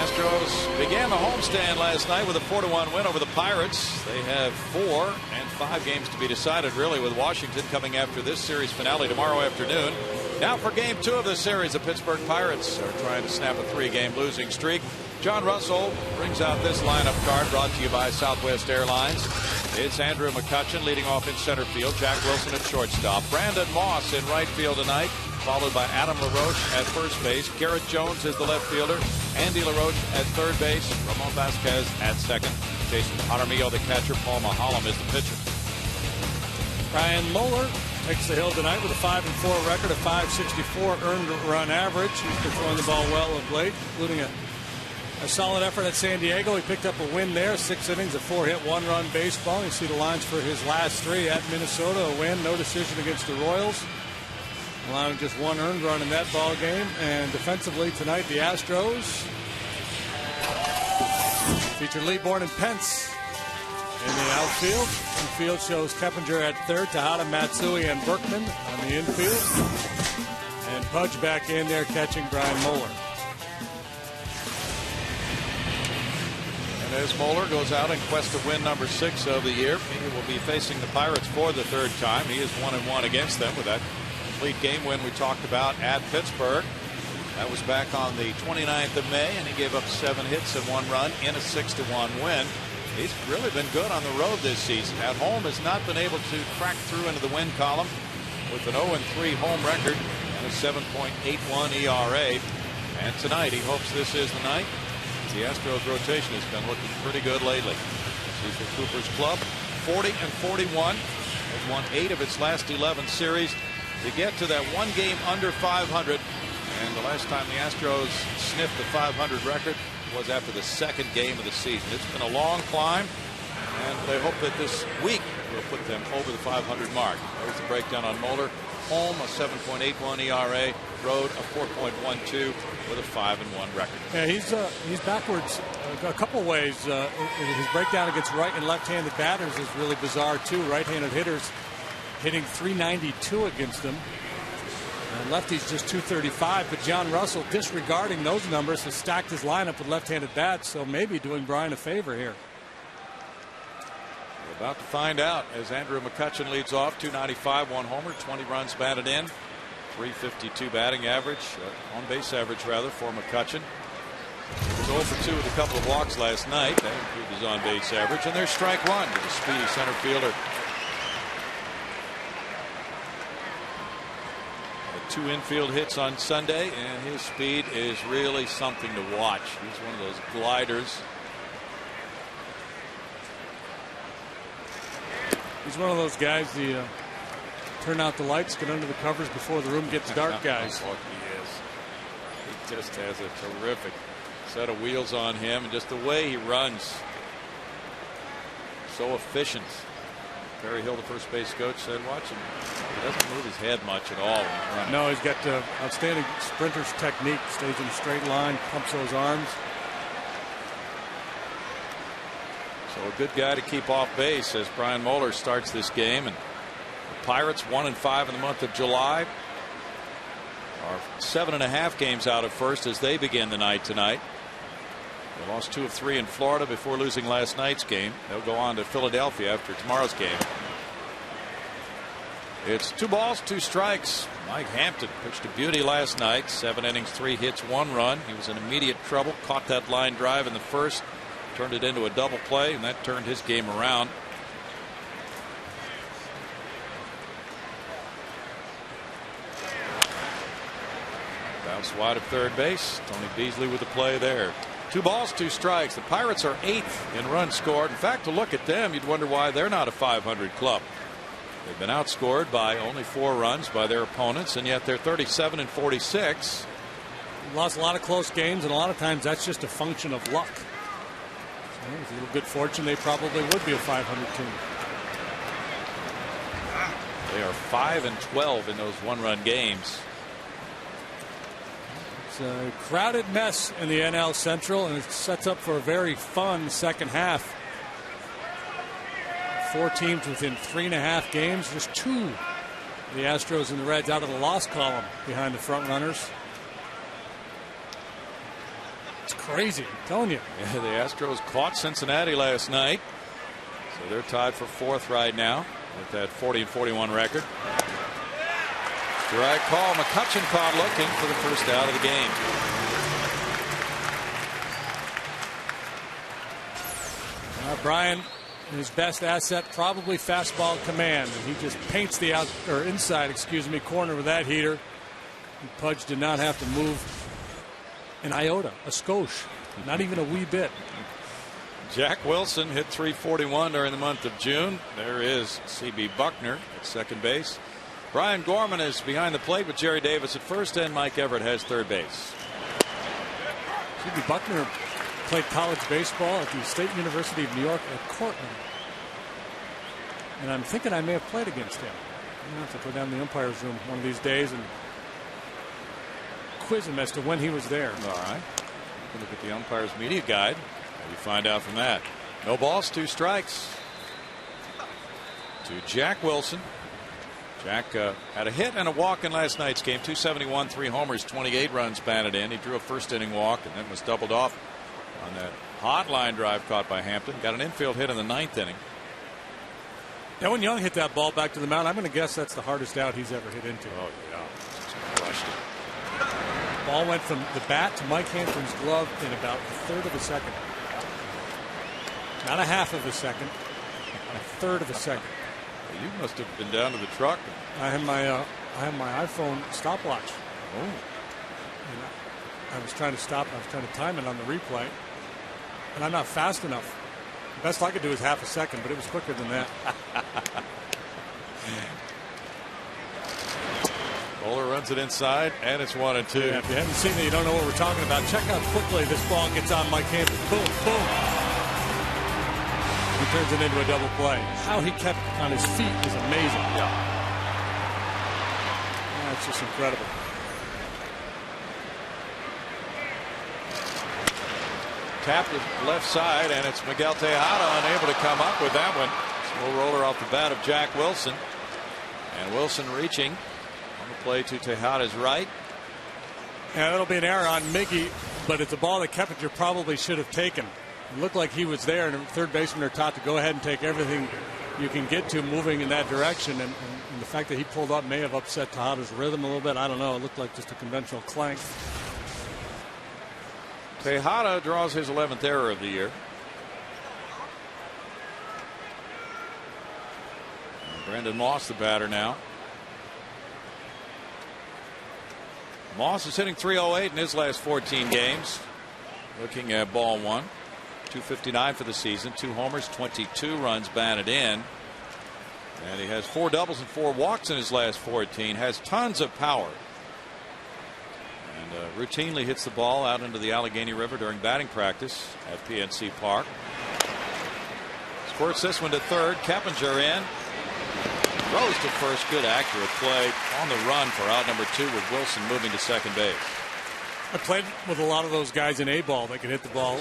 Astros began the homestand last night with a 4-1 win over the Pirates. They have 4 and 5 games to be decided, really, with Washington coming after this series finale tomorrow afternoon. Now for game 2 of the series, the Pittsburgh Pirates are trying to snap a 3-game losing streak. John Russell brings out this lineup card brought to you by Southwest Airlines. It's Andrew McCutchen leading off in center field. Jack Wilson at shortstop. Brandon Moss in right field tonight, followed by Adam LaRoche at first base. Garrett Jones is the left fielder. Andy LaRoche at third base. Ramon Vasquez at second. Jason Jaramillo the catcher. Paul Mahalam is the pitcher. Brian Moeller takes the hill tonight with a 5-4 record, a .564 earned run average. He's been throwing the ball well of late, including a solid effort at San Diego. He picked up a win there, 6 innings, a 4-hit, 1-run baseball. You see the lines for his last 3 at Minnesota, a win, no decision against the Royals, allowing just 1 earned run in that ball game. And defensively tonight, the Astros feature Leaborn and Pence in the outfield. Infield shows Keppinger at third, Tejada, Matsui, and Berkman on the infield. And Pudge back in there catching Brian Moeller. And as Moeller goes out in quest of win number 6 of the year, he will be facing the Pirates for the 3rd time. He is 1-1 against them with that complete game win we talked about at Pittsburgh. That was back on the 29th of May, and he gave up 7 hits and 1 run in a 6-1 win. He's really been good on the road this season. At home has not been able to crack through into the win column with an 0-3 home record and a 7.81 ERA. And tonight he hopes this is the night. The Astros rotation has been looking pretty good lately. Cecil Cooper's club 40-41 has won 8 of its last 11 series to get to that 1 game under 500. And the last time the Astros sniffed the 500 record was after the 2nd game of the season. It's been a long climb, and they hope that this week will put them over the 500 mark. There's the breakdown on Moeller. Home, a 7.81 ERA. Road, a 4.12 with a 5-1 record. Yeah, he's backwards a couple ways. His breakdown against right and left-handed batters is really bizarre too. Right-handed hitters hitting .392 against them. Lefty's just .235, but John Russell, disregarding those numbers, has stacked his lineup with left-handed bats, so maybe doing Brian a favor here. We're about to find out as Andrew McCutchen leads off. .295, 1 homer, 20 runs batted in, .352 batting average, on base average rather, for McCutchen. He was 0 for 2 with a couple of walks last night. That improved his on base average, and there's strike 1 to the speedy center fielder. 2 infield hits on Sunday, and his speed is really something to watch. He's one of those gliders. He's one of those guys, the turn out the lights, get under the covers before the room gets dark guys. Oh, he is. He just has a terrific set of wheels on him, and just the way he runs, so efficient. Barry Hill, the first base coach, said, watch him. He doesn't move his head much at all when he's running. No, he's got outstanding sprinter's technique. Stays in a straight line, pumps those arms. So a good guy to keep off base as Brian Moeller starts this game. And the Pirates 1-5 in the month of July are 7.5 games out of first as they begin the night tonight. They lost 2 of 3 in Florida before losing last night's game. They'll go on to Philadelphia after tomorrow's game. It's 2 balls, 2 strikes. Mike Hampton pitched a beauty last night. 7 innings, 3 hits, 1 run. He was in immediate trouble. Caught that line drive in the first. Turned it into a double play, and that turned his game around. Bounce wide of third base. Tony Beasley with the play there. 2 balls, 2 strikes. The Pirates are 8th in runs scored. In fact, to look at them, you'd wonder why they're not a 500 club. They've been outscored by only 4 runs by their opponents, and yet they're 37-46. Lost a lot of close games, and a lot of times that's just a function of luck. So with a little good fortune, they probably would be a 500 team. They are 5-12 in those 1-run games. It's a crowded mess in the NL Central, and it sets up for a very fun second half. 4 teams within 3.5 games. Just 2, the Astros and the Reds, out of the loss column behind the front runners. It's crazy, I'm telling you. Yeah, the Astros caught Cincinnati last night, so they're tied for 4th right now with that 40-41 record. Strike call. McCutchen caught looking for the first out of the game. Brian, his best asset, probably fastball command, and he just paints the inside corner with that heater. And Pudge did not have to move an iota, a skosh, not even a wee bit. Jack Wilson hit .341 during the month of June. There is C.B. Buckner at second base. Brian Gorman is behind the plate with Jerry Davis at first, and Mike Everett has third base. C.B. Buckner played college baseball at the State University of New York at Cortland. And I'm thinking I may have played against him. I'm going to have to go down to the umpire's room one of these days and quiz him as to when he was there. All right. Look at the umpire's media guide. You find out from that. No balls, 2 strikes to Jack Wilson. Jack had a hit and a walk in last night's game. 271, 3 homers, 28 runs batted in. He drew a first inning walk and then was doubled off on that hot line drive caught by Hampton. Got an infield hit in the 9th inning. Now, when Young hit that ball back to the mound, I'm going to guess that's the hardest out he's ever hit into. Oh, yeah. Just crushed it. Ball went from the bat to Mike Hampton's glove in about a third of a second. Not a half of a second, a third of a second. You must have been down to the truck. I have my iPhone stopwatch. Oh. And I was trying to stop. I was trying to time it on the replay, and I'm not fast enough. The best I could do is half a second, but it was quicker than that. Bowler runs it inside, and it's 1-2. Yeah, if you haven't seen it, you don't know what we're talking about. Check how quickly this ball gets on Mike Hampton. Boom, boom. He turns it into a double play. How he kept on his feet is amazing. Yeah. That's just incredible. Tapped the left side, and it's Miguel Tejada unable to come up with that one. Slow roller off the bat of Jack Wilson. And Wilson reaching on the play to Tejada's right. Yeah, that'll be an error on Miggy, but it's a ball that Keppinger probably should have taken. It looked like he was there, and third basemen are taught to go ahead and take everything you can get to moving in that direction. And the fact that he pulled up may have upset Tejada's rhythm a little bit. I don't know. It looked like just a conventional clank. Tejada draws his 11th error of the year. Brandon Moss, the batter now. Moss is hitting .308 in his last 14 games. Looking at ball one. .259 for the season. 2 homers, 22 runs batted in. And he has 4 doubles and 4 walks in his last 14. Has tons of power. And routinely hits the ball out into the Allegheny River during batting practice at PNC Park. Squirts this one to third. Keppinger in. Throws to first. Good accurate play on the run for out number 2 with Wilson moving to second base. I played with a lot of those guys in A-ball that could hit the ball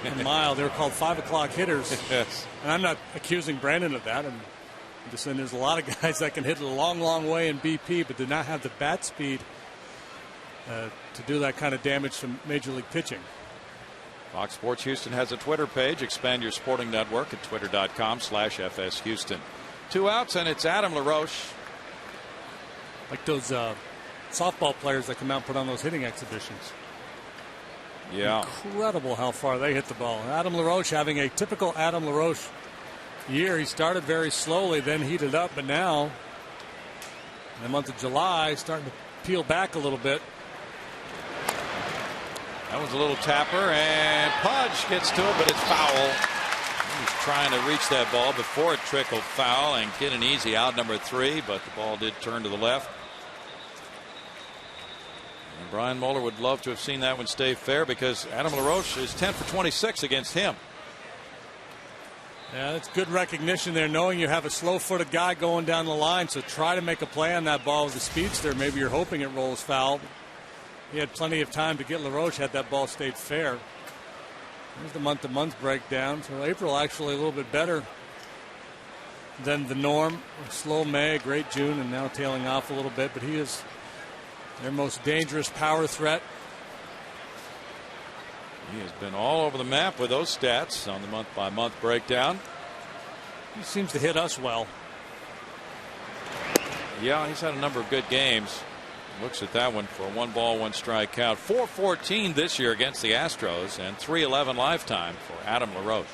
a mile. They were called 5 o'clock hitters. Yes. And I'm not accusing Brandon of that. I'm just saying there's a lot of guys that can hit it a long, long way in BP, but do not have the bat speed to do that kind of damage from Major League pitching. Fox Sports Houston has a Twitter page. Expand your sporting network at twitter.com/FS Houston. 2 outs, and it's Adam LaRoche. Like those softball players that come out and put on those hitting exhibitions. Yeah. Incredible how far they hit the ball. Adam LaRoche having a typical Adam LaRoche year. He started very slowly, then heated up, but now in the month of July starting to peel back a little bit. That was a little tapper, and Pudge gets to it, but it's foul. He's trying to reach that ball before it trickled foul and get an easy out number 3, but the ball did turn to the left. And Brian Moeller would love to have seen that one stay fair because Adam LaRoche is 10 for 26 against him. Yeah, that's good recognition there, knowing you have a slow-footed guy going down the line, so try to make a play on that ball with the speedster. Maybe you're hoping it rolls foul. He had plenty of time to get LaRoche had that ball stayed fair. There's the month-to-month breakdown. So April actually a little bit better than the norm. A slow May, a great June, and now tailing off a little bit. But he is their most dangerous power threat. He has been all over the map with those stats on the month-by-month breakdown. He seems to hit us well. Yeah, he's had a number of good games. Looks at that one for a 1-ball, 1-strike count. 414 this year against the Astros and 311 lifetime for Adam LaRoche.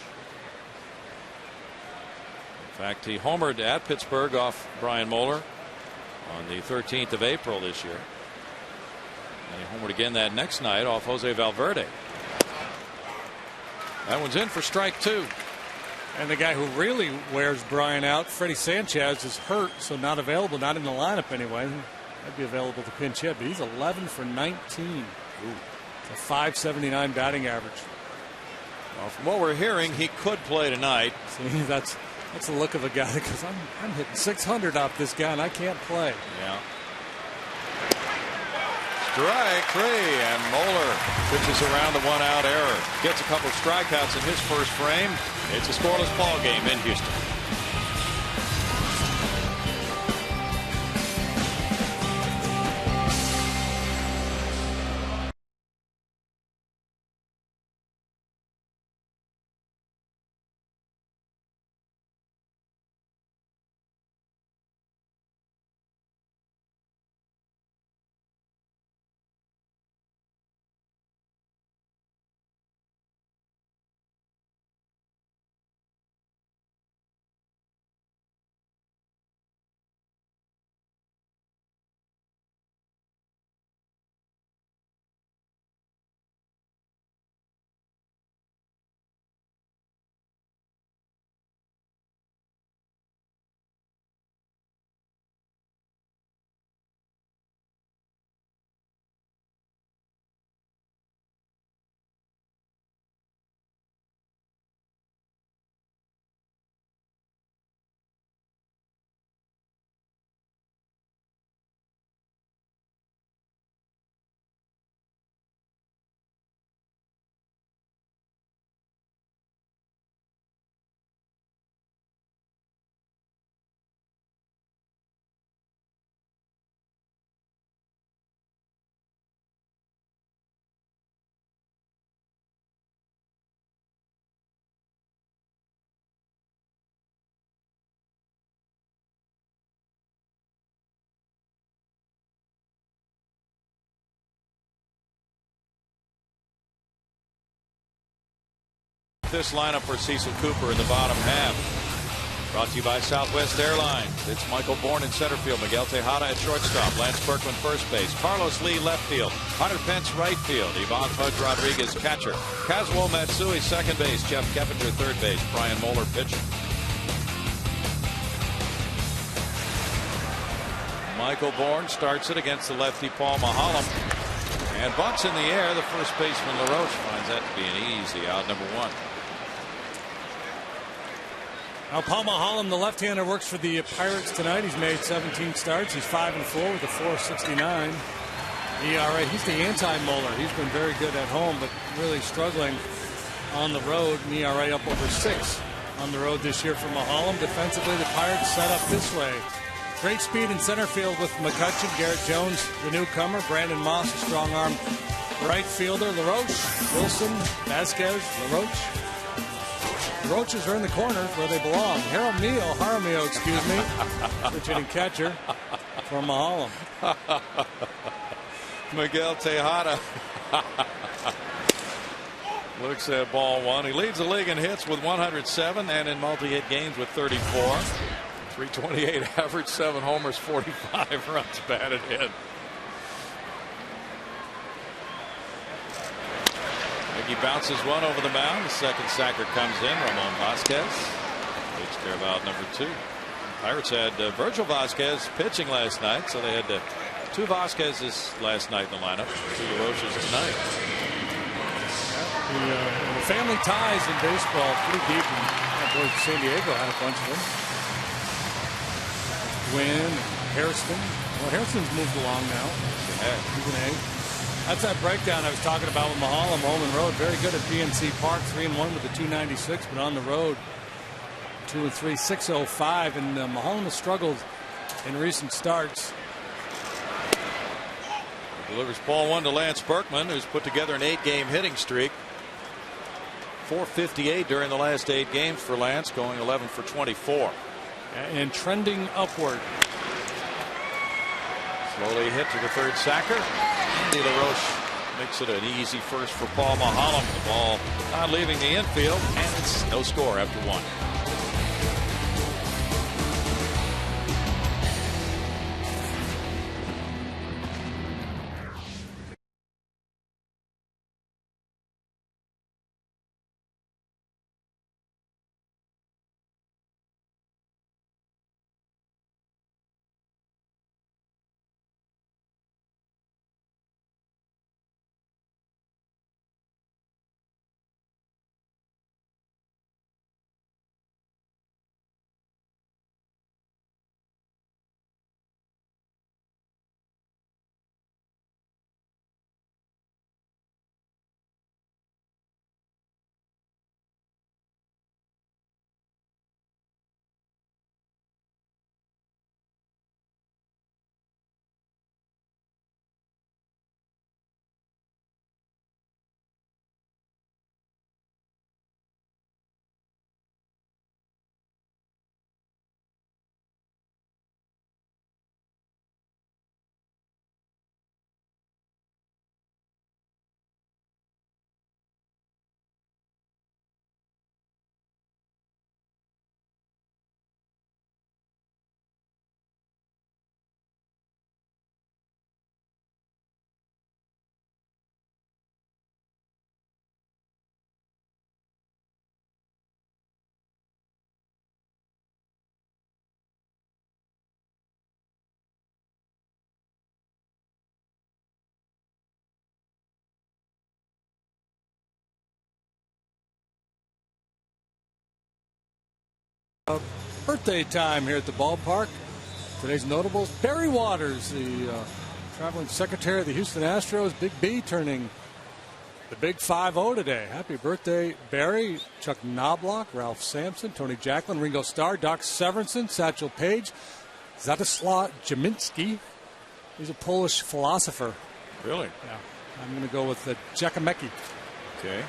In fact, he homered at Pittsburgh off Brian Moeller on the 13th of April this year. And he homered again that next night off Jose Valverde. That one's in for strike 2. And the guy who really wears Brian out, Freddie Sanchez, is hurt, so not available, not in the lineup anyway. I'd be available to pinch hit, but he's 11 for 19. It's a 579 batting average. Well, from what we're hearing, he could play tonight. See, that's the look of a guy that goes, I'm hitting 600 off this guy and I can't play. Yeah. Strike 3, and Moeller pitches around the 1-out error. Gets a couple of strikeouts in his first frame. It's a scoreless ball game in Houston. This lineup for Cecil Cooper in the bottom half. Brought to you by Southwest Airlines. It's Michael Bourne in center field, Miguel Tejada at shortstop, Lance Berkman first base, Carlos Lee left field, Hunter Pence right field, Ivan Pudge Rodriguez catcher, Kazuo Matsui second base, Jeff Keppinger third base, Brian Moeller pitching. Michael Bourne starts it against the lefty Paul Maholm. And bunts in the air. The first baseman LaRoche finds that to be an easy out, number 1. Now, Paul Maholm, the left-hander, works for the Pirates tonight. He's made 17 starts. He's 5-4 with a 4.69 ERA. He's the anti-Moeller. He's been very good at home, but really struggling on the road. An ERA up over 6 on the road this year for Maholm. Defensively, the Pirates set up this way. Great speed in center field with McCutcheon, Garrett Jones, the newcomer, Brandon Moss, a strong-arm right fielder, LaRoche, Wilson, Vasquez, LaRoche. The Roaches are in the corners where they belong. Jaramillo, excuse me, pitching catcher for Maholm. Miguel Tejada looks at ball 1. He leads the league in hits with 107 and in multi-hit games with 34. 328 average, 7 homers, 45 runs batted in. He bounces one over the mound. The second sacker comes in. Ramon Vasquez takes care of out number 2. Pirates had Virgil Vasquez pitching last night, so they had 2 Vasquez's last night in the lineup, 2 LaRoches tonight. The family ties in baseball pretty deep. And San Diego had a bunch of them. Gwynn, Hairston. Well, Hairston's moved along now. He's an A. That's that breakdown I was talking about with Maholm. Holman Road, very good at PNC Park, 3-1 with the 296, but on the road, 2-3, 605, and Maholm has struggled in recent starts. He delivers ball 1 to Lance Berkman, who's put together an 8-game hitting streak. .458 during the last 8 games for Lance, going 11 for 24. And trending upward. Slowly hit to the third sacker. Andy LaRoche makes it an easy first for Paul Mahallam. The ball not leaving the infield, and it's no score after 1. Birthday time here at the ballpark. Today's notables: Barry Waters, the traveling secretary of the Houston Astros. Big B turning the big 5-0 today. Happy birthday, Barry. Chuck Knobloch, Ralph Sampson, Tony Jacklin, Ringo Starr, Doc Severinsen, Satchel Paige, Zdzisław Jaminski. He's a Polish philosopher. Really? Yeah. I'm going to go with Giacometti. Okay.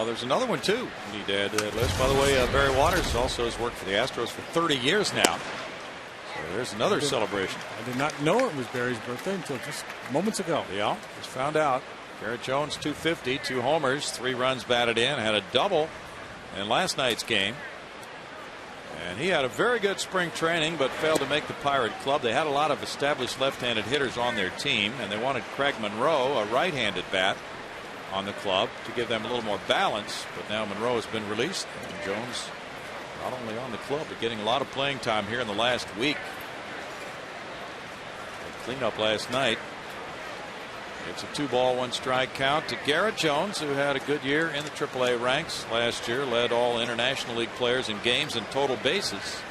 There's another one, too, we need to add to that list. By the way, Barry Waters also has worked for the Astros for 30 years now. So there's another celebration. I did not know it was Barry's birthday until just moments ago. Yeah, just found out. Garrett Jones, 250, 2 homers, 3 runs batted in, had a double in last night's game. And he had a very good spring training, but failed to make the Pirate club. They had a lot of established left-handed hitters on their team, and they wanted Craig Monroe, a right-handed bat, on the club to give them a little more balance. But now Monroe has been released, and Jones not only on the club but getting a lot of playing time here in the last week. Cleanup last night. It's a 2-ball 1-strike count to Garrett Jones, who had a good year in the AAA ranks last year, led all International League players in games and total bases.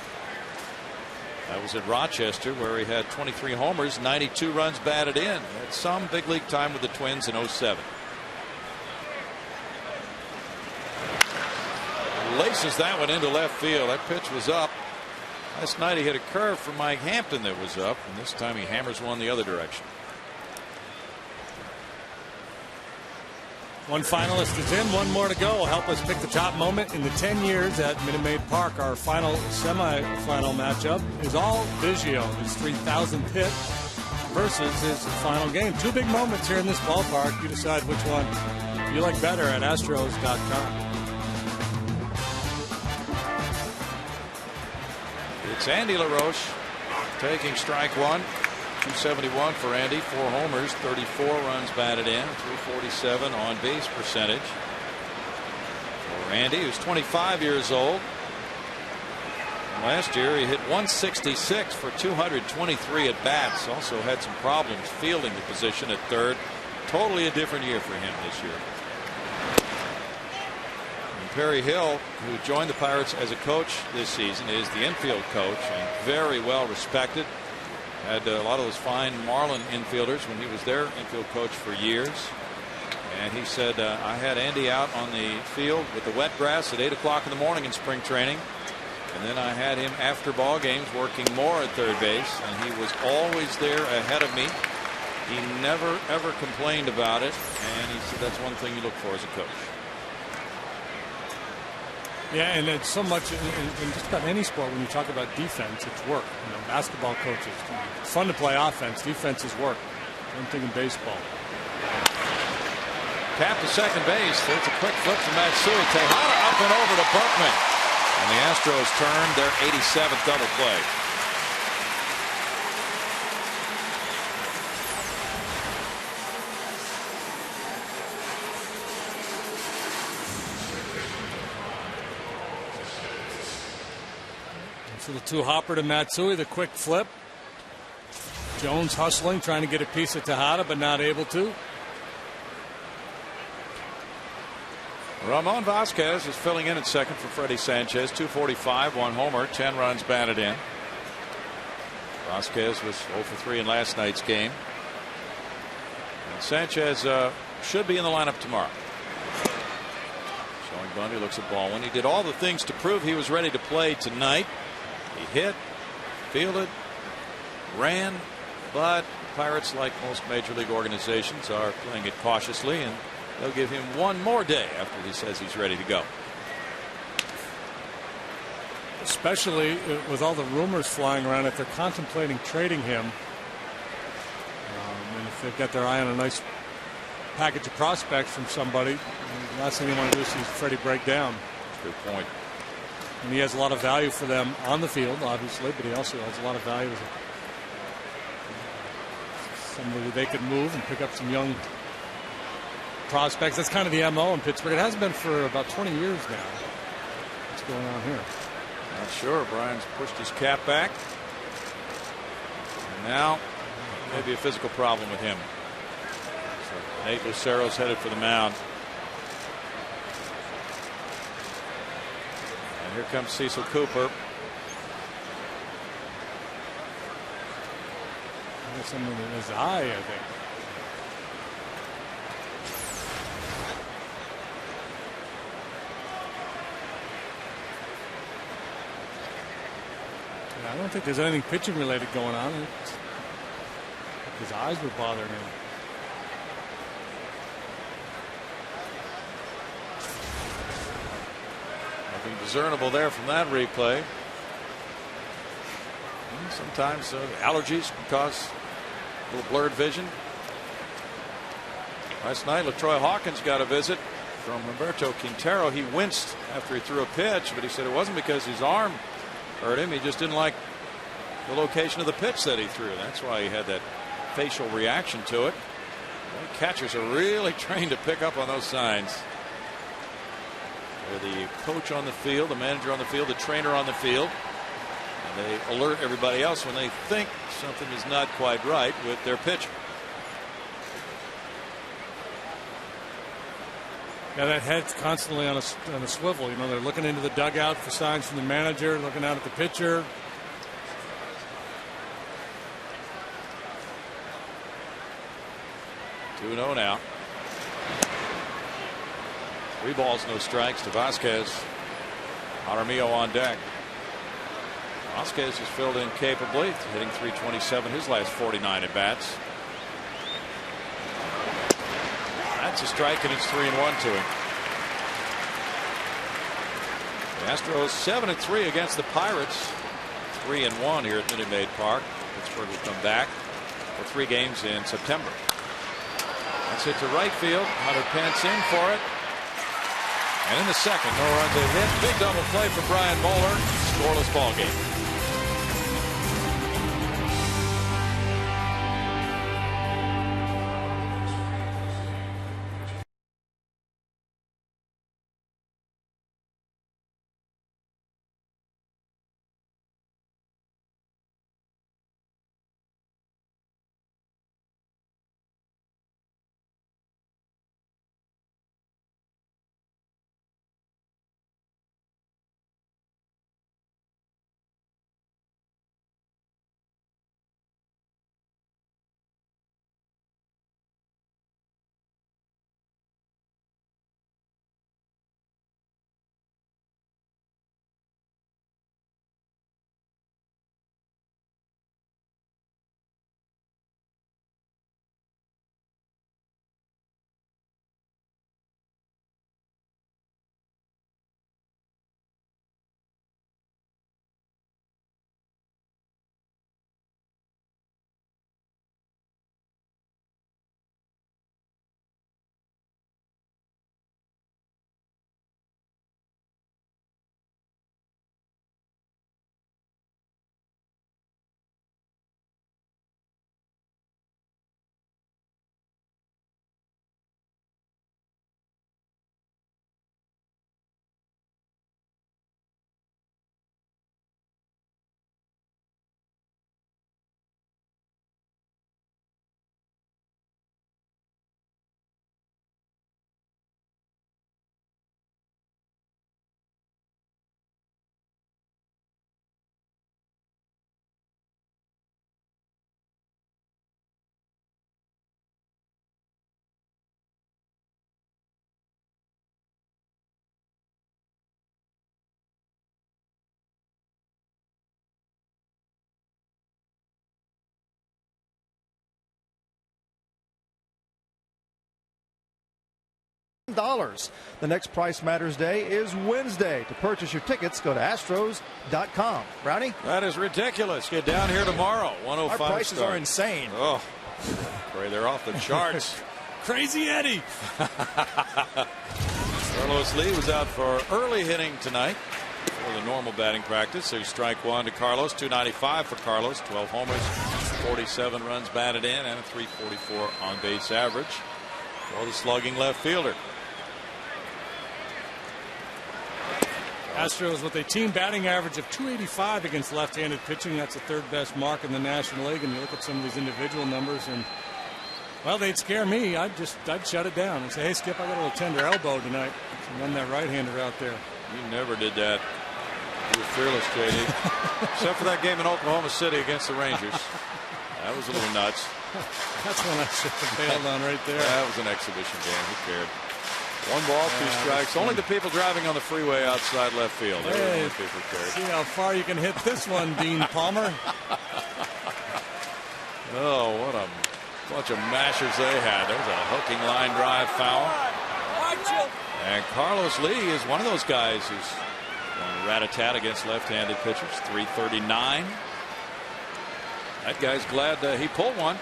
That was at Rochester, where he had 23 homers, 92 runs batted in. He had some big league time with the Twins in 07. Laces that one into left field. That pitch was up. Last night he hit a curve from Mike Hampton that was up, and this time he hammers one the other direction. One finalist is in, one more to go. Help us pick the top moment in the 10 years at Minute Maid Park. Our final semifinal matchup is all Biggio, his 3,000th hit versus his final game. 2 big moments here in this ballpark. You decide which one you like better at Astros.com. It's Andy LaRoche taking strike 1. 271 for Andy, 4 homers, 34 runs batted in, 347 on base percentage. For Andy, who's 25 years old. Last year he hit 166 for 223 at bats. Also had some problems fielding the position at third. Totally a different year for him this year. And Perry Hill, who joined the Pirates as a coach this season, is the infield coach and very well respected. Had a lot of those fine Marlin infielders when he was their infield coach for years. And he said, I had Andy out on the field with the wet grass at 8 o'clock in the morning in spring training. And then I had him after ball games working more at third base. And he was always there ahead of me. He never, ever complained about it. And he said that's one thing you look for as a coach. Yeah, and it's so much in just about any sport when you talk about defense, it's work. Basketball coaches, it's fun to play offense. Defense is work. Same thing in baseball. Tap to second base. There's a quick flip from Matsui. Tejada up and over to Buckman. And the Astros turned their 87th double play. So the two-hopper to Matsui, the quick flip. Jones hustling, trying to get a piece of Tejada, but not able to. Ramon Vasquez is filling in at second for Freddie Sanchez. 245, one homer, 10 runs batted in. Vasquez was 0 for 3 in last night's game. And Sanchez should be in the lineup tomorrow. Showing Bundy, looks at Baldwin. He did all the things to prove he was ready to play tonight. He hit, fielded, ran, but Pirates, like most major league organizations, are playing it cautiously, and they'll give him one more day after he says he's ready to go. Especially with all the rumors flying around, if they're contemplating trading him, and if they've got their eye on a nice package of prospects from somebody, the last thing they want to do is see Freddie break down. Good point. And he has a lot of value for them on the field, obviously, but he also has a lot of value as somebody they could move and pick up some young prospects. That's kind of the MO in Pittsburgh. It hasn't been for about 20 years now. What's going on here? Not sure. Brian's pushed his cap back. And now maybe a physical problem with him. So Nate Lucero's headed for the mound. And here comes Cecil Cooper. There's something in his eye, I think. I don't think there's anything pitching related going on. His eyes were bothering him. Nothing discernible there from that replay. Sometimes allergies can cause a little blurred vision. Last night, LaTroy Hawkins got a visit from Roberto Quintero. He winced after he threw a pitch, but he said it wasn't because his arm hurt him. He just didn't like the location of the pitch that he threw. That's why he had that facial reaction to it. Well, catchers are really trained to pick up on those signs. They're the coach on the field, the manager on the field, the trainer on the field. And they alert everybody else when they think something is not quite right with their pitcher. Yeah, that head's constantly on a swivel. You know, they're looking into the dugout for signs from the manager, looking out at the pitcher. 2-0 now. 3 balls, no strikes to Vasquez. Jaramillo on deck. Vasquez has filled in capably, hitting .327 his last 49 at bats. That's a strike, and it's 3-1 to him. The Astros 7-3 against the Pirates. 3-1 here at Minute Maid Park. Pittsburgh will come back for 3 games in September. That's hit to right field. Hunter Pence in for it. And in the second, no runs, a hit. Big double play for Brian Moeller. Scoreless ball game. $1,000. The next Price Matters Day is Wednesday. To purchase your tickets, go to Astros.com. Brownie? That is ridiculous. Get down here tomorrow. 105 Our prices start. are insane. Oh, pray they're off the charts. Crazy Eddie. Carlos Lee was out for early hitting tonight for the normal batting practice. So strike one to Carlos. 295 for Carlos. 12 homers, 47 runs batted in, and a 344 on base average for the slugging left fielder. Astros with a team batting average of 285 against left-handed pitching. That's the third best mark in the National League. And you look at some of these individual numbers, and well, they'd scare me. I'd shut it down and say, hey, Skip, I got a little tender elbow tonight. So run that right-hander out there. You never did that. You were fearless, JD. Except for that game in Oklahoma City against the Rangers. That was a little nuts. That's one I should have bailed on right there. That was an exhibition game. Who cared? 1 ball, 2 strikes. Only the people driving on the freeway outside left field. Hey, people cared. see how far you can hit this one, Dean Palmer. Oh, what a bunch of mashers they had. There's a hooking line drive foul. And Carlos Lee is one of those guys who's going rat-a-tat against left-handed pitchers. 339. That guy's glad he pulled one.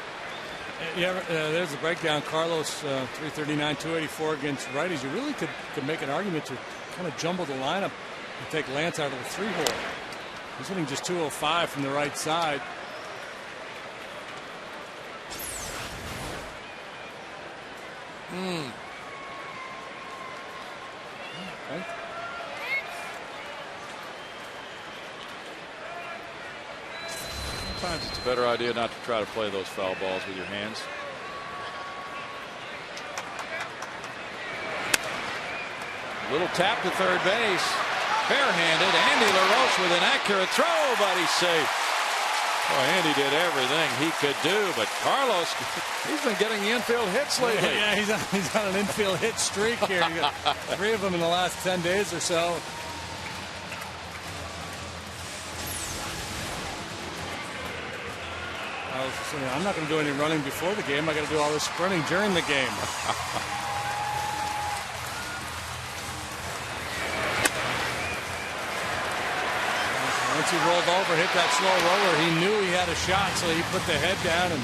Yeah, there's the breakdown. Carlos 339, 284 against righties. You really could make an argument to kind of jumble the lineup and take Lance out of the 3-hole. He's hitting just 205 from the right side. Okay. Sometimes it's a better idea not to try to play those foul balls with your hands. Little tap to third base. Barehanded. Andy LaRoche with an accurate throw, but he's safe. Oh, Andy did everything he could do, but Carlos, he's been getting the infield hits lately. Yeah, he's on an infield hit streak here. He got 3 of them in the last 10 days or so. I'm not going to do any running before the game. I got to do all this sprinting during the game. Once he rolled over, hit that slow roller, he knew he had a shot, so he put the head down and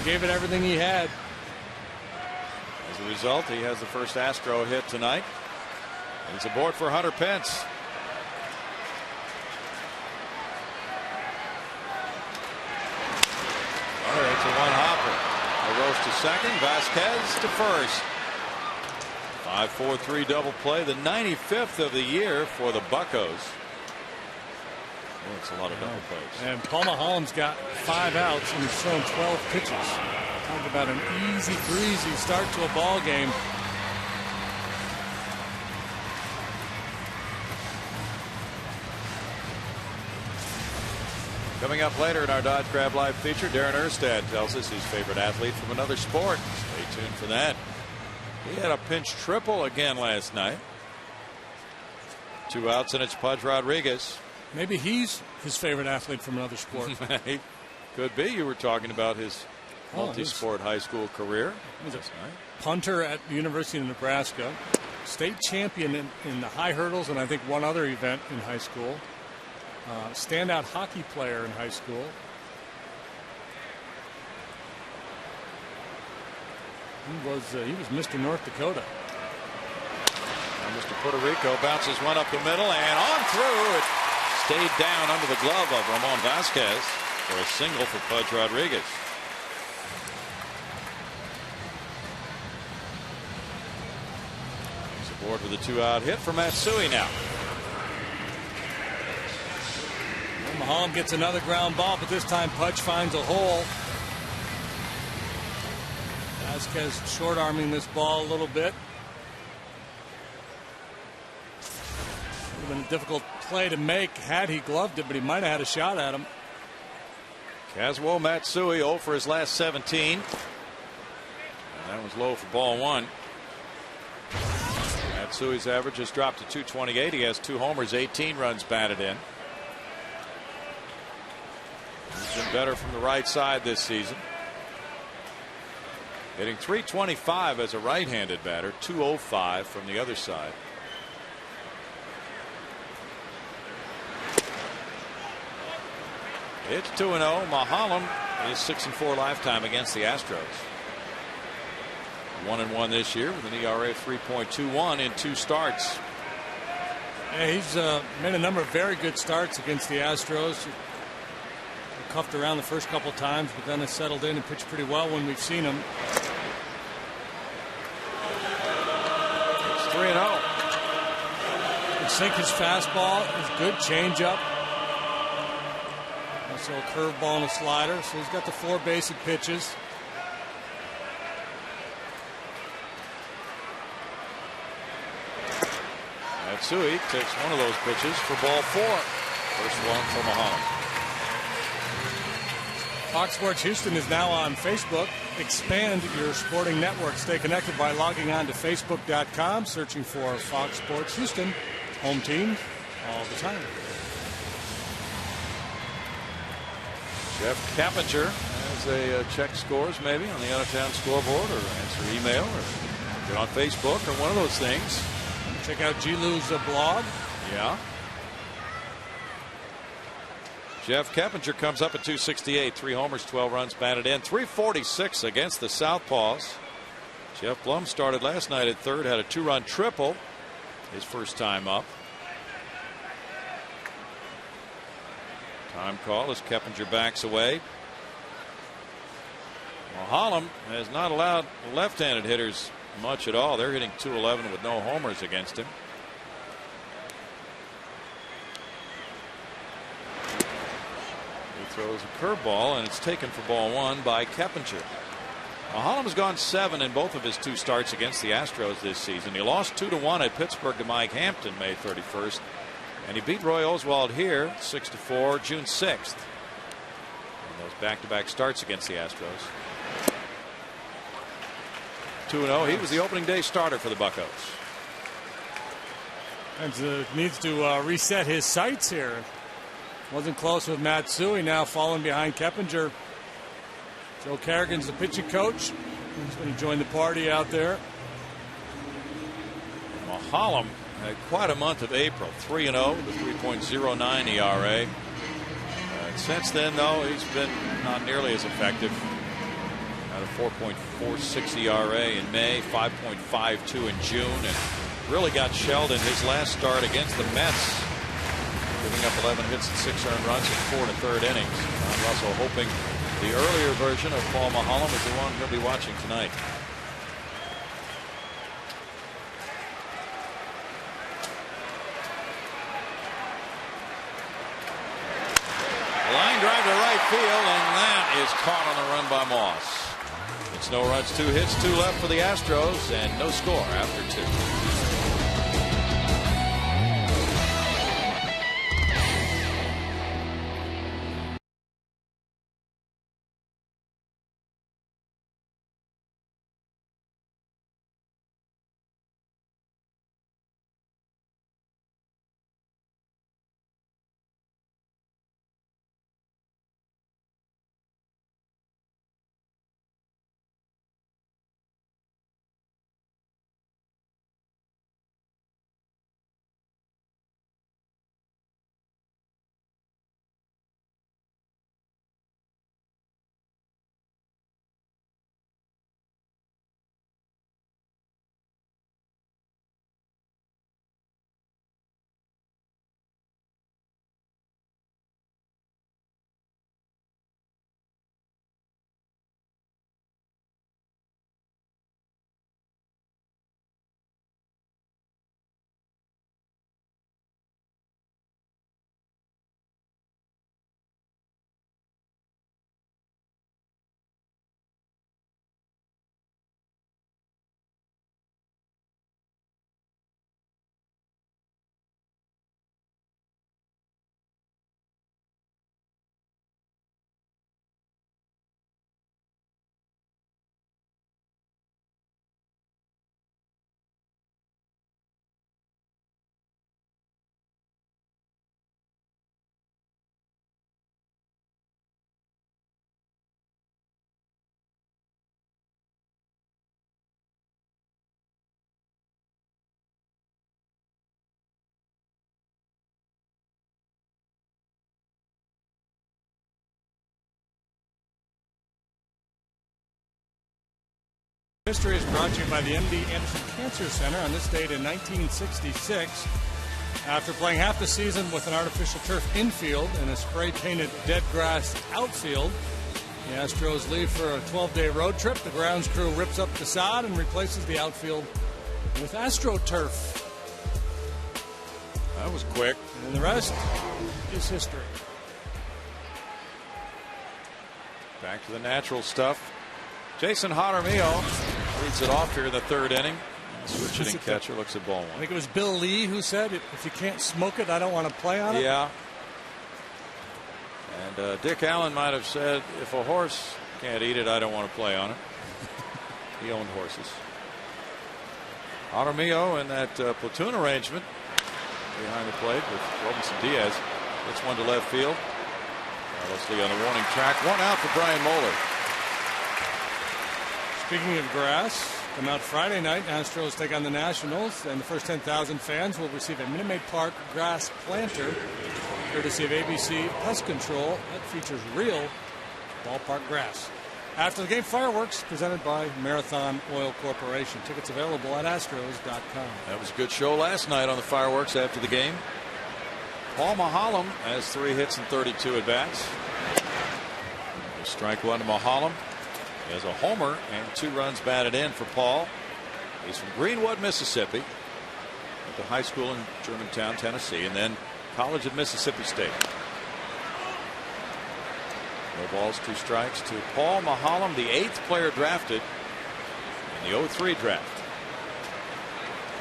gave it everything he had. As a result, he has the first Astro hit tonight. And he's aboard for Hunter Pence. All right, it's a one-hopper. LaRoche to second, Vasquez to first. 5-4-3 double play, the 95th of the year for the Buccos. Oh, it's a lot of double plays. And Paul Maholm's got 5 outs and he's thrown 12 pitches. Talk about an easy breezy start to a ball game. Coming up later in our Dodge Grab Live feature, Darren Erstad tells us his favorite athlete from another sport. Stay tuned for that. He had a pinch triple again last night. 2 outs, and it's Pudge Rodriguez. Maybe he's his favorite athlete from another sport. He could be. You were talking about his multi-sport high school career. He's a punter at the University of Nebraska, state champion in the high hurdles, and I think one other event in high school. Standout hockey player in high school. He was Mr. North Dakota. And Mr. Puerto Rico bounces one up the middle and on through. It stayed down under the glove of Ramon Vasquez for a single for Pudge Rodriguez. He's aboard with a 2-out hit for Matsui now. Maholm gets another ground ball, but this time Pudge finds a hole. Vasquez short arming this ball a little bit. Would have been a difficult play to make had he gloved it, but he might have had a shot at him. Kazuo Matsui 0 for his last 17. And that was low for ball 1. Matsui's average has dropped to 228. He has 2 homers, 18 runs batted in. He's been better from the right side this season. Hitting .325 as a right-handed batter, .205 from the other side. It's 2-0. Mahalam is 6-4 lifetime against the Astros. 1-1 this year with an ERA of 3.21 in 2 starts. Yeah, he's made a number of very good starts against the Astros. Cuffed around the first couple times, but then has settled in and pitched pretty well when we've seen him. It's 3-0. Can sink his fastball, his good changeup. Also a curveball and a slider. So he's got the 4 basic pitches. Matsui takes one of those pitches for ball 4. First one for Mahalam. Fox Sports Houston is now on Facebook. Expand your sporting network. Stay connected by logging on to Facebook.com, searching for Fox Sports Houston. Home team all the time. Jeff Cappinger has a check scores maybe on the out-of-town scoreboard, or answer email, or get on Facebook, or one of those things. Check out G-Lou's blog. Yeah. Jeff Cappinger comes up at .268, 3 homers, 12 runs batted in, .346 against the Southpaws. Jeff Blum started last night at third, had a 2-run triple his first time up. Time call as Cappinger backs away. Mahalam has not allowed left-handed hitters much at all. They're hitting .211 with no homers against him. He throws a curveball, and it's taken for ball 1 by Cappinger. Mahalam has gone 7 in both of his 2 starts against the Astros this season. He lost 2-1 at Pittsburgh to Mike Hampton May 31st. And he beat Roy Oswald here 6-4 June 6th. And those back-to-back starts against the Astros. 2-0. He was the opening day starter for the Buccos. And needs to reset his sights here. Wasn't close with Matsui, now falling behind Cappinger. Joe Carrigan's the pitching coach. He's going to join the party out there. Mahalam had quite a month of April. 3-0 with a 3.09 ERA. Since then, though, he's been not nearly as effective. Had a 4.46 ERA in May, 5.52 in June, and really got shelled in his last start against the Mets, giving up 11 hits and 6 earned runs in 4 1/3 innings. Don Russell hoping the earlier version of Paul Mahalam is the one he'll be watching tonight. Line drive to right field, and that is caught on the run by Moss. It's no runs, 2 hits, 2 left for the Astros, and no score after 2. History is brought to you by the MD Anderson Cancer Center. On this date in 1966, after playing half the season with an artificial turf infield and a spray-painted dead grass outfield, the Astros leave for a 12-day road trip. The grounds crew rips up the sod and replaces the outfield with AstroTurf. That was quick. And the rest is history. Back to the natural stuff. Jason Jaramillo leads it off here in the third inning. Switch hitting catcher looks at ball one. I think it was Bill Lee who said, if you can't smoke it, I don't want to play on it. Yeah. And Dick Allen might have said, if a horse can't eat it, I don't want to play on it. He owned horses. Jaramillo in that platoon arrangement behind the plate with Robinson Diaz. Hits one to left field. Leslie on the warning track. One out for Brian Moeller. Speaking of grass, come out Friday night. Astros take on the Nationals, and the first 10,000 fans will receive a Minute Maid Park grass planter, courtesy of ABC Pest Control. That features real ballpark grass. After the game, fireworks presented by Marathon Oil Corporation. Tickets available at Astros.com. That was a good show last night on the fireworks after the game. Paul Maholm has 3 hits and 32 at bats. Strike one to Maholm. He has a homer and 2 runs batted in for Paul. He's from Greenwood, Mississippi. Went to high school in Germantown, Tennessee, and then college at Mississippi State. No balls, 2 strikes to Paul Maholm, the 8th player drafted in the 03 draft.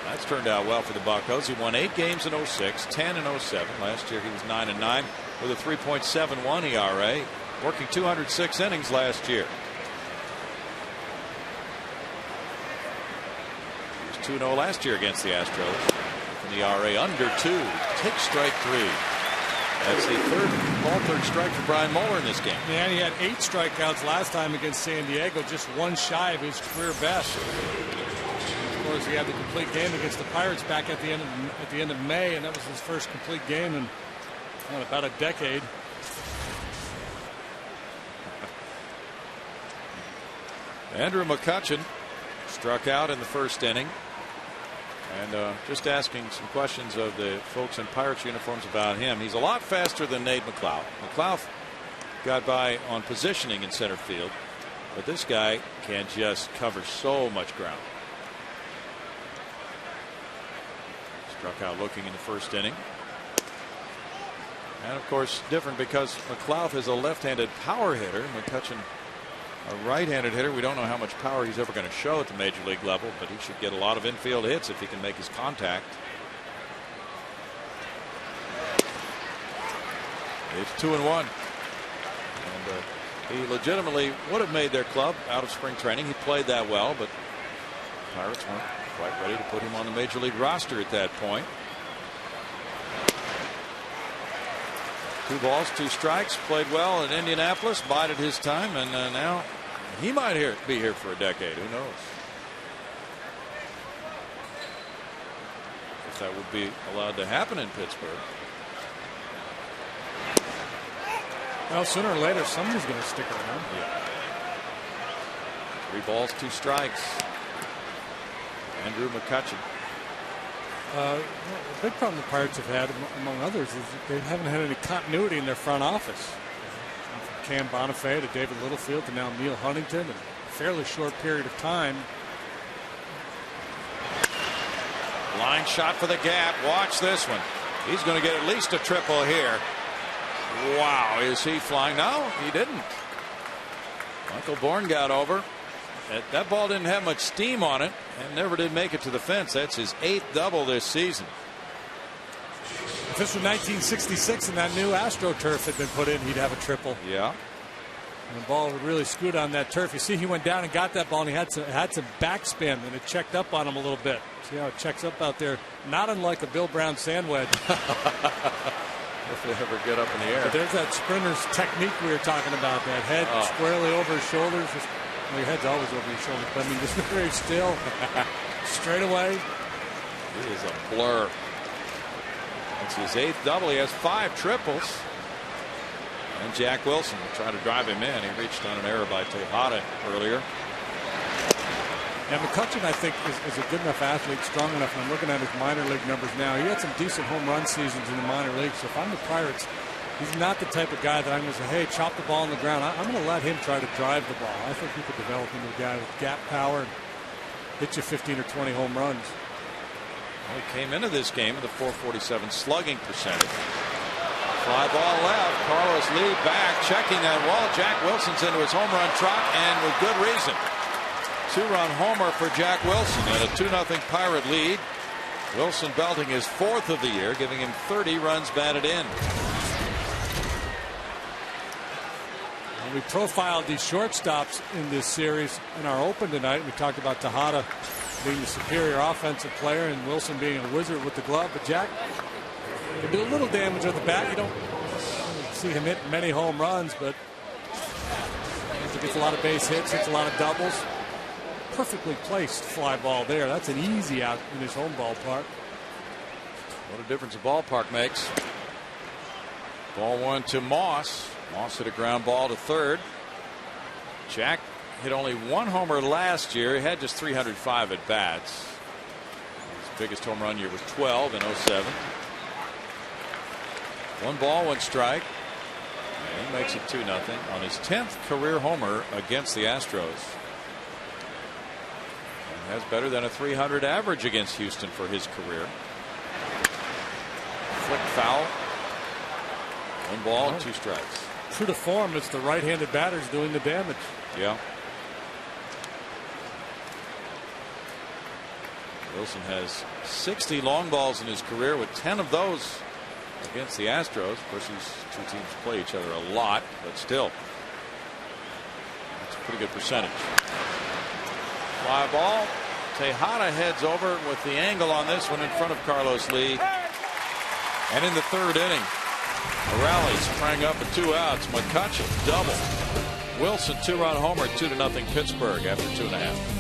That's turned out well for the Buccos. He won 8 games in 06, 10 in 07. Last year he was 9-9 with a 3.71 ERA, working 206 innings last year. He was 2-0 last year against the Astros. And the ERA under 2. Take strike 3. That's the third strike for Brian Moeller in this game. Yeah, he had 8 strikeouts last time against San Diego, just 1 shy of his career best. Of course, he had the complete game against the Pirates back at the end of May, and that was his first complete game in about a decade. Andrew McCutchen struck out in the first inning. And just asking some questions of the folks in Pirates uniforms about him. He's a lot faster than Nate McLeod. McLeod got by on positioning in center field, but this guy can just cover so much ground. Struck out looking in the first inning. And of course, different because McLeod is a left-handed power hitter. McCutchen a right-handed hitter. We don't know how much power he's ever going to show at the major league level, but he should get a lot of infield hits if he can make his contact. It's 2-1. And he legitimately would have made their club out of spring training. He played that well, but Pirates weren't quite ready to put him on the major league roster at that point. 2 balls, 2 strikes. Played well in Indianapolis, bided his time, and now he might be here for a decade. Who knows? If that would be allowed to happen in Pittsburgh. Well, sooner or later, somebody's going to stick around. Yeah. 3 balls, 2 strikes. Andrew McCutchen. The big problem the Pirates have had, among others, is that they haven't had any continuity in their front office. From Cam Bonifay to David Littlefield to now Neil Huntington in a fairly short period of time. Line shot for the gap. Watch this one. He's going to get at least a triple here. Wow, is he flying? No, he didn't. Michael Bourne got over. That ball didn't have much steam on it and never did make it to the fence. That's his 8th double this season. If this was 1966 and that new AstroTurf had been put in, he'd have a triple. Yeah. And the ball would really scoot on that turf. You see, he went down and got that ball, and he had some backspin, and it checked up on him a little bit. See how it checks up out there? Not unlike a Bill Brown sand wedge. If they ever get up in the air. But there's that sprinter's technique we were talking about. That head squarely over his shoulders. Well, your head's always over your shoulders, but I mean, just very still. Straight away. It is a blur. That's his 8th double. He has 5 triples. And Jack Wilson will try to drive him in. He reached on an error by Tejada earlier. Yeah, McCutcheon, I think, is a good enough athlete, strong enough. And I'm looking at his minor league numbers now. He had some decent home run seasons in the minor leagues. So if I'm the Pirates, he's not the type of guy that I'm going to say, hey, chop the ball on the ground. I'm going to let him try to drive the ball. I think he could develop into a guy with gap power and hit you 15 or 20 home runs. Well, he came into this game with a .447 slugging percentage. Fly ball left. Carlos Lee back, checking that wall. Jack Wilson's into his home run trot, and with good reason. 2-run homer for Jack Wilson and a 2-0 Pirate lead. Wilson belting his 4th of the year, giving him 30 runs batted in. We profiled these shortstops in this series in our open tonight. We talked about Tejada being the superior offensive player and Wilson being a wizard with the glove. But Jack can do a little damage with the bat. You don't see him hit many home runs, but he gets a lot of base hits, hits a lot of doubles. Perfectly placed fly ball there. That's an easy out in his home ballpark. What a difference a ballpark makes. Ball 1 to Moss. Moss hit a ground ball to third. Jack hit only 1 homer last year. He had just 305 at bats. His biggest home run year was 12 in 07. 1 ball, 1 strike. And he makes it 2-0 on his 10th career homer against the Astros. And has better than a .300 average against Houston for his career. Flick foul. 1 ball and 2 strikes. True to form, it's the right-handed batters doing the damage. Yeah. Wilson has 60 long balls in his career, with 10 of those against the Astros. Of course, these two teams play each other a lot, but still, that's a pretty good percentage. Fly ball. Tejada heads over with the angle on this one in front of Carlos Lee. And in the 3rd inning, a rally sprang up at 2 outs. McCutcheon double. Wilson 2-run homer, 2-0 Pittsburgh after 2.5.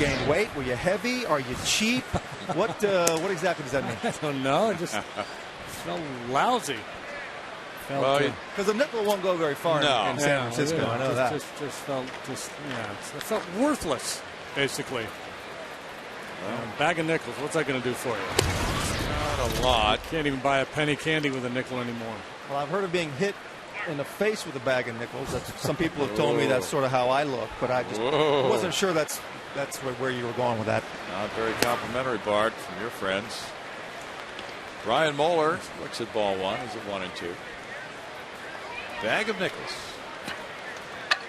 Gained weight? Were you heavy? Are you cheap? What exactly does that mean? I don't know. It just felt lousy. Because the nickel won't go very far in San Francisco. I know that. It felt worthless, basically. Bag of nickels. What's that going to do for you? Not a lot. Can't even buy a penny candy with a nickel anymore. Well, I've heard of being hit in the face with a bag of nickels. Some people have told me that's sort of how I look, but I just wasn't sure that's where you were going with that. Not very complimentary, Bart, from your friends. Brian Moeller looks at ball 1. He's at 1-2. Bag of nickels.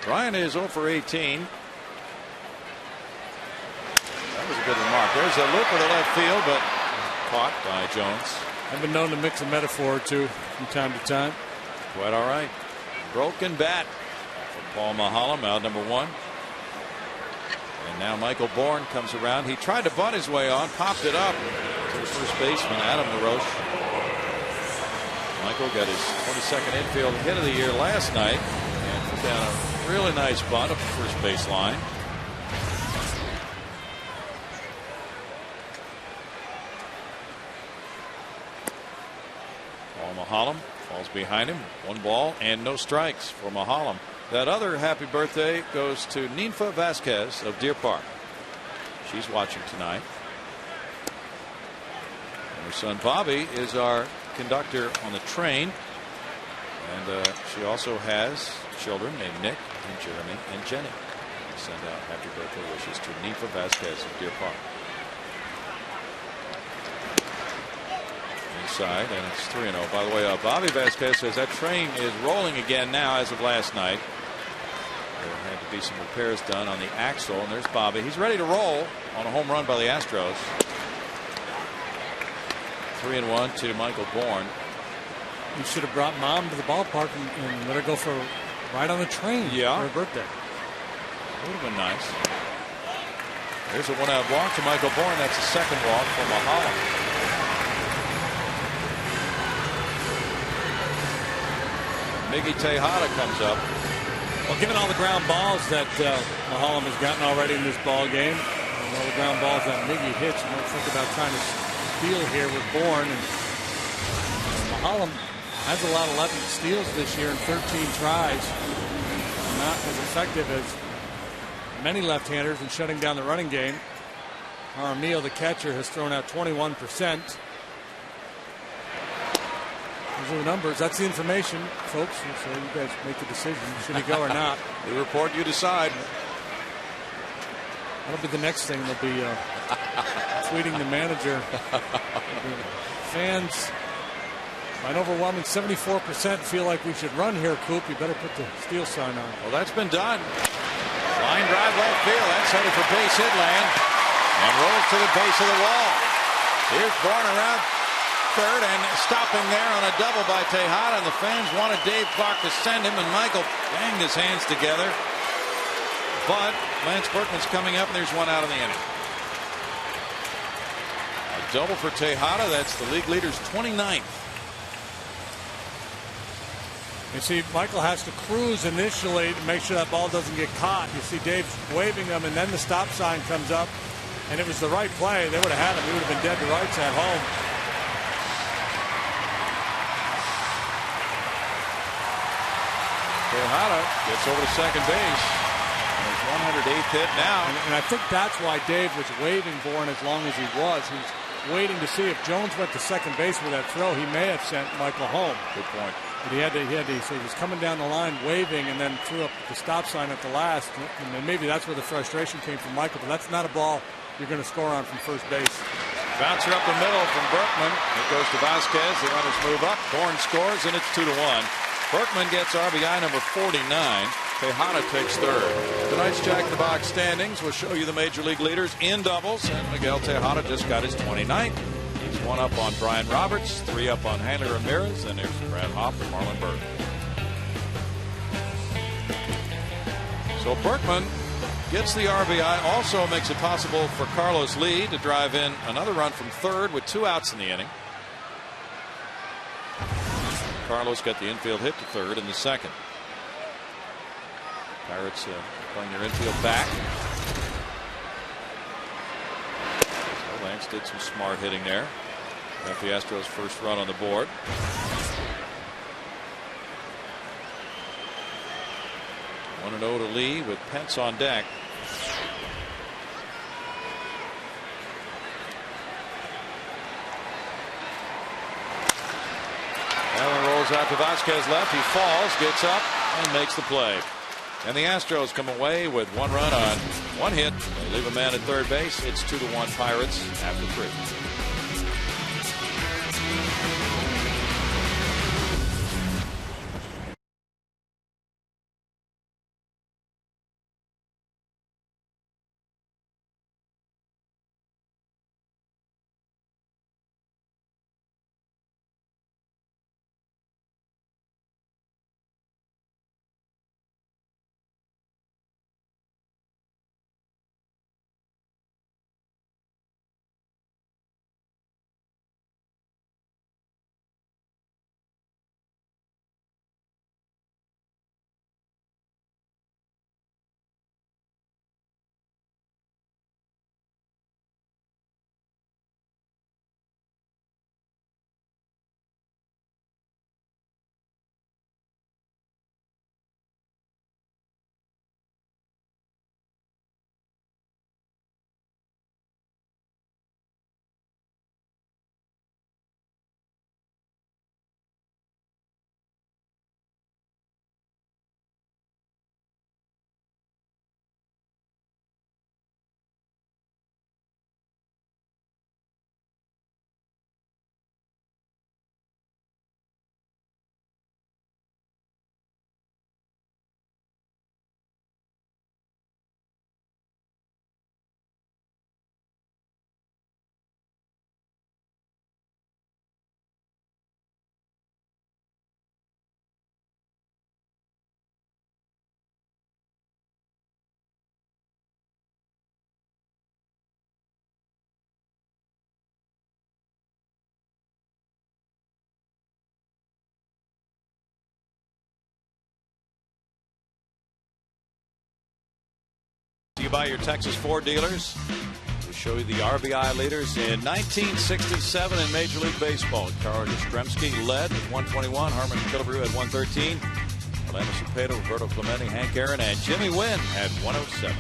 Brian is 0 for 18. That was a good remark. There's a looper to left field, but caught by Jones. I've been known to mix a metaphor or two from time to time. Quite all right. Broken bat for Paul Mahalam, out number 1. And now Michael Bourne comes around. He tried to bunt his way on, popped it up to the first baseman, Adam LaRoche. Michael got his 22nd infield hit of the year last night and put down a really nice bunt up the first base line. Paul Mahalam falls behind him. 1 ball and no strikes for Mahalam. That other happy birthday goes to Ninfa Vasquez of Deer Park. She's watching tonight. And her son Bobby is our conductor on the train. And she also has children named Nick and Jeremy and Jenny. We send out happy birthday wishes to Ninfa Vasquez of Deer Park. Inside, and it's 3-0. By the way, Bobby Vasquez says that train is rolling again now as of last night. There had to be some repairs done on the axle, and there's Bobby. He's ready to roll on a home run by the Astros. 3-1 to Michael Bourne. You should have brought Mom to the ballpark and let her go for a ride on the train for her birthday. Would have been nice. There's a 1-out walk to Michael Bourne. That's a second walk for Mahalam. Miggy Tejada comes up. Well, given all the ground balls that Mahalam has gotten already in this ball game, and all the ground balls that Miggy hits, you don't think about trying to steal here with Bourne. And Mahalam has allowed 11 steals this year in 13 tries. Not as effective as many left-handers in shutting down the running game. Jaramillo, the catcher, has thrown out 21%. Those are the numbers. That's the information, folks. So you guys make the decision. Should he go or not? We report, you decide. That'll be the next thing. They'll be tweeting the manager. Fans, by an overwhelming 74%, feel like we should run here, Coop. You better put the steal sign on. Well, that's been done. Line drive left field. That's headed for base hit land. And rolls to the base of the wall. Here's Bourne around third and stopping there on a double by Tejada, and the fans wanted Dave Clark to send him, and Michael banged his hands together. But Lance Berkman's coming up, and there's 1 out of the inning. A double for Tejada. That's the league leader's 29th. You see, Michael has to cruise initially to make sure that ball doesn't get caught. You see Dave's waving him, and then the stop sign comes up, and it was the right play. They would have had him. He would have been dead to rights at home. Tejada gets over to second base. His 108th hit now. And I think that's why Dave was waving Bourne as long as he was. He was waiting to see if Jones went to second base with that throw. He may have sent Michael home. Good point. But so he was coming down the line waving and then threw up the stop sign at the last. And maybe that's where the frustration came from Michael. But that's not a ball you're going to score on from first base. Bouncer up the middle from Berkman. It goes to Vasquez. The runners move up. Bourne scores, and it's 2-1. Berkman gets RBI number 49. Tejada takes third. Tonight's Jack in the Box standings will show you the major league leaders in doubles, and Miguel Tejada just got his 29th. He's 1 up on Brian Roberts, 3 up on Hanley Ramirez, and there's Brad Hoff and Marlon Berg. So Berkman gets the RBI, also makes it possible for Carlos Lee to drive in another run from third with 2 outs in the inning. Carlos got the infield hit to third in the second. Pirates playing their infield back. So Lance did some smart hitting there. Got the Astros' first run on the board. 1-0 to Lee with Pence on deck. Allen rolls out to Vasquez left. He falls, gets up, and makes the play. And the Astros come away with 1 run on 1 hit. They leave a man at third base. It's 2-1 Pirates after 3. you by your Texas Ford dealers. We show you the RBI leaders in 1967 in Major League Baseball. Carl Yastrzemski led with 121. Harmon Killebrew had 113. Orlando Cepeda, Roberto Clemente, Hank Aaron, and Jimmy Wynn had 107.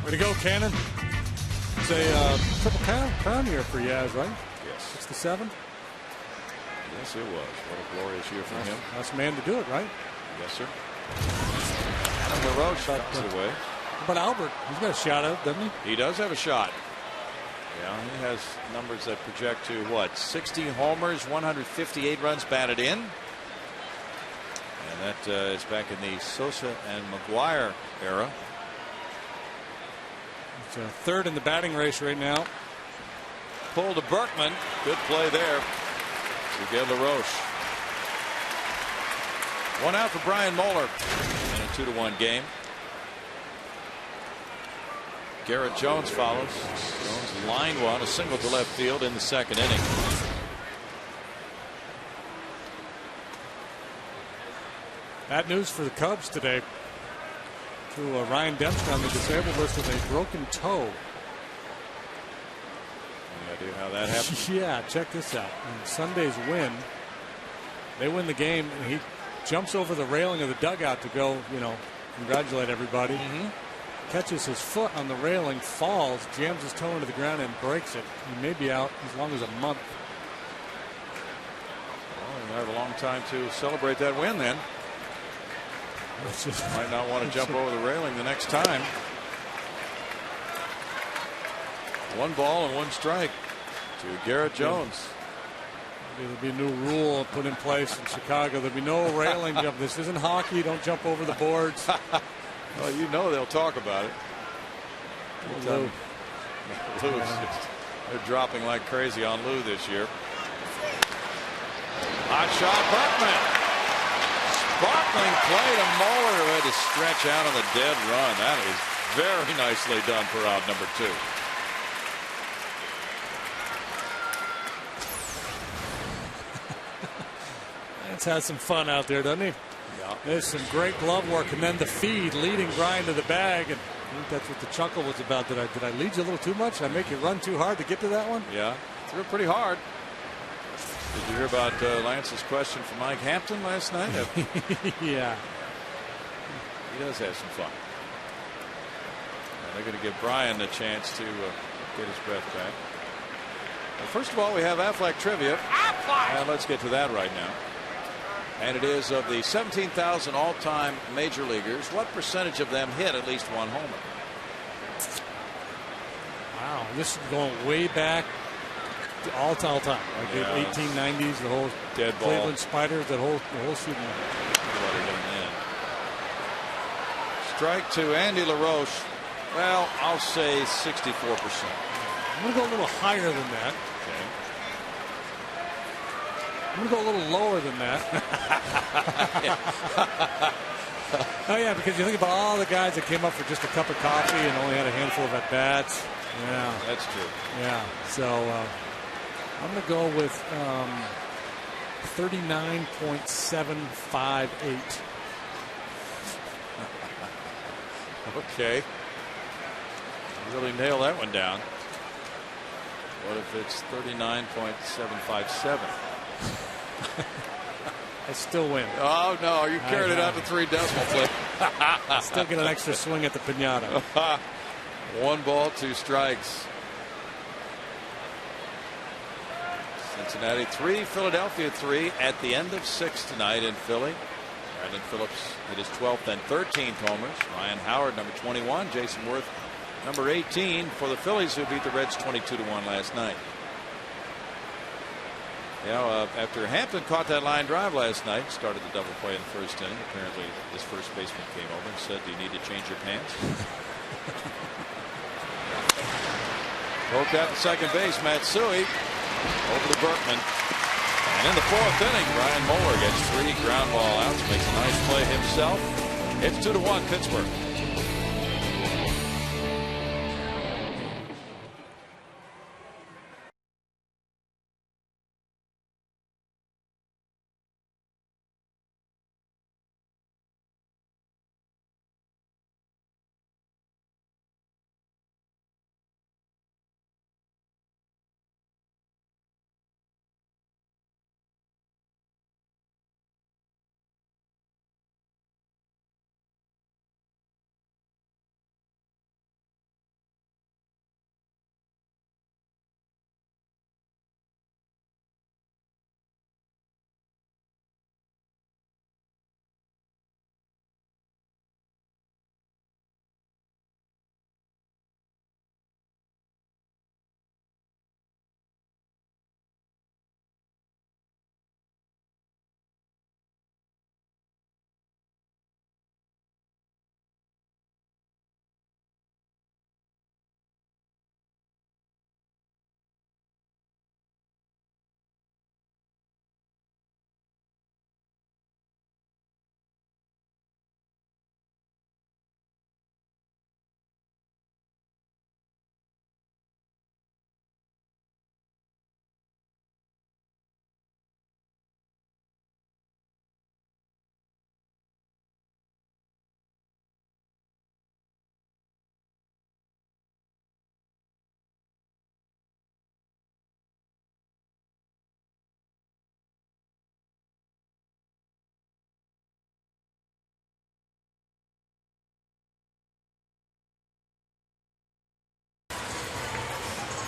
Way to go, Cannon. It's a triple crown year for Yaz, right? Yes. 67? Yes, it was. What a glorious year for him. Last man to do it, right? Yes, sir. Adam LaRoche bounced it away. But Albert, he's got a shot at it, doesn't he? He does have a shot. Yeah, he has numbers that project to what? 60 homers, 158 runs batted in. And that is back in the Sosa and McGuire era. It's third in the batting race right now. Pull to Berkman. Good play there to get LaRoche. One out for Brian Moeller in a 2-1 game. Garrett Jones follows. Jones lined one, a single to left field in the second inning. Bad news for the Cubs today. To Ryan Dempster on the disabled list with a broken toe. Any idea how that happened? Yeah, check this out. In Sunday's win, they win the game, and he jumps over the railing of the dugout to go, congratulate everybody. Catches his foot on the railing, falls, jams his toe into the ground, and breaks it. He may be out as long as a month. Well, you have a long time to celebrate that win then. Might not want to jump over the railing the next time. 1 ball and 1 strike to Garrett Jones. There'll be a new rule put in place in Chicago. There'll be no railing jump. This isn't hockey. Don't jump over the boards. Well, they'll talk about it. Lou. They're dropping like crazy on Lou this year. Hot shot, Berkman. Sparkling play to Moeller, who had to stretch out on the dead run. That is very nicely done for out number 2. That's had some fun out there, doesn't he? Yeah. There's some great glove work, and then the feed leading Brian to the bag. And I think that's what the chuckle was about. Did I lead you a little too much? Did I make you run too hard to get to that one? Yeah, threw it pretty hard. Did you hear about Lance's question for Mike Hampton last night? Yeah. He does have some fun. And they're going to give Brian a chance to get his breath back. Well, first of all, we have Aflac trivia. And let's get to that right now. And it is of the 17,000 all-time major leaguers, what percentage of them hit at least 1 homer? Wow, this is going way back. All time, like the 1890s, the whole dead ball. Cleveland Spiders, the whole shooting. Strike to Andy LaRoche. Well, I'll say 64%. I'm going to go a little higher than that. Okay. I'm going to go a little lower than that. Oh yeah, because you think about all the guys that came up for just a cup of coffee and only had a handful of at bats. Yeah, that's true. Yeah, so. I'm going to go with 39.758. Okay. You really nail that one down. What if it's 39.757? I still win. Oh, no. You carried it out to 3 decimal places. Still get an extra swing at the piñata. 1 ball, 2 strikes. Cincinnati 3, Philadelphia 3 at the end of 6 tonight in Philly. Brandon Phillips hit his 12th and 13th homers. Ryan Howard, number 21. Jason Worth, number 18 for the Phillies, who beat the Reds 22-1 last night. After Hampton caught that line drive last night, started the double play in the first inning. Apparently, this first baseman came over and said, "Do you need to change your pants?" Poked out to second base, Matsui. Over to Berkman. And in the 4th inning, Brian Moeller gets 3 ground ball outs, makes a nice play himself. It's 2-1 Pittsburgh.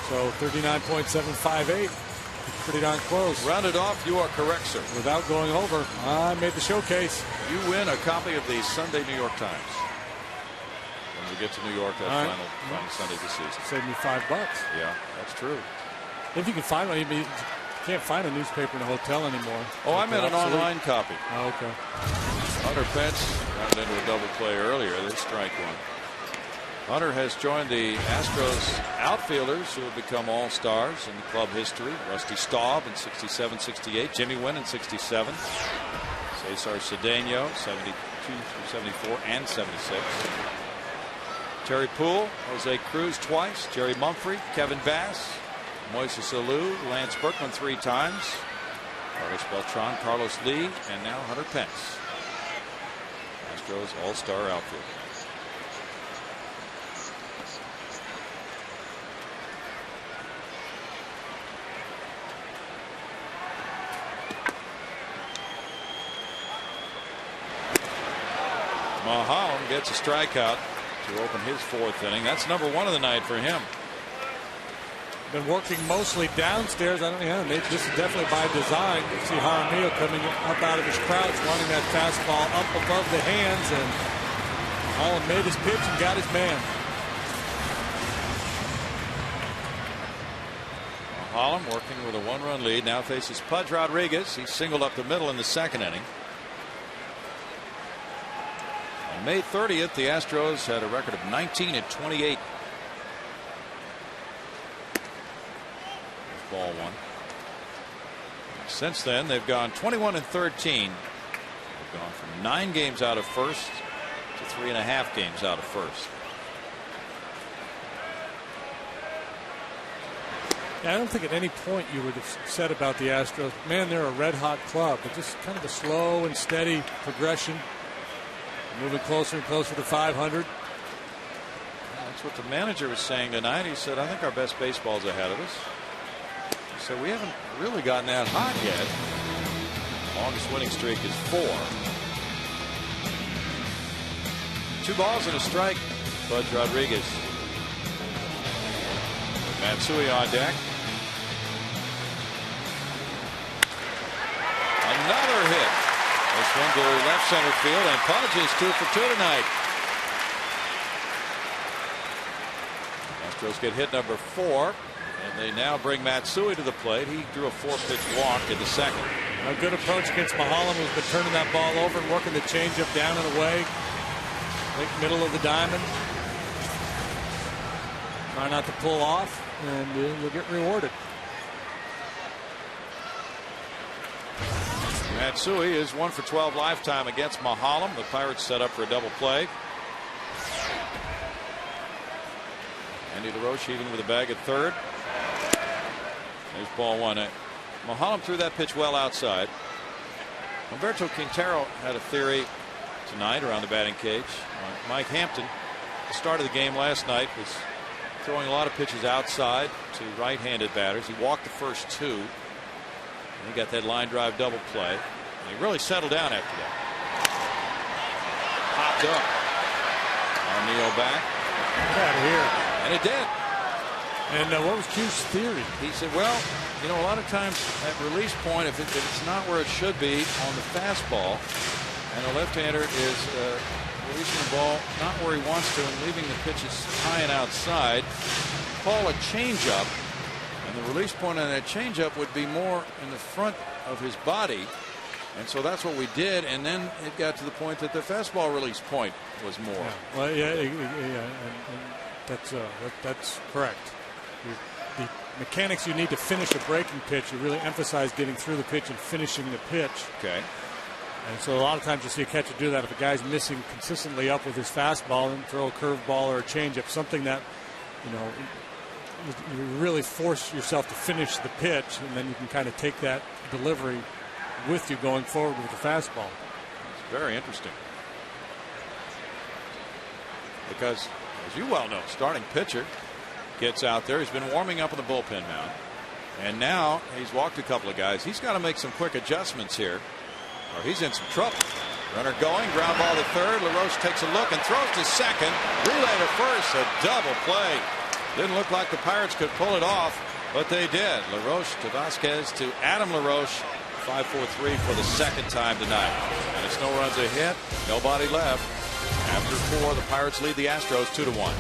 So 39.758. Pretty darn close. Rounded off, you are correct, sir. Without going over, I made the showcase. You win a copy of the Sunday New York Times. When we get to New York, that final Sunday of the season. Save me $5. Yeah, that's true. If you can find one, you can't find a newspaper in a hotel anymore. Oh, I meant an online copy. Oh, okay. Hunter Pence got into a double play earlier. They strike one. Hunter has joined the Astros outfielders who have become all-stars in the club history. Rusty Staub in 67, 68. Jimmy Wynn in 67. Cesar Cedeno, 72 through 74 and 76. Terry Poole, Jose Cruz twice. Jerry Mumphrey, Kevin Bass, Moises Alou, Lance Berkman 3 times. Carlos Beltran, Carlos Lee, and now Hunter Pence. Astros all-star outfielder. Maholm gets a strikeout to open his 4th inning. That's number 1 of the night for him. Been working mostly downstairs. This is definitely by design. You see Jaramillo coming up out of his crouch, wanting that fastball up above the hands, and Maholm made his pitch and got his man. Maholm working with a 1-run lead. Now faces Pudge Rodriguez. He singled up the middle in the 2nd inning. On May 30th, the Astros had a record of 19-28. Ball 1. Since then, they've gone 21-13. They've gone from 9 games out of first to 3.5 games out of first. I don't think at any point you would have said about the Astros, man, they're a red-hot club, but just kind of a slow and steady progression. Moving closer and closer to 500. That's what the manager was saying tonight. He said, I think our best baseball's ahead of us. He said, we haven't really gotten that hot yet. Longest winning streak is 4. 2 balls and a strike. Pudge Rodriguez. Matsui on deck. Another hit. This one to left center field, and Pudge is 2 for 2 tonight. Astros get hit number 4, and they now bring Matsui to the plate. He drew a 4-pitch walk in the 2nd. A good approach against Maholm, who's been turning that ball over and working the changeup down and away. Right middle of the diamond. Try not to pull off, and you'll get rewarded. Matsui is 1 for 12 lifetime against Maholm. The Pirates set up for a double play. Andy LaRoche even with a bag at 3rd. There's ball 1. Maholm threw that pitch well outside. Humberto Quintero had a theory tonight around the batting cage. Mike Hampton, at the start of the game last night, was throwing a lot of pitches outside to right-handed batters. He walked the first 2. And he got that line drive double play. And he really settled down after that. Popped up. O'Neill back. Get out of here. And it did. And what was Q's theory? He said, well, you know, a lot of times at release point, if it's not where it should be on the fastball, and the left-hander is releasing the ball not where he wants to and leaving the pitches high and outside, call a changeup. And the release point on that changeup would be more in the front of his body. And so that's what we did. And then it got to the point that the fastball release point was more. Yeah. Well, yeah, and that's correct. The mechanics you need to finish a breaking pitch, you really emphasize getting through the pitch and finishing the pitch. Okay. And so a lot of times you see a catcher do that. If a guy's missing consistently up with his fastball, and throw a curveball or a changeup, something that, you know, you really force yourself to finish the pitch, and then you can kind of take that delivery with you going forward with the fastball. It's very interesting. Because, as you well know, starting pitcher gets out there. He's been warming up on the bullpen mound. And now he's walked a couple of guys. He's got to make some quick adjustments here, or he's in some trouble. Runner going, ground ball to 3rd. LaRoche takes a look and throws to 2nd. Relay to 1st. A double play. Didn't look like the Pirates could pull it off, but they did. LaRoche to Vasquez to Adam LaRoche. 5-4-3 for the second time tonight. And it's no runs a hit, nobody left. After 4, the Pirates lead the Astros 2-1.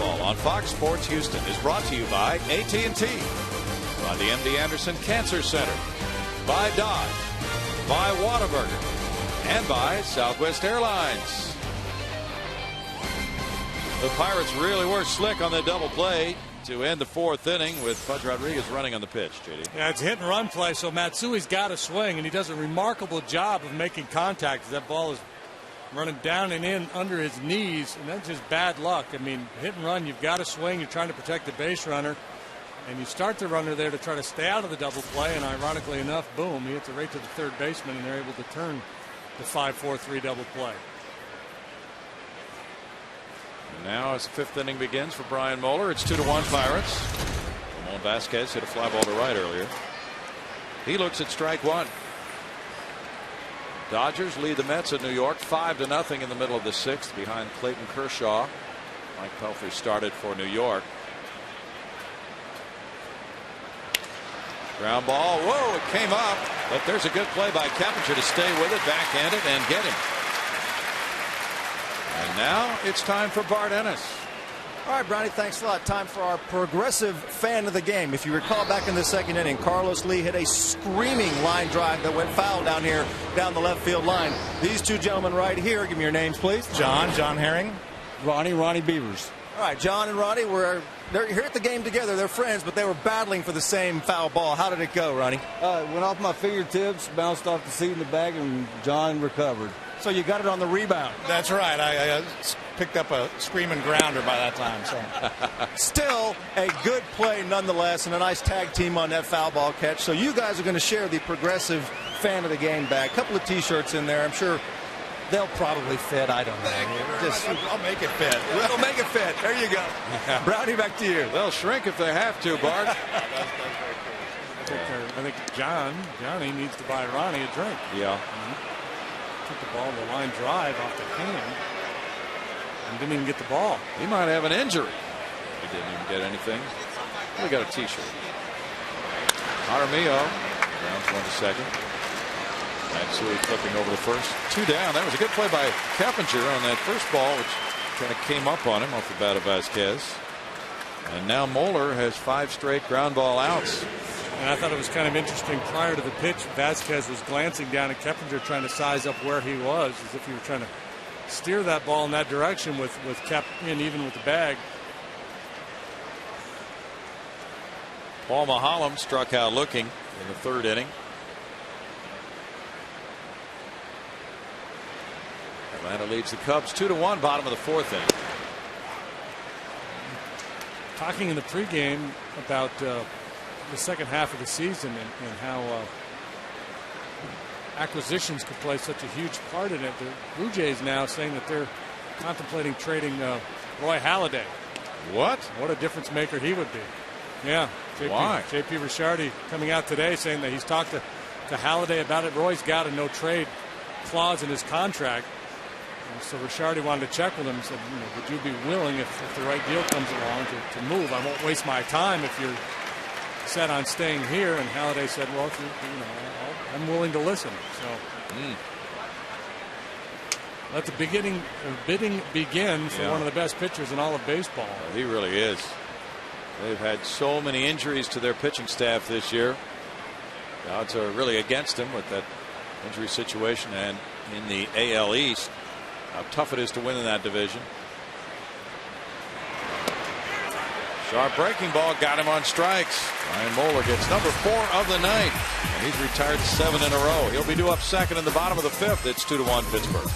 On Fox Sports Houston is brought to you by AT & T, by the MD Anderson Cancer Center, by Dodge, by Whataburger, and by Southwest Airlines. The Pirates really were slick on the double play to end the 4th inning with Pudge Rodriguez running on the pitch, JD. Yeah, it's a hit and run play, so Matsui's got to swing, and he does a remarkable job of making contact. That ball is running down and in under his knees, and that's just bad luck. I mean, hit and run, you've got to swing. You're trying to protect the base runner, and you start the runner there to try to stay out of the double play, and ironically enough, boom, he hits it right to the third baseman, and they're able to turn the 5-4-3 double play. And now as the 5th inning begins for Brian Moeller, it's 2-1 Pirates. Ramon Vasquez hit a fly ball to right earlier. He looks at strike one. Dodgers lead the Mets of New York 5-0 in the middle of the 6th behind Clayton Kershaw. Mike Pelfrey started for New York. Ground ball. Whoa, it came up, but there's a good play by Keppinger to stay with it, backhand it, and get him. And now it's time for Bart Ennis. All right, Brownie, thanks a lot. Time for our progressive fan of the game. If you recall, back in the 2nd inning, Carlos Lee hit a screaming line drive that went foul down here, down the left field line. These two gentlemen right here, give me your names, please. John Herring. Ronnie Beavers. All right, John and Ronnie, they're here at the game together. They're friends, but they were battling for the same foul ball. How did it go, Ronnie? It went off my fingertips, bounced off the seat in the bag, and John recovered. So you got it on the rebound. That's right. I picked up a screaming grounder by that time. So still a good play nonetheless, and a nice tag team on that foul ball catch. So you guys are going to share the progressive fan of the game bag. A couple of T-shirts in there. I'm sure they'll probably fit. I don't know. I'll make it fit. We'll make it fit. There you go. Brownie, back to you. They'll shrink if they have to, Bart. I think Johnny needs to buy Ronnie a drink. Yeah. Took the ball, the line drive off the hand, and didn't even get the ball. He might have an injury. He didn't even get anything. We got a T-shirt. Jaramillo grounds one to second. Matsui flipping over the first. 2 down. That was a good play by Keppinger on that first ball, which kind of came up on him off the bat of Vasquez. And now Moeller has 5 straight ground ball outs. And I thought it was kind of interesting prior to the pitch. Vasquez was glancing down at Keppinger, trying to size up where he was, as if he were trying to steer that ball in that direction with Kep in, even with the bag. Paul Maholm struck out looking in the 3rd inning. Atlanta leads the Cubs 2-1, bottom of the 4th inning. Talking in the pregame about the second half of the season and how acquisitions could play such a huge part in it. The Blue Jays now saying that they're contemplating trading Roy Halladay. What? What a difference maker he would be. Yeah. Why? J.P. Ricciardi coming out today saying that he's talked to Halladay about it. Roy's got a no-trade clause in his contract. And so Ricciardi wanted to check with him and said, would you be willing, if the right deal comes along, to move? I won't waste my time if you're set on staying here. And Halladay said, well, if I'm willing to listen. So let the bidding begin for one of the best pitchers in all of baseball. Well, he really is. They've had so many injuries to their pitching staff this year. The odds are really against him with that injury situation, and in the AL East, how tough it is to win in that division. Sharp breaking ball got him on strikes. Ryan Moeller gets number 4 of the night, and he's retired 7 in a row. He'll be due up second in the bottom of the 5th. It's 2-1 Pittsburgh.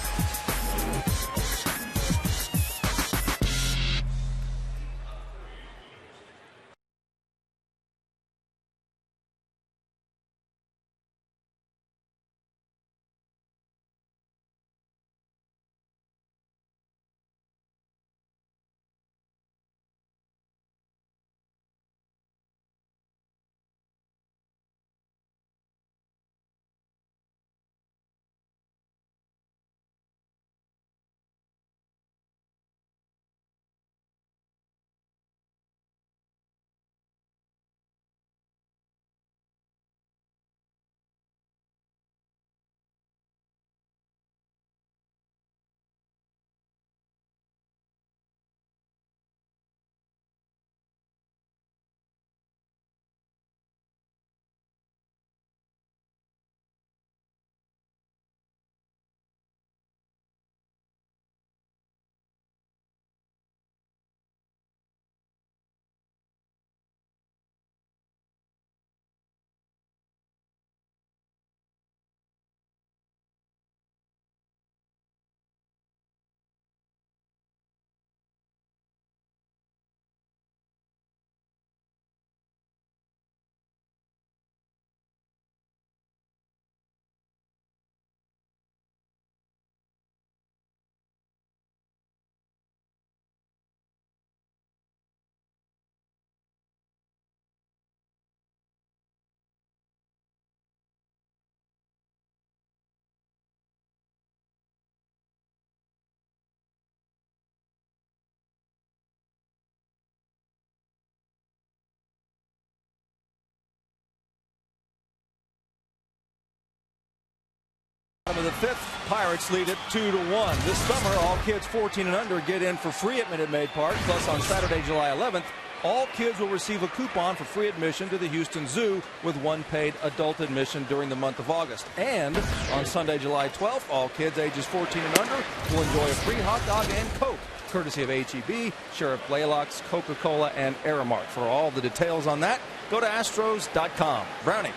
Of the 5th, Pirates lead it 2-1. This summer, all kids 14 and under get in for free at Minute Maid Park. Plus, on Saturday, July 11th, all kids will receive a coupon for free admission to the Houston Zoo with one paid adult admission during the month of August. And on Sunday, July 12th, all kids ages 14 and under will enjoy a free hot dog and Coke, courtesy of HEB, Sheriff Blaylock's, Coca-Cola, and Aramark. For all the details on that, go to Astros.com. Brownie.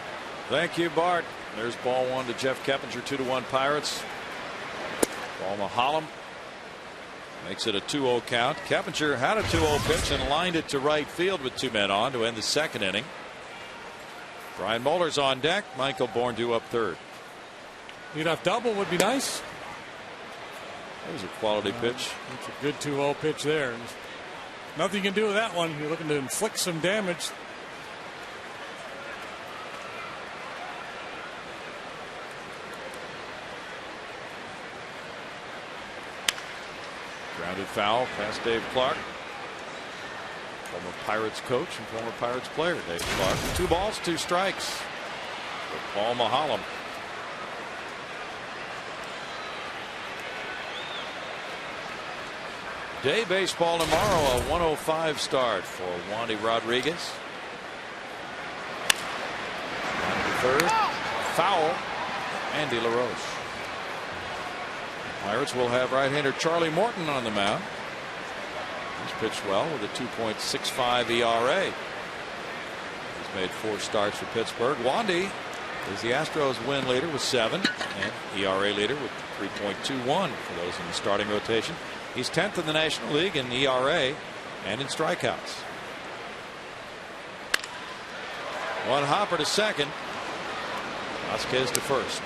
Thank you, Bart. There's ball 1 to Jeff Keppinger, 2-1 Pirates. Paul Maholm makes it a 2-0 count. Keppinger had a 2-0 pitch and lined it to right field with 2 men on to end the 2nd inning. Brian Moeller's on deck. Michael Bourne due up 3rd. Leadoff double would be nice. That was a quality pitch. It's a good 2-0 pitch there. Nothing you can do with that one. You're looking to inflict some damage. Grounded foul past Dave Clark. Former Pirates coach and former Pirates player Dave Clark. 2 balls, 2 strikes for Paul Maholm. Day baseball tomorrow, a 105 start for Wandy Rodriguez. 3rd, foul, Andy LaRoche. Pirates will have right-hander Charlie Morton on the mound. He's pitched well with a 2.65 ERA. He's made 4 starts for Pittsburgh. Wandy is the Astros win leader with 7 and ERA leader with 3.21 for those in the starting rotation. He's 10th in the National League in ERA and in strikeouts. One hopper to second. Vasquez to first.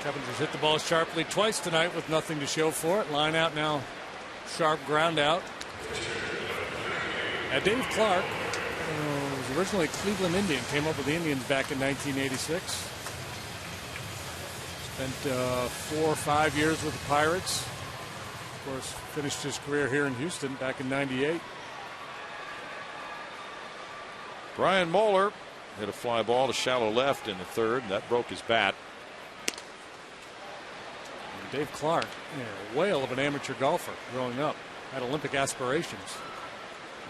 Kevin's hit the ball sharply twice tonight with nothing to show for it. Line out now. Sharp ground out. Dave Clark was originally a Cleveland Indian. Came up with the Indians back in 1986. Spent 4 or 5 years with the Pirates. Of course, finished his career here in Houston back in '98. Brian Moeller hit a fly ball to shallow left in the third, and that broke his bat. Dave Clark, a whale of an amateur golfer growing up, had Olympic aspirations.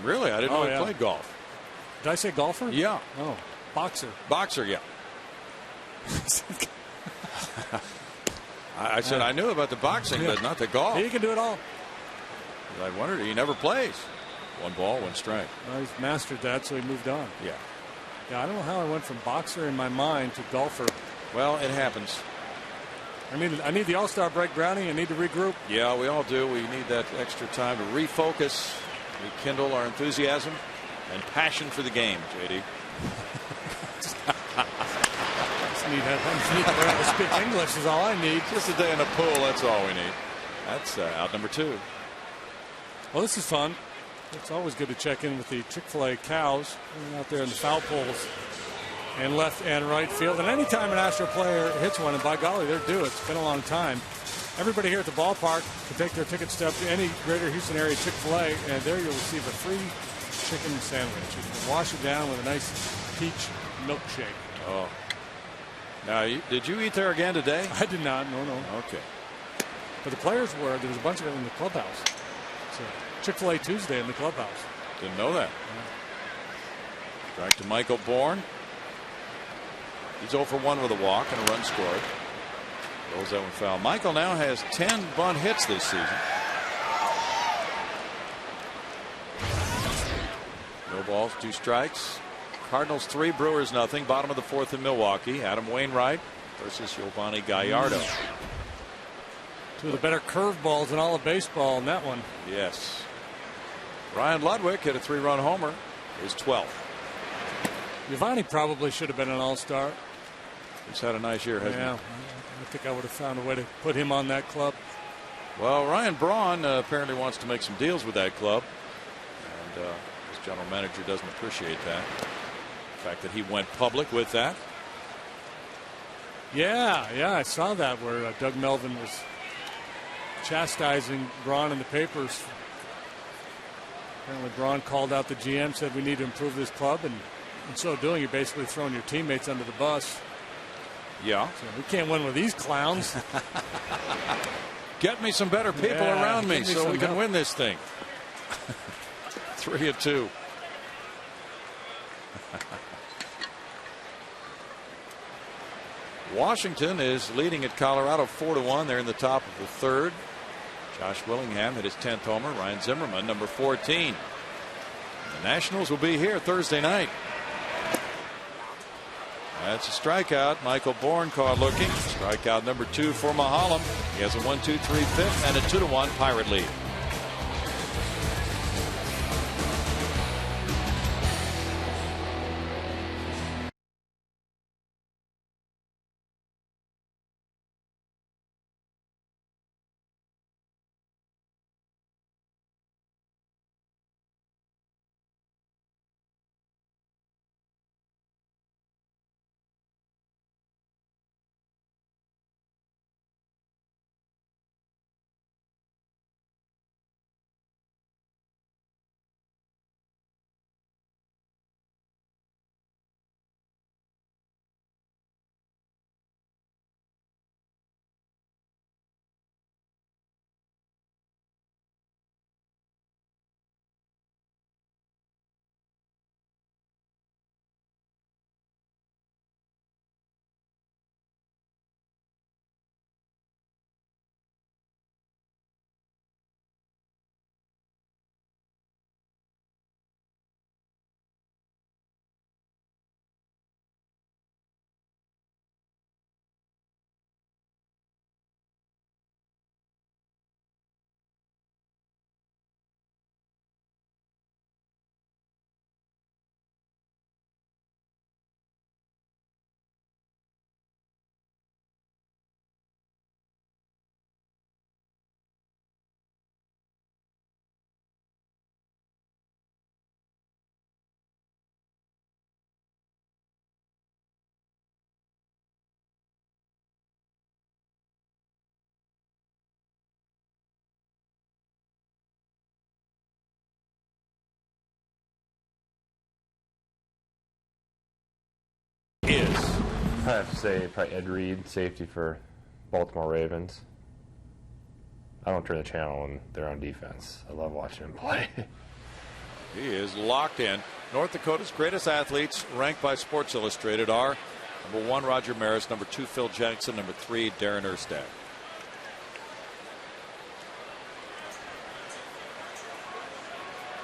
Really? I didn't know he played golf. Did I say golfer? Yeah. Oh, boxer. Boxer, yeah. I said I knew about the boxing, but not the golf. He can do it all. I wondered. He never plays. 1 ball, 1 strike. Well, he's mastered that, so he moved on. Yeah. Yeah, I don't know how I went from boxer in my mind to golfer. Well, it happens. I need the All-Star break, Brownie. I need to regroup. Yeah, we all do. We need that extra time to refocus, rekindle our enthusiasm and passion for the game, JD. I need to learn how to speak English is all I need. Just a day in the pool, that's all we need. That's out number 2. Well, this is fun. It's always good to check in with the Chick-fil-A cows out there in the foul poles and left and right field. And anytime an Astro player hits one, and by golly, they're due. It's been a long time. Everybody here at the ballpark can take their ticket stub to any Greater Houston area Chick-fil-A, and there you'll receive a free chicken sandwich. You can wash it down with a nice peach milkshake. Oh. Now, did you eat there again today? I did not. No. Okay. But the players were. There was a bunch of them in the clubhouse. So Chick-fil-A Tuesday in the clubhouse. Didn't know that. Yeah. Strike to Michael Bourne. He's 0 for 1 with a walk and a run scored. Rolls that one foul. Michael now has 10 bunt hits this season. No balls, 2 strikes. Cardinals 3, Brewers nothing. Bottom of the 4th in Milwaukee. Adam Wainwright versus Giovanni Gallardo. 2 of the better curveballs in all of baseball in that one. Yes. Ryan Ludwig hit a 3-run homer. His 12th. Giovanni probably should have been an all-star. He's had a nice year, hasn't he? Yeah. I think I would have found a way to put him on that club. Well, Ryan Braun apparently wants to make some deals with that club. And his general manager doesn't appreciate that. The fact that he went public with that. Yeah, I saw that where Doug Melvin was chastising Braun in the papers. Apparently Braun called out the GM, said we need to improve this club, and in so doing you're basically throwing your teammates under the bus. Yeah. So we can't win with these clowns. Get me some better people around me so we can win this thing. 3-2. Washington is leading at Colorado 4-1. They're in the top of the 3rd. Josh Willingham hit his 10th homer. Ryan Zimmerman, number 14. The Nationals will be here Thursday night. That's a strikeout. Michael Bourne caught looking. Strikeout number 2 for Mahalam. He has a 1-2-3 fifth and a 2-1 Pirate lead. is. I have to say probably Ed Reed, safety for Baltimore Ravens. I don't turn the channel when they're on defense. I love watching him play. He is locked in. North Dakota's greatest athletes, ranked by Sports Illustrated, are number 1, Roger Maris, number 2, Phil Jackson, number 3, Darren Erstad.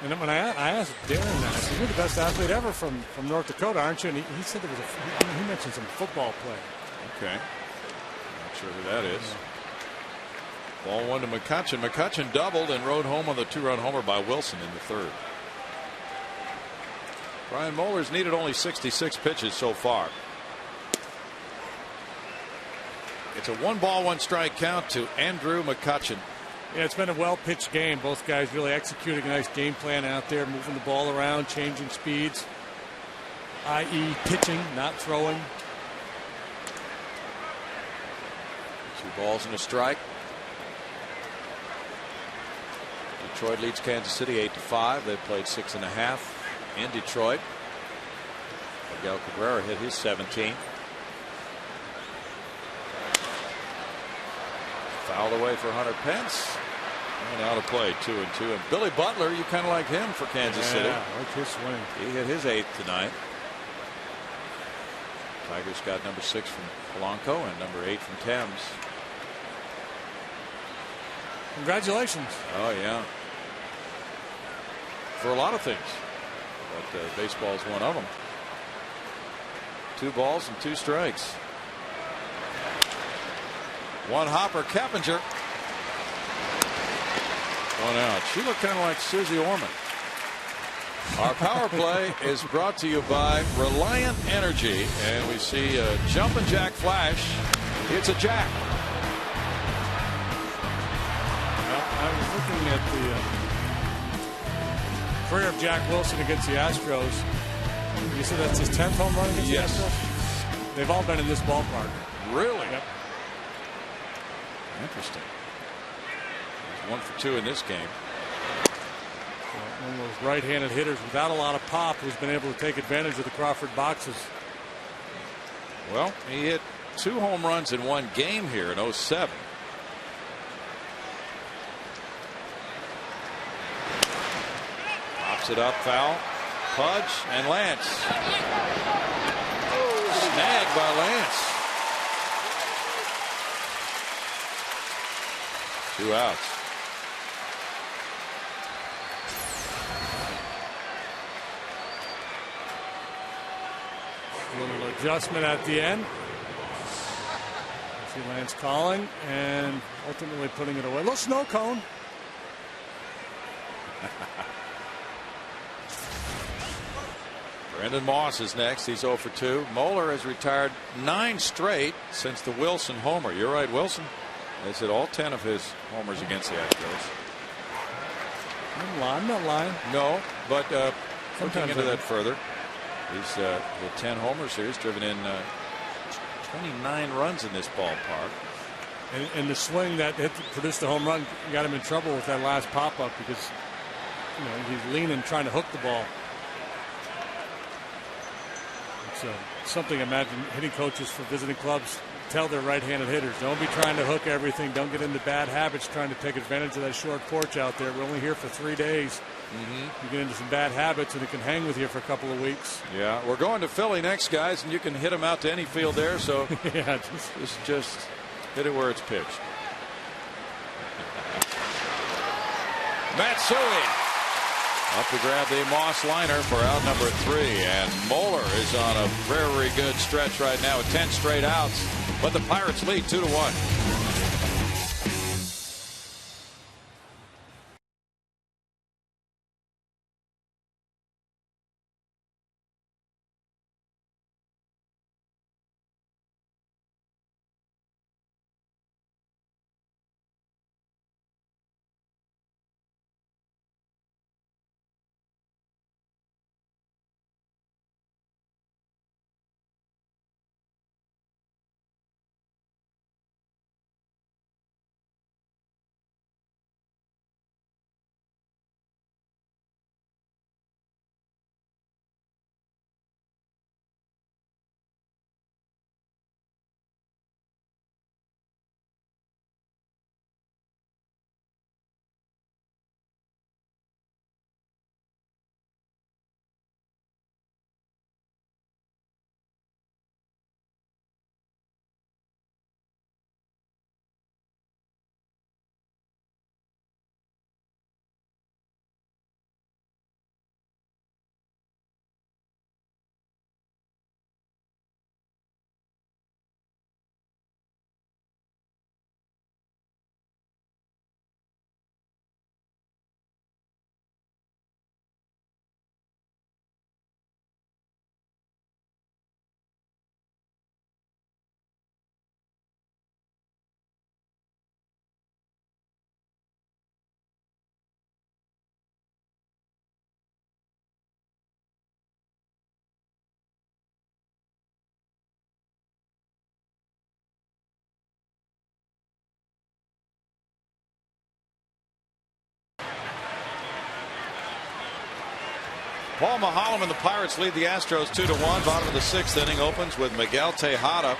And when I asked Darren that, I said, "You're the best athlete ever from North Dakota, aren't you?" And he said there was he mentioned some football play. Okay. Not sure who that is. Ball 1 to McCutcheon. McCutcheon doubled and rode home on the 2-run homer by Wilson in the 3rd. Brian Moeller's needed only 66 pitches so far. It's a 1-ball, 1-strike count to Andrew McCutcheon. Yeah, it's been a well-pitched game. Both guys really executing a nice game plan out there, moving the ball around, changing speeds, i.e. pitching, not throwing. 2 balls and a strike. Detroit leads Kansas City 8-5. They played 6.5 in Detroit. Miguel Cabrera hit his 17th. Fouled away for Hunter Pence. And out of play, 2-2. And Billy Butler, you kind of like him for Kansas City. Yeah, I like his swing. He hit his 8th tonight. Tigers got number 6 from Polanco and number 8 from Thames. Congratulations. Oh, yeah. For a lot of things. But baseball is one of them. 2 balls and 2 strikes. 1 hopper, Keppinger. 1 out. She looked kind of like Susie Orman. Our power play is brought to you by Reliant Energy. And we see a jumping jack flash. It's a jack. I was looking at the career of Jack Wilson against the Astros. You said that's his 10th home run against the Astros? They've all been in this ballpark. Really? Yep. Interesting. He's 1 for 2 in this game. One of those right-handed hitters without a lot of pop who's been able to take advantage of the Crawford boxes. Well, he hit 2 home runs in 1 game here in 07. Pops it up, foul. Pudge and Lance. Oh, snagged by Lance. 2 outs. A little adjustment at the end. See Lance calling and ultimately putting it away. A little snow cone. Brendan Moss is next. He's 0 for 2. Moeller has retired 9 straight since the Wilson homer. You're right, Wilson has hit all 10 of his homers against the Astros. I'm not lying. No, but looking Sometimes into that further, he's hit 10 homers here. He's driven in 29 runs in this ballpark. And the swing that produced the home run got him in trouble with that last pop-up because he's leaning, trying to hook the ball. It's something I imagine hitting coaches for visiting clubs tell their right-handed hitters. Don't be trying to hook everything. Don't get into bad habits trying to take advantage of that short porch out there. We're only here for 3 days. You get into some bad habits and it can hang with you for a couple of weeks. Yeah, we're going to Philly next, guys, and you can hit them out to any field there. So yeah, just hit it where it's pitched. Matsui up to grab the Moss liner for out number 3, and Moeller is on a very good stretch right now with 10 straight outs, but the Pirates lead 2-1. Paul Maholm and the Pirates lead the Astros 2-1. Bottom of the 6th inning opens with Miguel Tejada.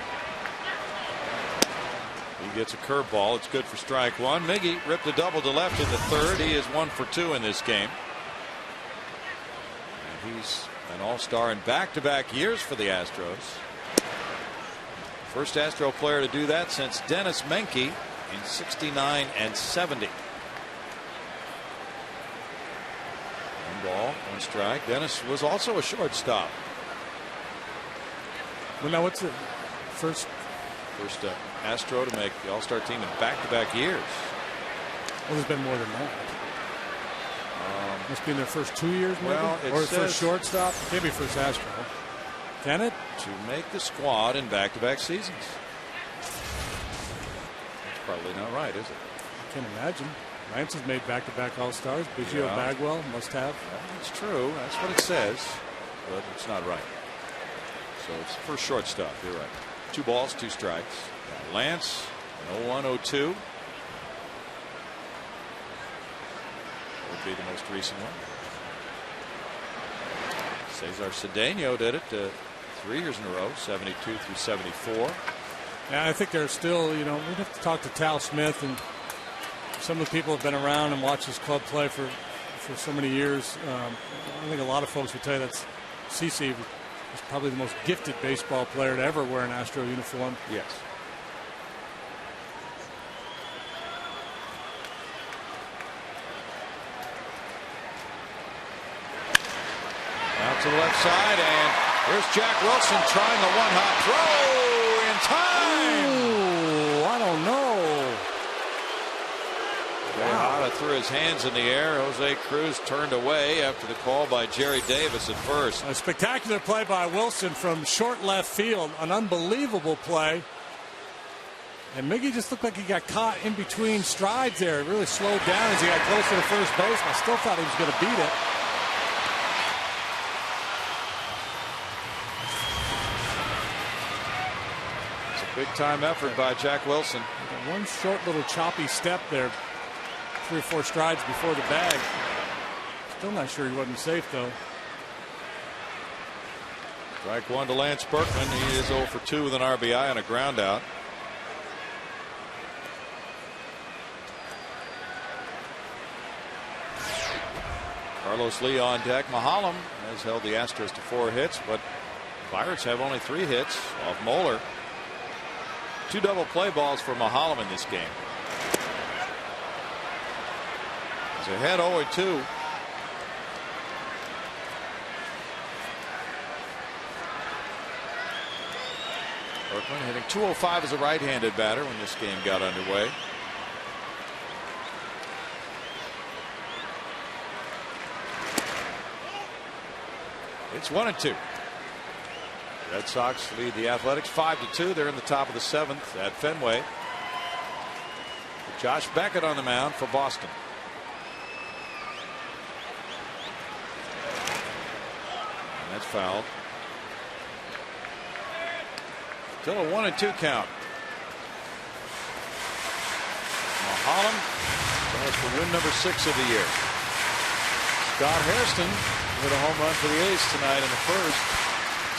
He gets a curveball. It's good for strike one. Miggy ripped a double to left in the 3rd. He is 1 for 2 in this game. And he's an all-star in back-to-back years for the Astros. First Astro player to do that since Dennis Menke in 69 and 70. Ball, 1 strike. Dennis was also a shortstop. Well, now what's the first Astro to make the All-Star team in back-to-back years? Well, there's been more than that. Must be in their first 2 years, maybe? Well, or first shortstop? Maybe first Astro. Can it? To make the squad in back-to-back seasons. That's probably not right, is it? I can't imagine. Lance has made back-to-back All-Stars. Biggio, Bagwell must have. That's true. That's what it says. But it's not right. So it's first shortstop. You're right. 2 balls, 2 strikes. Lance, 0-1-0-2. Would be the most recent one. Cesar Cedeno did it 3 years in a row, 72 through 74. Yeah, I think there's still, we'd have to talk to Tal Smith, and some of the people have been around and watched this club play for so many years. I think a lot of folks would tell you that CeCe was probably the most gifted baseball player to ever wear an Astro uniform. Yes. Out to the left side, and here's Jack Wilson trying a one-hop throw in time. Ooh, I don't know. Tejada threw his hands in the air. Jose Cruz turned away after the call by Jerry Davis at first. A spectacular play by Wilson from short left field. An unbelievable play. And Miggy just looked like he got caught in between strides there. It really slowed down as he got close to the first base. I still thought he was going to beat it. Big time effort by Jack Wilson. One short little choppy step there, 3 or 4 strides before the bag. Still not sure he wasn't safe though. Strike 1 to Lance Berkman. He is 0 for 2 with an RBI and a ground out. Carlos Lee on deck. Maholm has held the Astros to 4 hits, but Pirates have only 3 hits off Moeller. 2 double play balls for Maholm in this game. He's ahead 0-2. Berkman hitting .205 as a right-handed batter when this game got underway. It's 1-2. Red Sox lead the Athletics 5-2. They're in the top of the 7th at Fenway. Josh Beckett on the mound for Boston. And that's fouled. Still a 1-2 count. Maholm goes for win number 6 of the year. Scott Hairston hit a home run for the A's tonight in the first.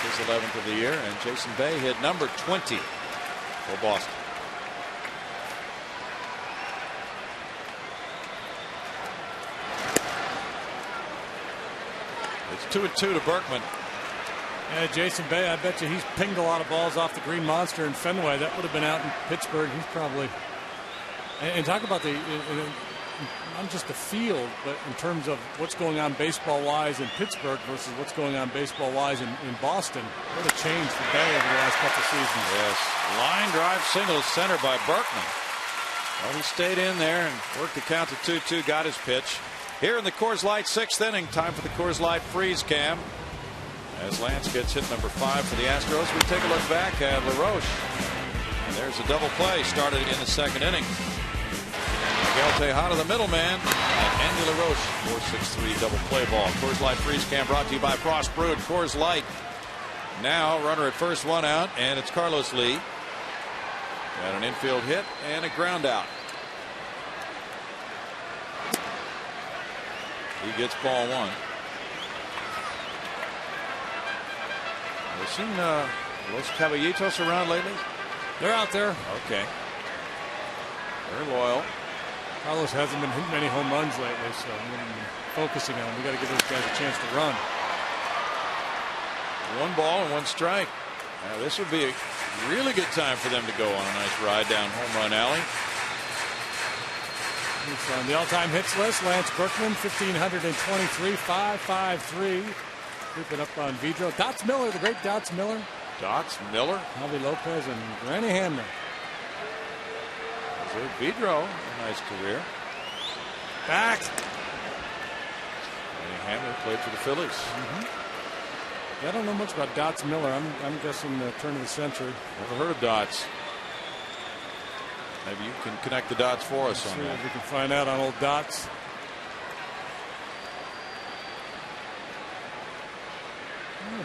His 11th of the year, and Jason Bay hit number 20 for Boston. It's 2-2 to Berkman. Yeah, Jason Bay, I bet you he's pinged a lot of balls off the Green Monster in Fenway. That would have been out in Pittsburgh. He's probably, and talk about the not just the field, but in terms of what's going on baseball-wise in Pittsburgh versus what's going on baseball-wise in Boston. What a change for Bay over the last couple seasons. Yes. Line drive single center by Berkman. Well, he stayed in there and worked the count to 2-2, got his pitch. Here in the Coors Light 6th inning, time for the Coors Light freeze cam. As Lance gets hit number 5 for the Astros, we take a look back at LaRoche. And there's a double play started in the 2nd inning. Miguel Tejada, the middleman, and Andy LaRoche, 4-6-3 double play ball. Coors Light freeze cam brought to you by Frost Brewed. Coors Light. Now runner at first, 1 out, and it's Carlos Lee. Got an infield hit and a ground out. He gets ball 1. Have you seen Los Caballitos around lately? They're out there. Okay. They're loyal. Carlos hasn't been hitting many home runs lately, so I'm going to be focusing on him. We got to give those guys a chance to run. 1 ball and 1 strike. Now this would be a really good time for them to go on a nice ride down home run alley. He's on the all-time hits list. Lance Berkman, 1,523, 553. Creeping up on Vidro. Dots Miller, the great Dots Miller. Dots Miller. Javi Lopez and Granny Hamner. Jose Vidro, a nice career. Back. Granny Hamner played for the Phillies. I don't know much about Dots Miller. I'm guessing the turn of the century. Never heard of Dots. Maybe you can connect the dots for us on See that. if we can find out on old Dots.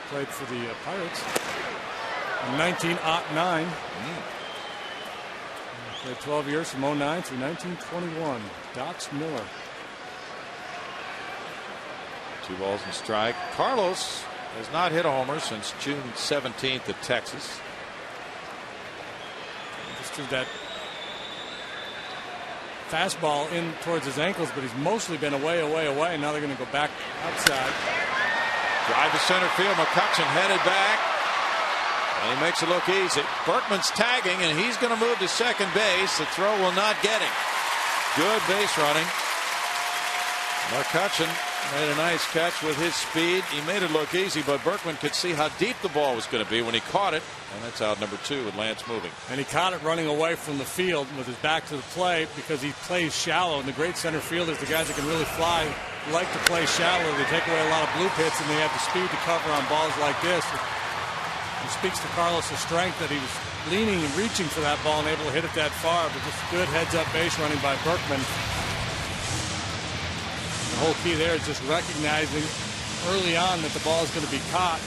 Played for the Pirates in 1909. Played 12 years from 09 through 1921. Dots Miller. 2 balls and strike. Carlos has not hit a homer since June 17th at Texas. Just threw that fastball in towards his ankles, but he's mostly been away. Now they're going to go back outside. Drive to center field. McCutchen headed back. And he makes it look easy. Berkman's tagging, and he's going to move to second base. The throw will not get him. Good base running. McCutchen made a nice catch with his speed. He made it look easy, but Berkman could see how deep the ball was going to be when he caught it. And that's out number 2 with Lance moving. And he caught it running away from the field with his back to the play because he plays shallow. And the great center fielders, the guys that can really fly, like to play shallow. They take away a lot of blue hits, and they have the speed to cover on balls like this. It speaks to Carlos' strength that he was leaning and reaching for that ball and able to hit it that far. But just good heads-up base running by Berkman. The whole key there is just recognizing early on that the ball is going to be caught.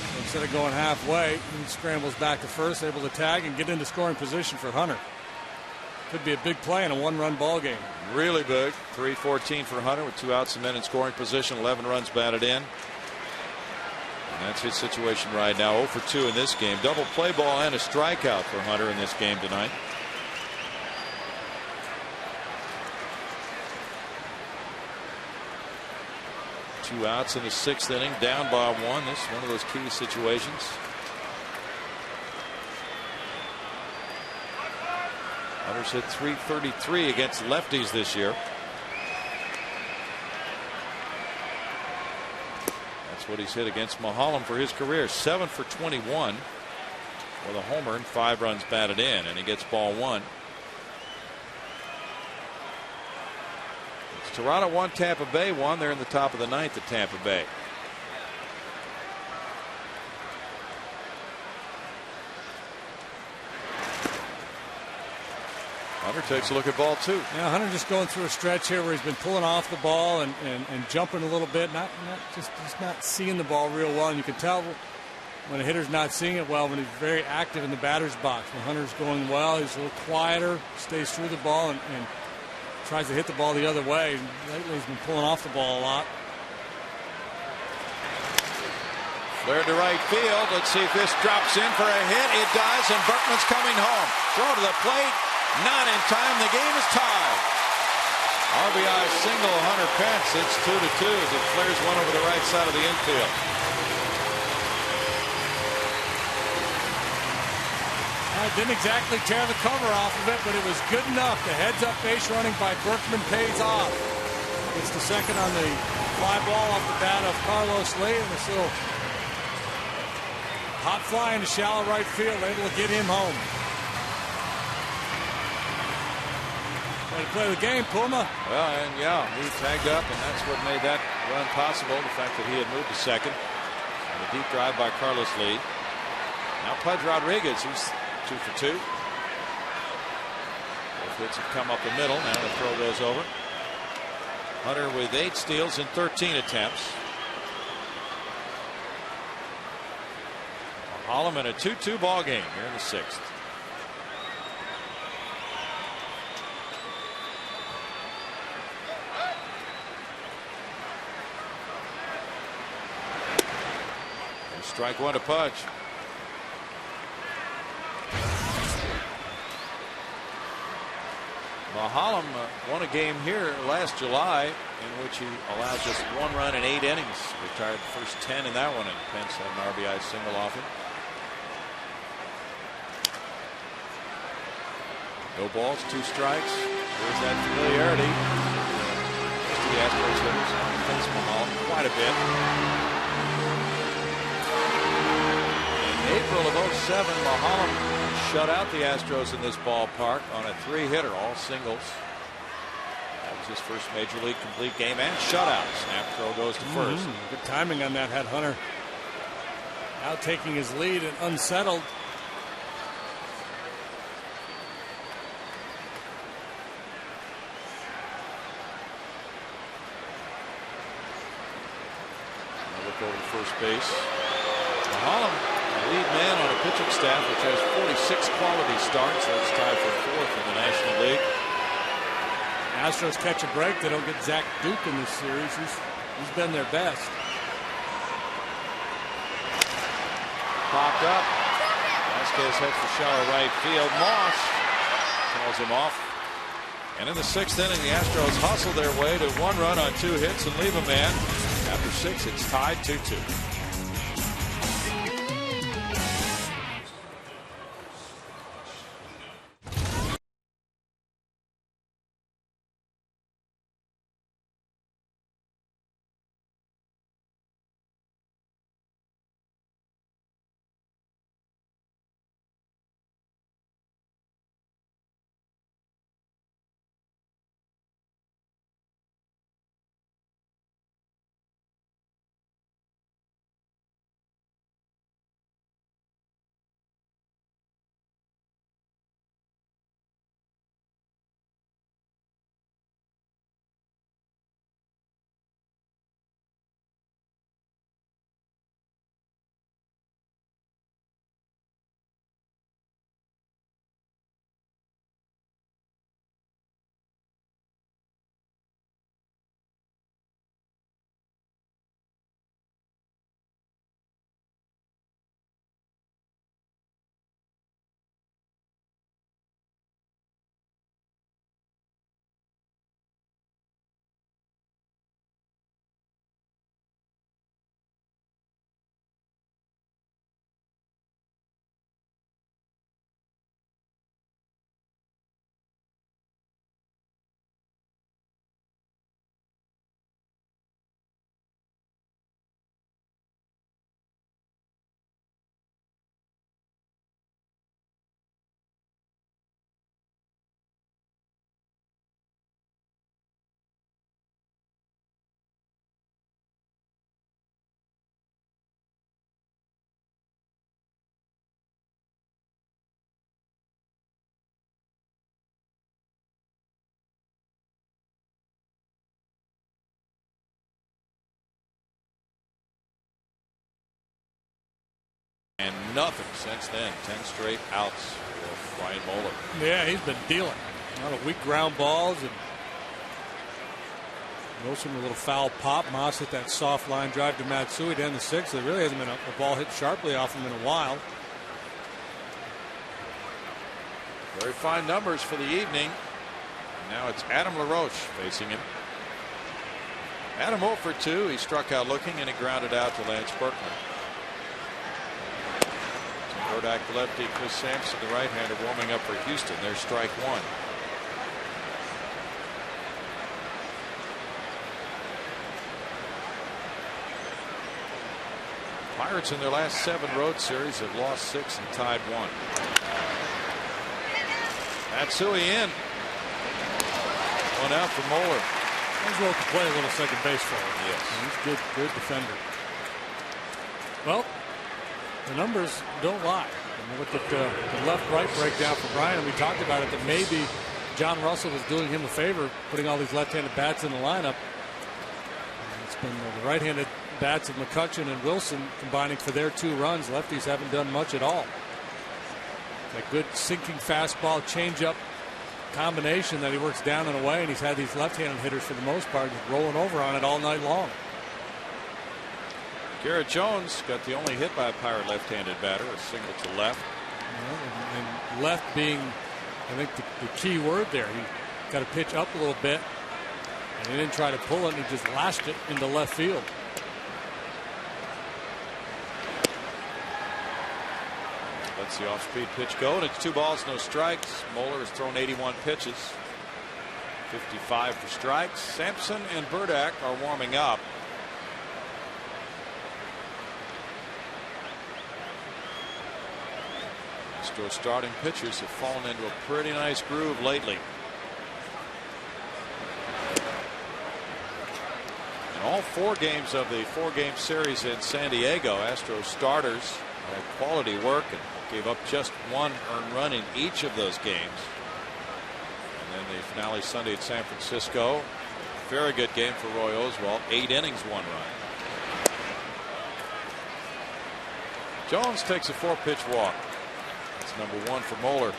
So instead of going halfway, he scrambles back to first, able to tag and get into scoring position for Hunter. Could be a big play in a 1-run ball game. Really big. 3-14 for Hunter with 2 outs and men in scoring position. 11 runs batted in. And that's his situation right now. 0 for 2 in this game. Double play ball and a strikeout for Hunter in this game tonight. Two outs in the 6th inning, down by 1. This is one of those key situations. Hunter's hit .333 against lefties this year. That's what he's hit against Mulholland for his career. 7 for 21 with a homer and 5 runs batted in, and he gets ball 1. It's Toronto 1, Tampa Bay 1. They're in the top of the 9th at Tampa Bay. Hunter takes a look at ball 2. Yeah, Hunter just going through a stretch here where he's been pulling off the ball and jumping a little bit, not just not seeing the ball real well. And you can tell when a hitter's not seeing it well when he's very active in the batter's box. When Hunter's going well, he's a little quieter, stays through the ball and tries to hit the ball the other way. Lately, he's been pulling off the ball a lot. Flared to right field. Let's see if this drops in for a hit. It does, and Berkman's coming home. Throw to the plate. Not in time. The game is tied. RBI single, Hunter Pence. It's 2-2 as it flares one over the right side of the infield. Didn't exactly tear the cover off of it, but it was good enough. The heads-up base running by Berkman pays off. It's the second on the fly ball off the bat of Carlos Lee, and this little hot fly into shallow right field, able to get him home. Way to play the game, Puma. Well, and yeah, he tagged up, and that's what made that run possible. The fact that he had moved to second. And a deep drive by Carlos Lee. Now Pudge Rodriguez, he's 2 for 2. Both hits have come up the middle. Now the throw goes over. Hunter with 8 steals in 13 attempts. Holloman, a 2-2 ball game here in the 6th. Strike one to Pudge. Mahalam won a game here last July in which he allowed just 1 run in 8 innings. Retired the first 10 in that one, and Pence had an RBI single off him. No balls, 2 strikes. There's that familiarity. The Astros hitters on defense Mahalam quite a bit. In April of 07, Mahalam shut out the Astros in this ballpark on a 3-hitter, all singles. That was his first major league complete game and shutout. Snap throw goes to first. Good timing on that. Had Hunter out taking his lead and unsettled. Look over to first base. Mahalam, lead man on a pitching staff which has 46 quality starts. That's tied for 4th in the National League. Astros catch a break. They don't get Zach Duke in this series. He's been their best. Popped up. Vasquez heads for shallow right field. Moss calls him off. And in the 6th inning, the Astros hustle their way to 1 run on 2 hits and leave a man. After 6, it's tied 2-2. And nothing since then. 10 straight outs for Brian Moeller. Yeah, he's been dealing. A lot of weak ground balls and Wilson with a little foul pop. Moss hit that soft line drive to Matsui to end the 6th. There really hasn't been a ball hit sharply off him in a while. Very fine numbers for the evening. Now it's Adam LaRoche facing him. Adam 0 for 2. He struck out looking and he grounded out to Lance Berkman. Rodak, the lefty, Chris Sampson, the right-hander, warming up for Houston. There's strike 1. Pirates in their last 7 road series have lost 6 and tied 1. Matsui in. 1 out for Moeller. He's well to play a little second base for him. Yes. He's good defender. Well, the numbers don't lie. And you look at the left-right breakdown for Brian, and we talked about it, that maybe John Russell was doing him a favor, putting all these left-handed bats in the lineup. It's been the right-handed bats of McCutchen and Wilson combining for their 2 runs. Lefties haven't done much at all. That good sinking fastball, changeup combination that he works down and away, and he's had these left-handed hitters for the most part just rolling over on it all night long. Garrett Jones got the only hit by a Pirate left-handed batter, a single to left. And left being, I think, the key word there. He got to pitch up a little bit, and he didn't try to pull it, and he just lashed it into left field. Lets the off-speed pitch go, and it's 2 balls, no strikes. Moeller has thrown 81 pitches, 55 for strikes. Sampson and Burdak are warming up. Astros starting pitchers have fallen into a pretty nice groove lately. In all 4 games of the 4-game series in San Diego, Astros starters had quality work and gave up just 1 earned run in each of those games. And then the finale Sunday at San Francisco, very good game for Roy Oswalt, 8 innings, 1 run. Jones takes a 4-pitch walk. That's number 1 for Moeller.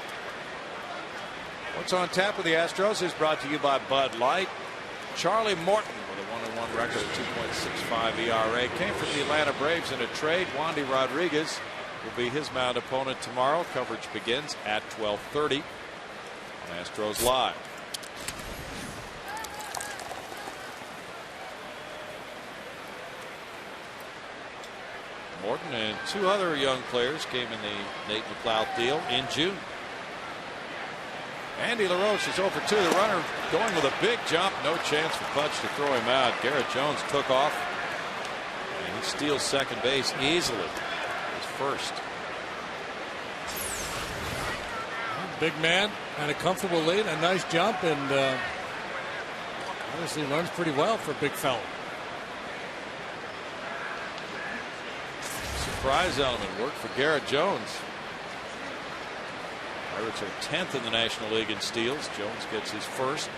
What's on tap with the Astros is brought to you by Bud Light. Charlie Morton with a 1-1 record of 2.65 ERA came from the Atlanta Braves in a trade. Wandy Rodriguez will be his mound opponent tomorrow. Coverage begins at 12:30 on Astros Live. Morton and 2 other young players came in the Nate McLeod deal in June. Andy LaRoche is 0 for 2. The runner going with a big jump. No chance for Pudge to throw him out. Garrett Jones took off, and he steals second base easily. His first. Big man, and a comfortable lead, a nice jump, and obviously runs pretty well for a big fella. Surprise element worked for Garrett Jones. Pirates are 10th in the National League in steals. Jones gets his first.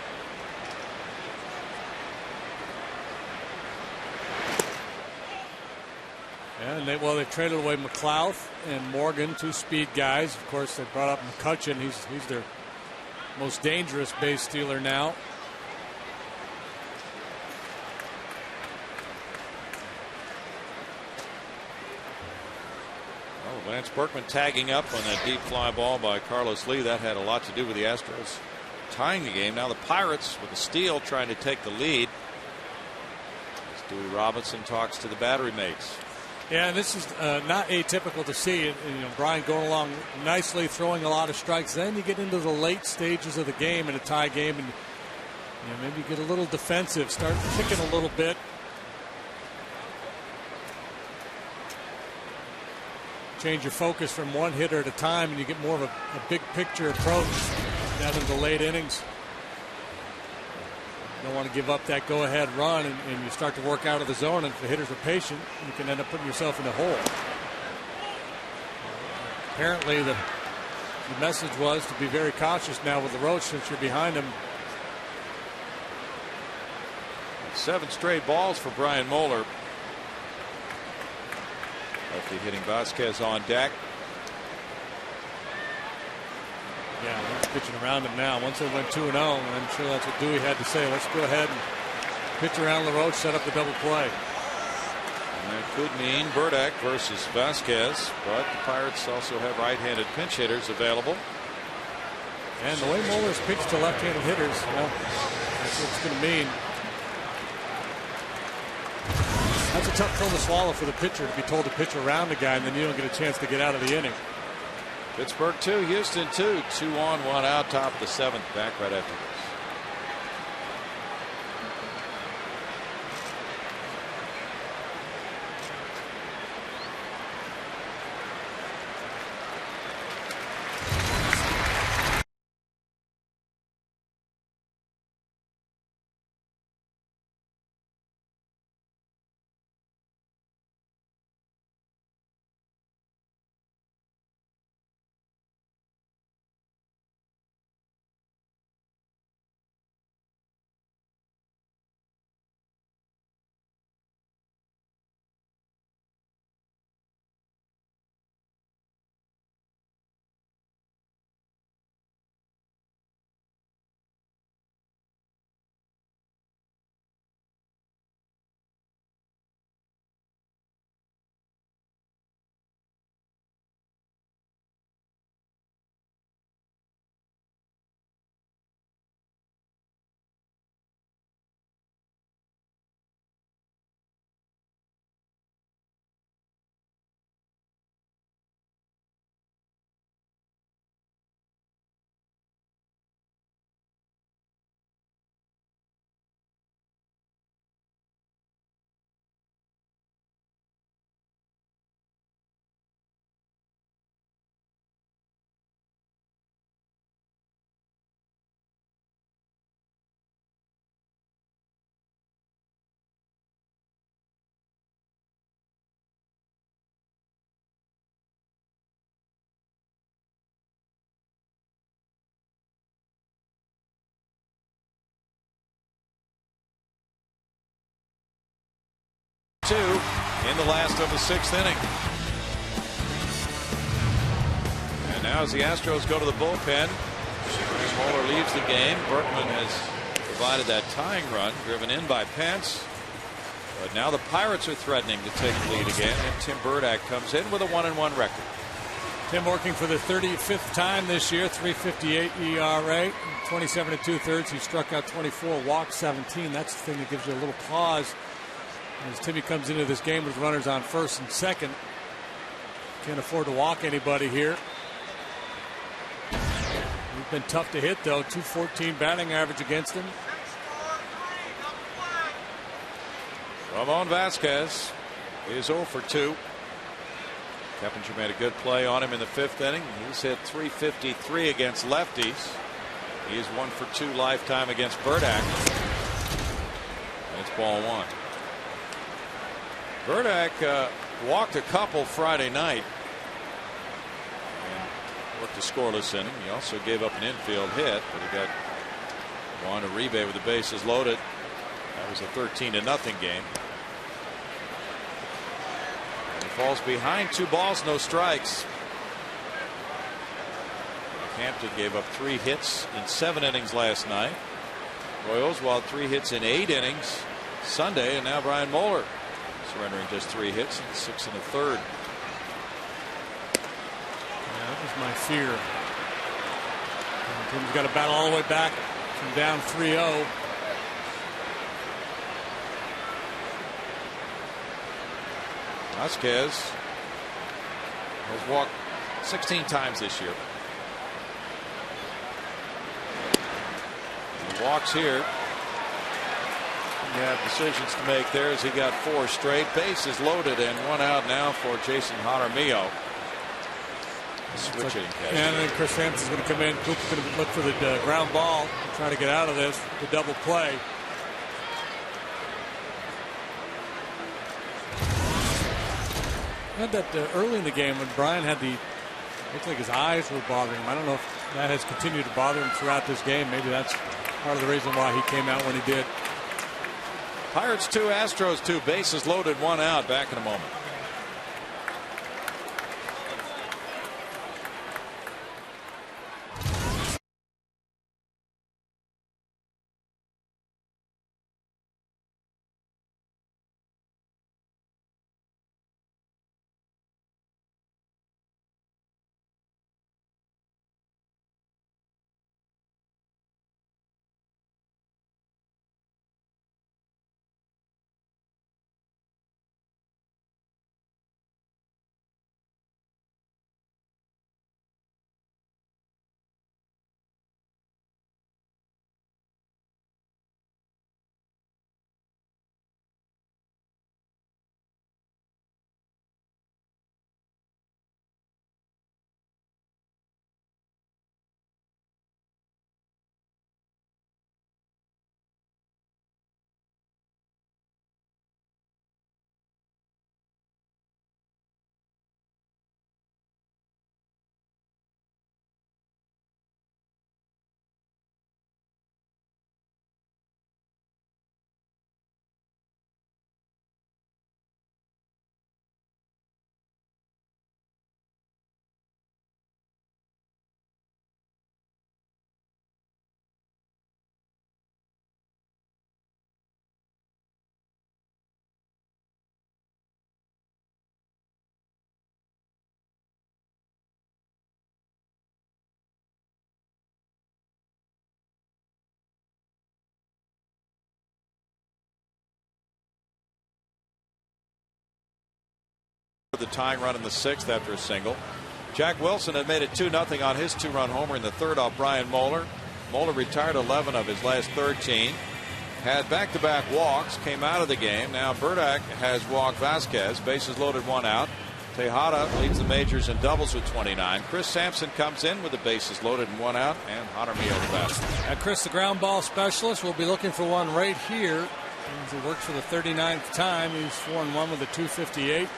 And they traded away McLeod and Morgan, 2 speed guys. Of course, they brought up McCutchen. He's their most dangerous base stealer now. Lance Berkman tagging up on that deep fly ball by Carlos Lee. That had a lot to do with the Astros tying the game. Now the Pirates with a steal trying to take the lead. As Dewey Robinson talks to the battery mates. Yeah, and this is not atypical to see. You know, Brian going along nicely, throwing a lot of strikes. Then you get into the late stages of the game in a tie game, and maybe get a little defensive, start kicking a little bit. Change your focus from one hitter at a time, and you get more of a big picture approach down in the late innings. You don't want to give up that go-ahead run, and you start to work out of the zone. And if the hitters are patient, you can end up putting yourself in a hole. Apparently, the message was to be very cautious now with LaRoche since you're behind him. 7 straight balls for Brian Moeller. Lefty hitting Vasquez on deck. Yeah, he's pitching around him now. Once they went 2-0, I'm sure that's what Dewey had to say. Let's go ahead and pitch around LaRoche, set up the double play. And that could mean Burdak versus Vasquez, but the Pirates also have right-handed pinch hitters available. And the way Moeller's pitched to left-handed hitters, well, that's what it's going to mean. That's a tough pill to swallow for the pitcher, to be told to pitch around the guy and then you don't get a chance to get out of the inning. Pittsburgh 2, Houston 2, 2 on, 1 out, top of the 7th. Back right after this. 2 in the last of the 6th inning. And now as the Astros go to the bullpen, Moeller leaves the game. Berkman has provided that tying run driven in by Pence. But now the Pirates are threatening to take the lead again, and Tim Burdack comes in with a 1-1 record. Tim working for the 35th time this year, 3.58 ERA, 27 2/3. He struck out 24, walked 17. That's the thing that gives you a little pause as Timmy comes into this game with runners on first and second. Can't afford to walk anybody here. He's been tough to hit though. 214 batting average against him. Ramon Vasquez is 0 for 2. Keppinger made a good play on him in the 5th inning. He's hit .353 against lefties. He is 1 for 2 lifetime against Burdack. It's ball 1. Burdack walked a couple Friday night and worked a scoreless inning. He also gave up an infield hit, but he got Juan Uribe with the bases loaded. That was a 13-0 game. And he falls behind 2 balls, no strikes. Hampton gave up 3 hits in 7 innings last night. Roy Oswalt 3 hits in 8 innings Sunday, and now Brian Moeller surrendering just 3 hits in 6 1/3. That was my fear. Tim's got to battle all the way back from down 3-0. Vasquez has walked 16 times this year. He walks here. You have decisions to make there as he got 4 straight. Bases loaded and 1 out now for Jason Jaramillo. Switching. And then Chris Sampson's going to come in. Coop's going to look for the ground ball, try to get out of this, the double play. Had that early in the game when Brian had looked like his eyes were bothering him. I don't know if that has continued to bother him throughout this game. Maybe that's part of the reason why he came out when he did. Pirates 2, Astros 2. Bases loaded, 1 out. Back in a moment. The tying run in the 6th after a single. Jack Wilson had made it 2-0 on his 2-run homer in the 3rd off Brian Moeller. Moeller retired 11 of his last 13. Had back-to-back walks, came out of the game. Now Burdack has walked Vasquez. Bases loaded, 1 out. Tejada leads the majors in doubles with 29. Chris Sampson comes in with the bases loaded and 1 out, and Jaramillo the batter. Chris, the ground ball specialist, will be looking for one right here. He works for the 39th time. He's 4-1 with a 258.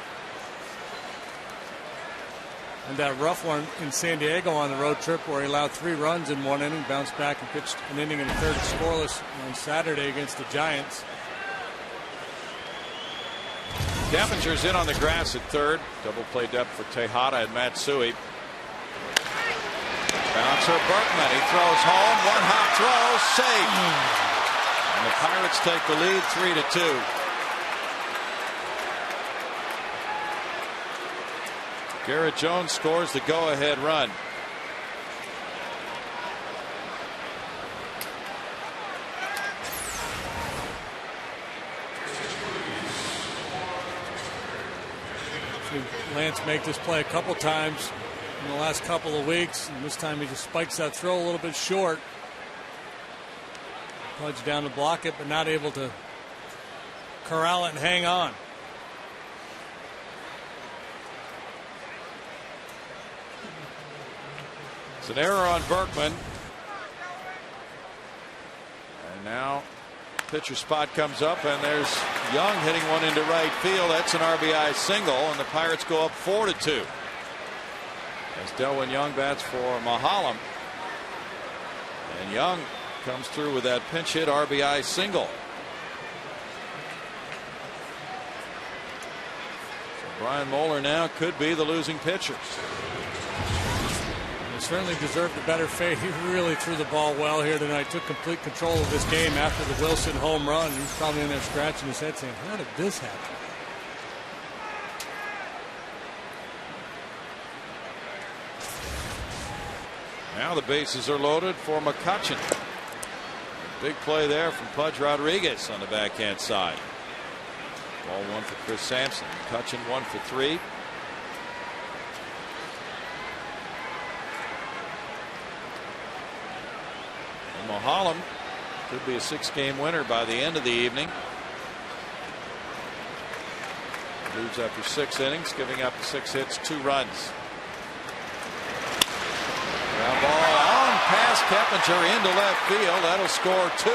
And that rough one in San Diego on the road trip where he allowed 3 runs in 1 inning, bounced back and pitched an inning in the 3rd scoreless on Saturday against the Giants. Davenger's in on the grass at third. Double play depth for Tejada and Matsui. Bouncer Berkman. He throws home. One hop throw. Safe. And the Pirates take the lead 3-2. Garrett Jones scores the go-ahead run. Lance make this play a couple times in the last couple of weeks, and this time he just spikes that throw a little bit short. Pudge down to block it, but not able to corral it and hang on. It's an error on Berkman. And now pitcher spot comes up, and there's Young hitting one into right field. That's an RBI single, and the Pirates go up 4-2. As Delwyn Young bats for Mahalam. And Young comes through with that pinch hit RBI single. So Brian Moeller now could be the losing pitcher. Certainly deserved a better fate. He really threw the ball well here tonight. Took complete control of this game after the Wilson home run. He's probably in there scratching his head saying, how did this happen? Now the bases are loaded for McCutchen. Big play there from Pudge Rodriguez on the backhand side. Ball one for Chris Sampson. McCutchen 1 for 3. Mahalam could be a 6-game winner by the end of the evening. Moves after 6 innings, giving up 6 hits, 2 runs. Ground ball on past Keppinger into left field. That'll score 2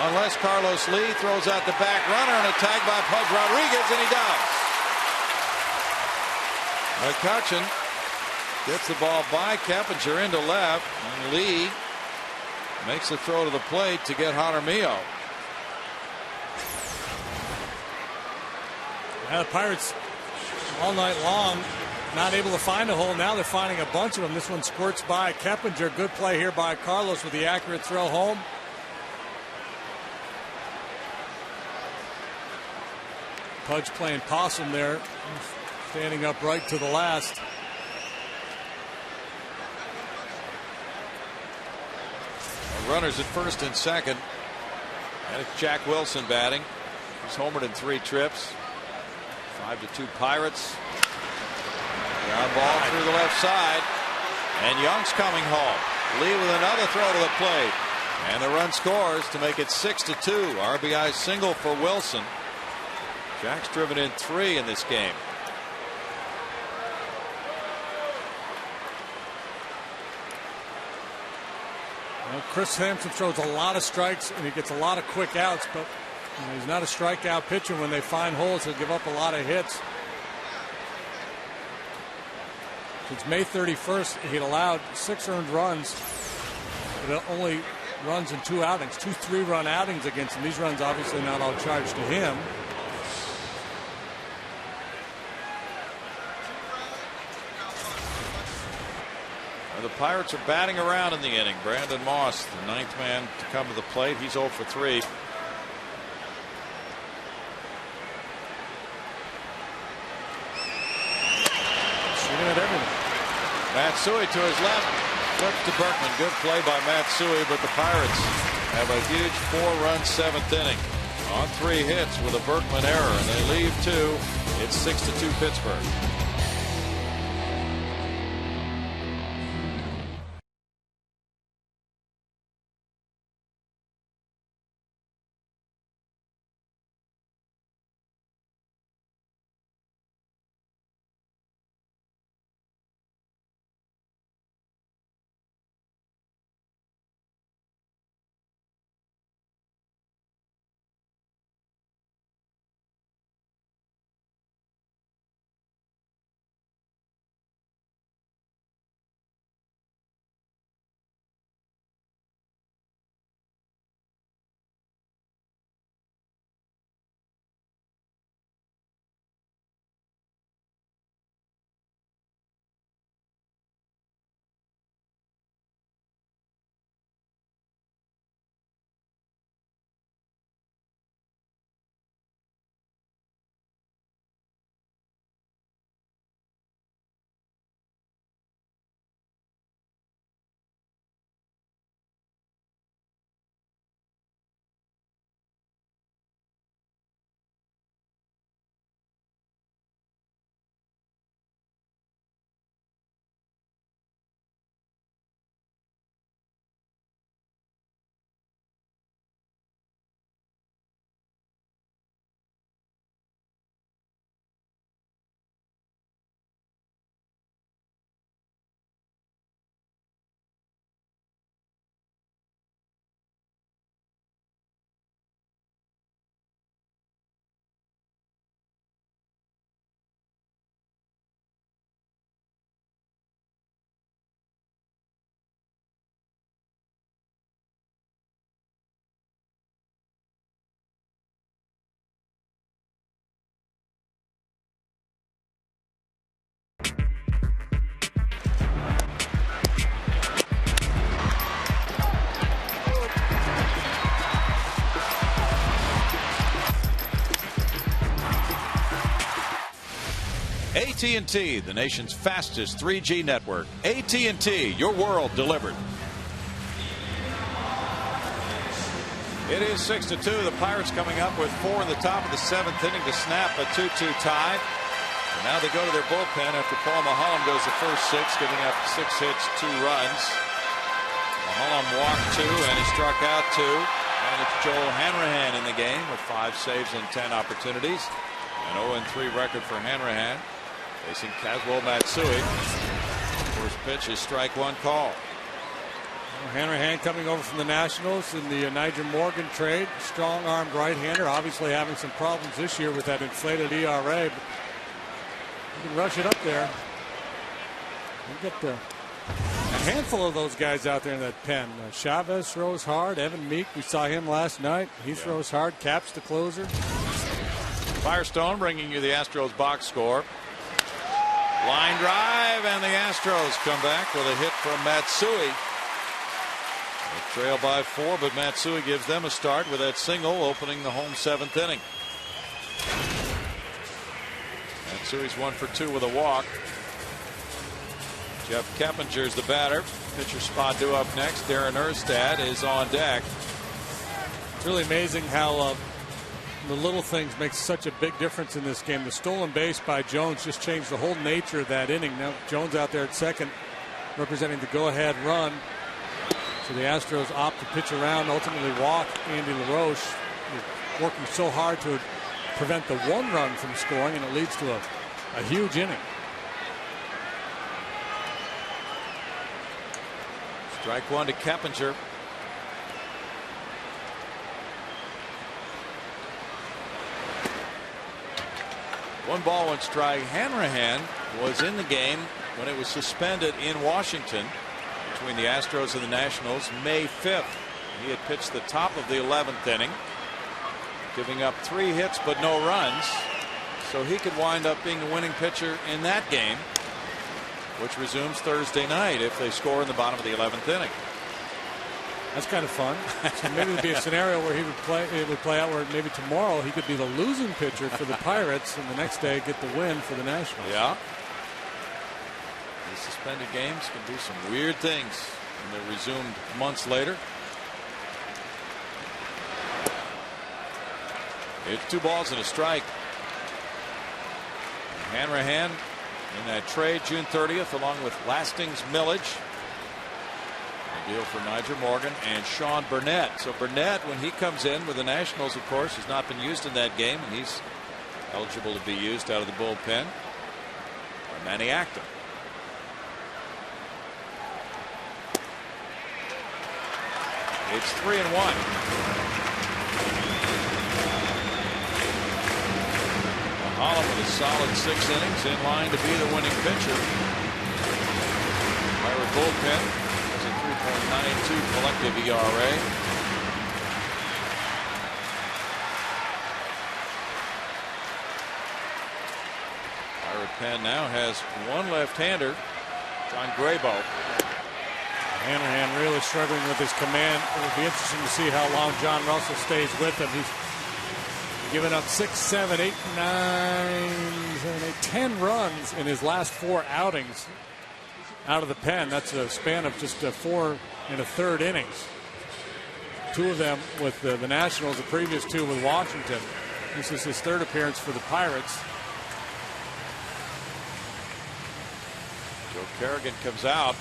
unless Carlos Lee throws out the back runner and a tag by Pudge Rodriguez, and he does. McCutchen gets the ball by Keppinger into left, and Lee makes the throw to the plate to get Jaramillo. Now the Pirates all night long not able to find a hole. Now they're finding a bunch of them. This one squirts by Keppinger. Good play here by Carlos with the accurate throw home. Pudge playing possum there, standing upright to the last. Runners at first and second. And it's Jack Wilson batting. He's homered in 3 trips. 5-2 Pirates. Ground ball through the left side. And Young's coming home. Lee with another throw to the plate. And the run scores to make it 6-2. RBI single for Wilson. Jack's driven in 3 in this game. Well, Chris Sampson throws a lot of strikes and he gets a lot of quick outs, but he's not a strikeout pitcher. When they find holes, he'll give up a lot of hits. Since May 31st, he'd allowed 6 earned runs, but only runs in 2 outings, 2 3-run outings against him. These runs obviously not all charged to him. The Pirates are batting around in the inning. Brandon Moss, the 9th man to come to the plate. He's 0 for 3. Shooting at everything. Matsui to his left. Flips to Berkman. Good play by Matsui, but the Pirates have a huge 4-run 7th inning. On 3 hits with a Berkman error, and they leave 2. It's 6-2 Pittsburgh. AT&T, the nation's fastest 3G network. AT&T, your world delivered. It is 6-2. The Pirates coming up with 4 in the top of the 7th inning to snap a 2-2 tie. And now they go to their bullpen after Paul Maholm goes the first 6, giving up 6 hits, 2 runs. Maholm walked 2 and he struck out 2. And it's Joel Hanrahan in the game with 5 saves and 10 opportunities. An 0-3 record for Hanrahan. Facing Kazuo Matsui. First pitch is strike 1 call. Hanrahan coming over from the Nationals in the Nyjer Morgan trade. Strong-armed right-hander, obviously having some problems this year with that inflated ERA. But you can rush it up there. You get a handful of those guys out there in that pen. Chavez throws hard. Evan Meek, we saw him last night. He throws hard. Cap's the closer. Firestone bringing you the Astros box score. Line drive, and the Astros come back with a hit from Matsui. They trail by 4, but Matsui gives them a start with that single opening the home 7th inning. Matsui's 1 for 2 with a walk. Jeff Keppinger's the batter. Pitcher spot due up next. Darren Erstad is on deck. It's really amazing how the little things make such a big difference in this game. The stolen base by Jones just changed the whole nature of that inning. Now Jones out there at second representing the go-ahead run. So the Astros opt to pitch around, ultimately walk Andy LaRoche, working so hard to prevent the 1 run from scoring, and it leads to a huge inning. Strike 1 to Keppinger. One ball, 1 strike. Hanrahan was in the game when it was suspended in Washington between the Astros and the Nationals May 5th. He had pitched the top of the 11th inning, giving up 3 hits but no runs. So he could wind up being the winning pitcher in that game, which resumes Thursday night if they score in the bottom of the 11th inning. That's kind of fun. So maybe it'd be a scenario where it would play out where maybe tomorrow he could be the losing pitcher for the Pirates and the next day get the win for the Nationals. Yeah. These suspended games can do some weird things when they're resumed months later. It's 2 balls and a strike. Hanrahan in that trade June 30th along with Lastings Millage. A deal for Nyjer Morgan and Sean Burnett. So Burnett, when he comes in with the Nationals, of course, has not been used in that game, and he's eligible to be used out of the bullpen by Manny Acta. It's 3-1. Maholm with a solid 6 innings, in line to be the winning pitcher. Pirate bullpen has a 3.92 collective ERA. Pirate pen now has 1 left-hander, John Graybo. Hanrahan really struggling with his command. It will be interesting to see how long John Russell stays with him. He's given up 6, 7, 8, 9, 7, 8, 10 runs in his last 4 outings out of the pen. That's a span of just 4 1/3 innings. 2 of them with the Nationals, the previous 2 with Washington. This is his 3rd appearance for the Pirates. Joe Kerrigan comes out.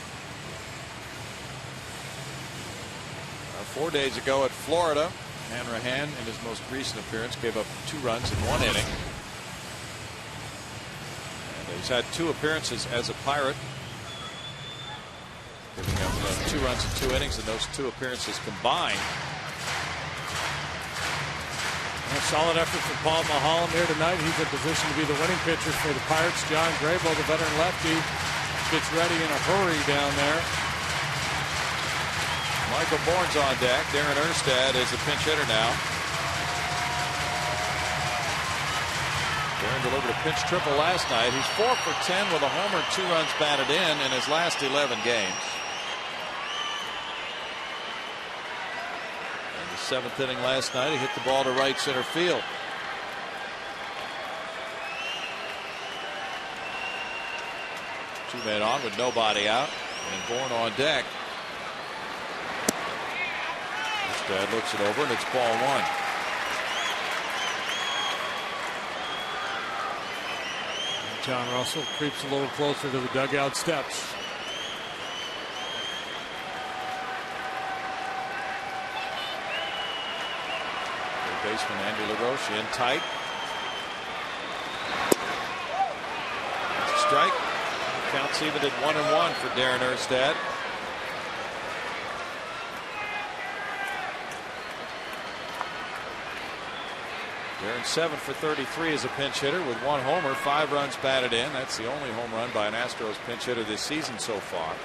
4 days ago at Florida, Hanrahan in his most recent appearance gave up 2 runs in 1 inning. And he's had 2 appearances as a Pirate, giving up 2 runs in 2 innings in those 2 appearances combined. A solid effort for Paul Maholm here tonight. He's in position to be the winning pitcher for the Pirates. John Graybo, the veteran lefty, gets ready in a hurry down there. Michael Bourne's on deck. Darren Erstad is the pinch hitter now. Darren delivered a pinch triple last night. He's 4 for 10 with a homer, 2 runs batted in his last 11 games. In the 7th inning last night, he hit the ball to right center field. 2 men on with nobody out, and Bourne on deck. Dad looks it over, and it's ball 1. John Russell creeps a little closer to the dugout steps. Third baseman Andy LaRoche in tight. That's a strike. Counts even at 1-1 for Darren Erstad. Darren 7 for 33 as a pinch hitter with 1 homer, 5 runs batted in. That's the only home run by an Astros pinch hitter this season so far.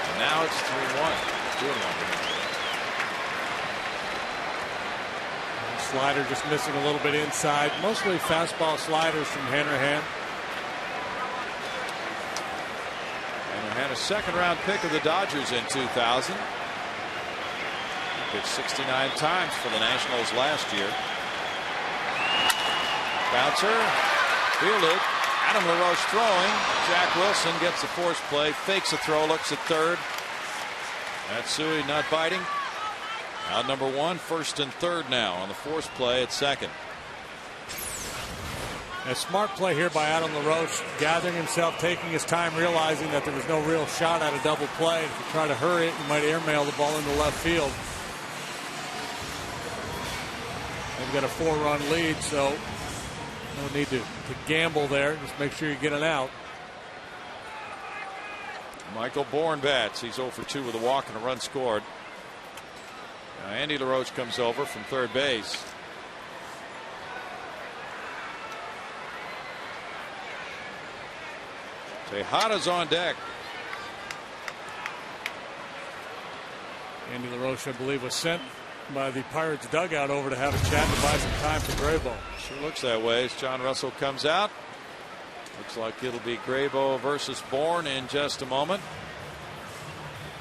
And now it's 3-1. Slider just missing a little bit inside. Mostly fastball sliders from Hanrahan. Hanrahan, a second-round pick of the Dodgers in 2000. Pitched 69 times for the Nationals last year. Bouncer, fielded. Adam LaRoche throwing. Jack Wilson gets the force play, fakes a throw, looks at third. Matsui not biting. Out number 1, first and third now on the force play at second. A smart play here by Adam LaRoche, gathering himself, taking his time, realizing that there was no real shot at a double play. If you try to hurry it, you might airmail the ball into left field. They've got a 4-run lead, so no need to gamble there. Just make sure you get an out. Michael Bourne bats. He's 0 for 2 with a walk and a run scored. Now Andy LaRoche comes over from third base. Tejada's on deck. Andy LaRoche, I believe, was sent by the Pirates dugout over to have a chat to buy some time for Graybo. Sure looks that way as John Russell comes out. Looks like it'll be Graybo versus Bourne in just a moment.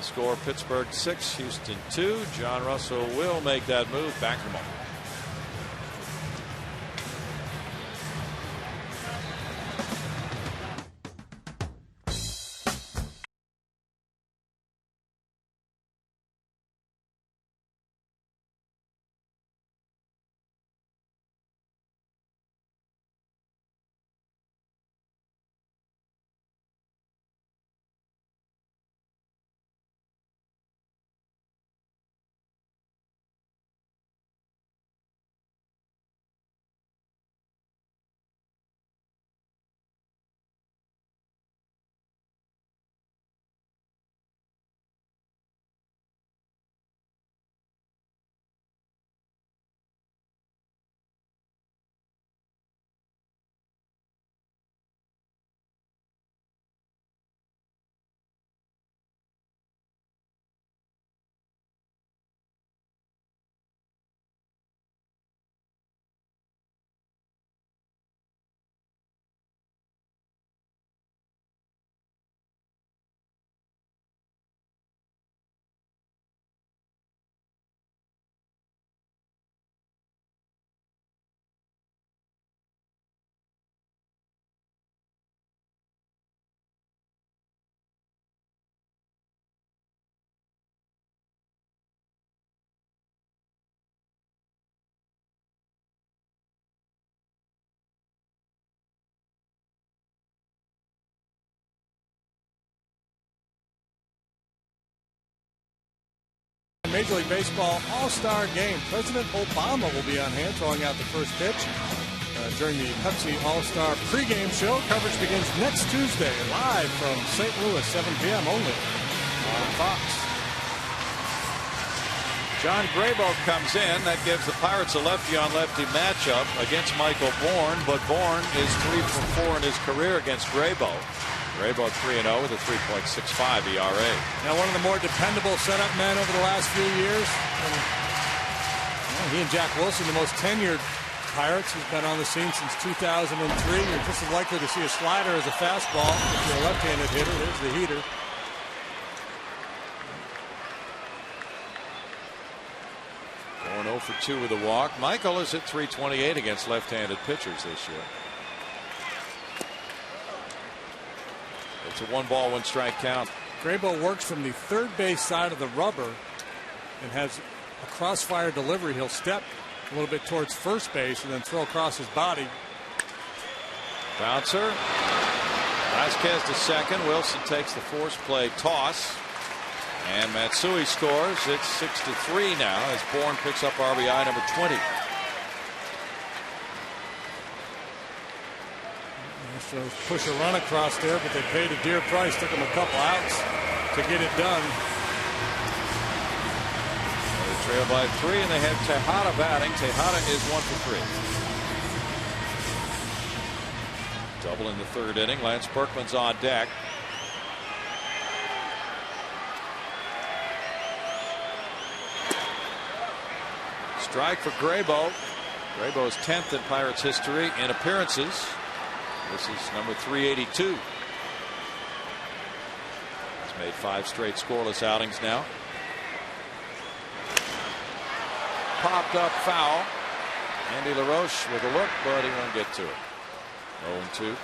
Score Pittsburgh 6, Houston 2. John Russell will make that move. Back in a moment. Major League Baseball All-Star Game. President Obama will be on hand throwing out the first pitch during the Pepsi All-Star pregame show. Coverage begins next Tuesday, live from St. Louis, 7 p.m. only on Fox. John Graybo comes in. That gives the Pirates a lefty-on-lefty matchup against Michael Bourne, but Bourne is 3 for 4 in his career against Graybo. Graybo 3-0 with a 3.65 ERA. Now one of the more dependable setup men over the last few years. He and Jack Wilson, the most tenured Pirates. He's been on the scene since 2003. You're just as likely to see a slider as a fastball. If you're a left-handed hitter, there's the heater. Going 0 for 2 with a walk. Michael is at 328 against left-handed pitchers this year. It's a 1-ball, 1-strike count. Graybo works from the third base side of the rubber and has a crossfire delivery. He'll step a little bit towards first base and then throw across his body. Bouncer. Vasquez to second. Wilson takes the force play toss. And Matsui scores. It's 6-3 now as Bourne picks up RBI number 20. Astros push a run across there, but they paid a dear price. Took them a couple outs to get it done. They trail by 3, and they have Tejada batting. Tejada is 1 for 3. Double in the third inning. Lance Berkman's on deck. Strike for Graybo. Graybo's 10th in Pirates history in appearances. This is number 382. He's made 5 straight scoreless outings now. Popped up foul. Andy LaRoche with a look, but he won't get to it. 0-2.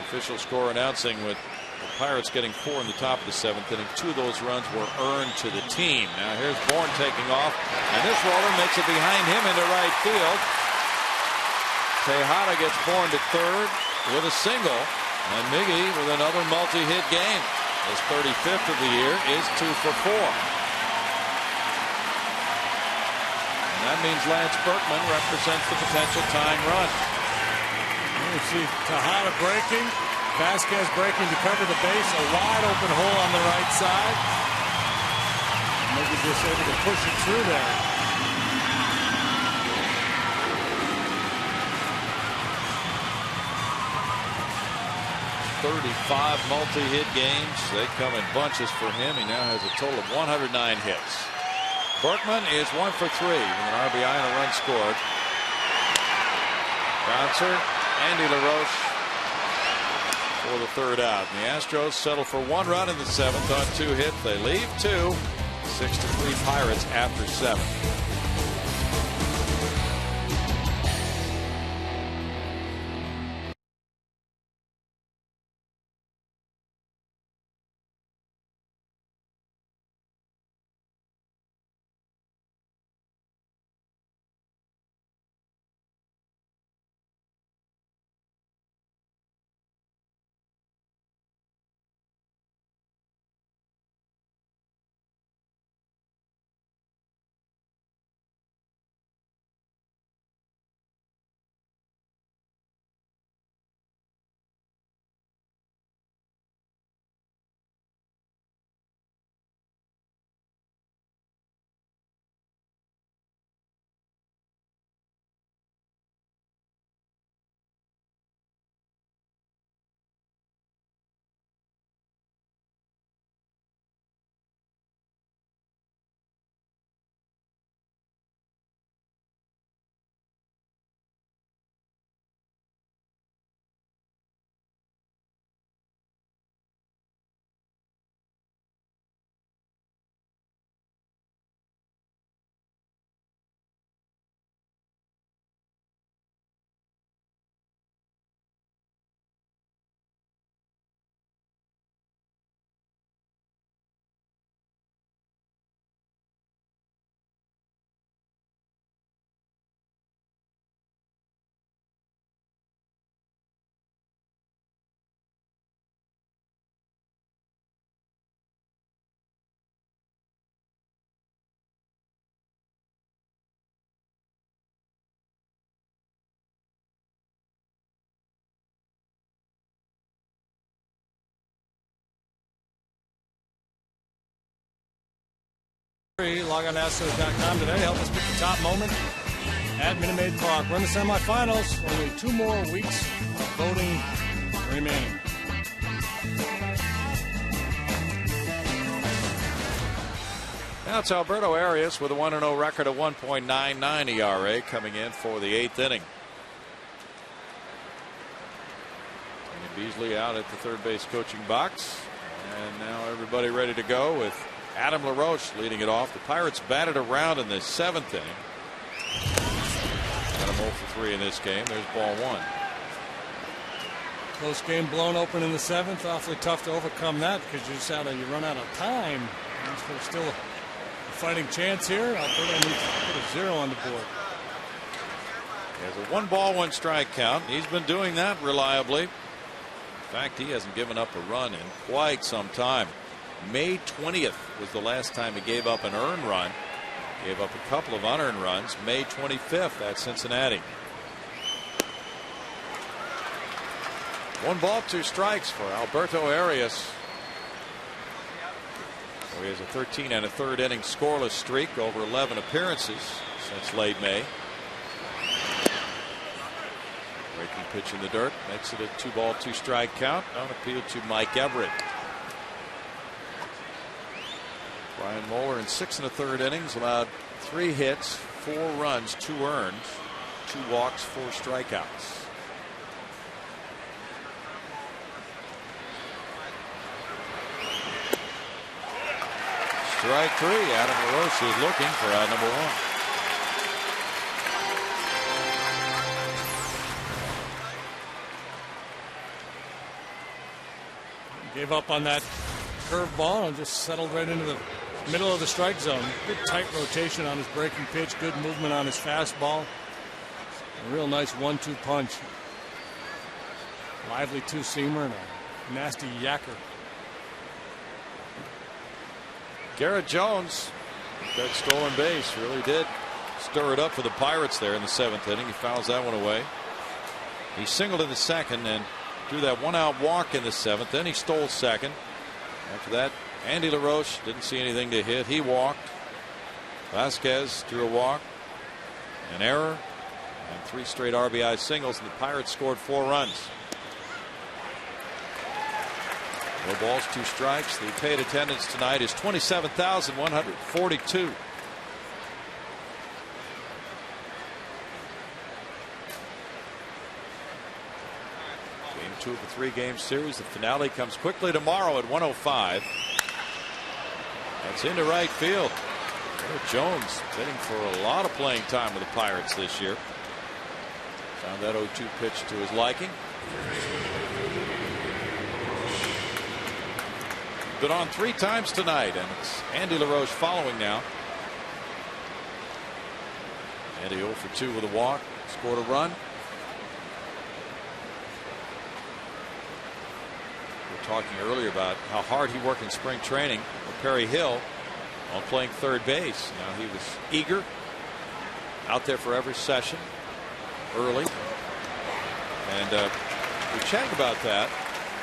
Official score announcing with the Pirates getting 4 in the top of the 7th inning. 2 of those runs were earned to the team. Now here's Bourne taking off, and this roller makes it behind him into right field. Tejada gets Bourne to third with a single, and Miggy with another multi-hit game. His 35th of the year is 2 for 4. And that means Lance Berkman represents the potential tying run. You see Tejada breaking, Vasquez breaking to cover the base, a wide open hole on the right side. Maybe just able to push it through there. .35 multi-hit games. They come in bunches for him. He now has a total of 109 hits. Berkman is 1 for 3 with an RBI and a run scored. Bouncer. Andy LaRoche for the third out. And the Astros settle for 1 run in the 7th on 2 hits. They leave 2. 6-3 Pirates after 7. Log on to Astros.com today. Help us pick the top moment at Minute Maid Park. We're in the semifinals. Only 2 more weeks of voting remaining. Now it's Alberto Arias with a 1-0 record of 1.99 ERA coming in for the 8th inning. Beasley out at the third base coaching box. And now everybody ready to go with Adam LaRoche leading it off. The Pirates batted around in the 7th inning. Got him 0 for 3 in this game. There's ball 1. Close game blown open in the 7th. Awfully tough to overcome that because you run out of time. There's still a fighting chance here. Alberto needs to put a 0 on the board. He has a 1 ball 1 strike count. He's been doing that reliably. In fact, he hasn't given up a run in quite some time. May 20th was the last time he gave up an earned run. Gave up a couple of unearned runs. May 25th at Cincinnati. 1 ball 2 strikes for Alberto Arias. He has a 13 1/3 inning scoreless streak over 11 appearances since late May. Breaking pitch in the dirt makes it a 2 ball 2 strike count on appeal to Mike Everett. Brian Moeller in 6 1/3 innings allowed 3 hits, 4 runs, 2 earned, 2 walks, 4 strikeouts. Strike 3. Adam LaRoche is looking for out number 1. Gave up on that curveball and just settled right into the middle of the strike zone. Good tight rotation on his breaking pitch. Good movement on his fastball. A real nice 1-2 punch. Lively 2-seamer and a nasty yacker. Garrett Jones, that stolen base really did stir it up for the Pirates there in the 7th inning. He fouls that one away. He singled in the 2nd and drew that 1-out walk in the 7th. Then he stole 2nd. After that, Andy LaRoche didn't see anything to hit. He walked. Vasquez drew a walk, an error, and 3 straight RBI singles, and the Pirates scored 4 runs. 4 balls 2 strikes. The paid attendance tonight is 27,142. Game 2 of a 3-game series. The finale comes quickly tomorrow at 1:05. That's into right field. Garrett Jones bidding for a lot of playing time with the Pirates this year. Found that 0-2 pitch to his liking. Been on 3 times tonight, and it's Andy LaRoche following now. Andy 0 for 2 with a walk, scored a run. We were talking earlier about how hard he worked in spring training with Perry Hill on playing third base. Now he was eager, out there for every session, early, and we chatted about that.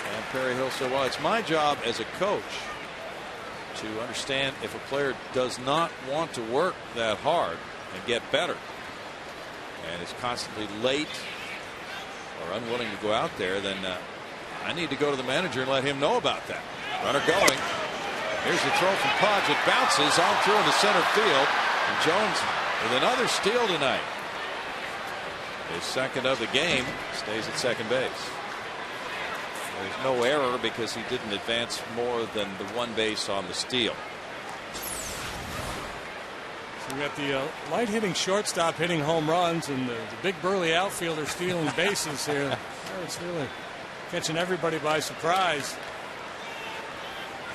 And Perry Hill said, well, it's my job as a coach to understand if a player does not want to work that hard and get better and is constantly late or unwilling to go out there, then I need to go to the manager and let him know about that. Runner going. Here's the throw from Pudge. It bounces on through into center field. And Jones with another steal tonight. His 2nd of the game, stays at second base. There's no error because he didn't advance more than the 1 base on the steal. So we got the light hitting shortstop hitting home runs, and the big burly outfielder stealing bases here. It's really catching everybody by surprise.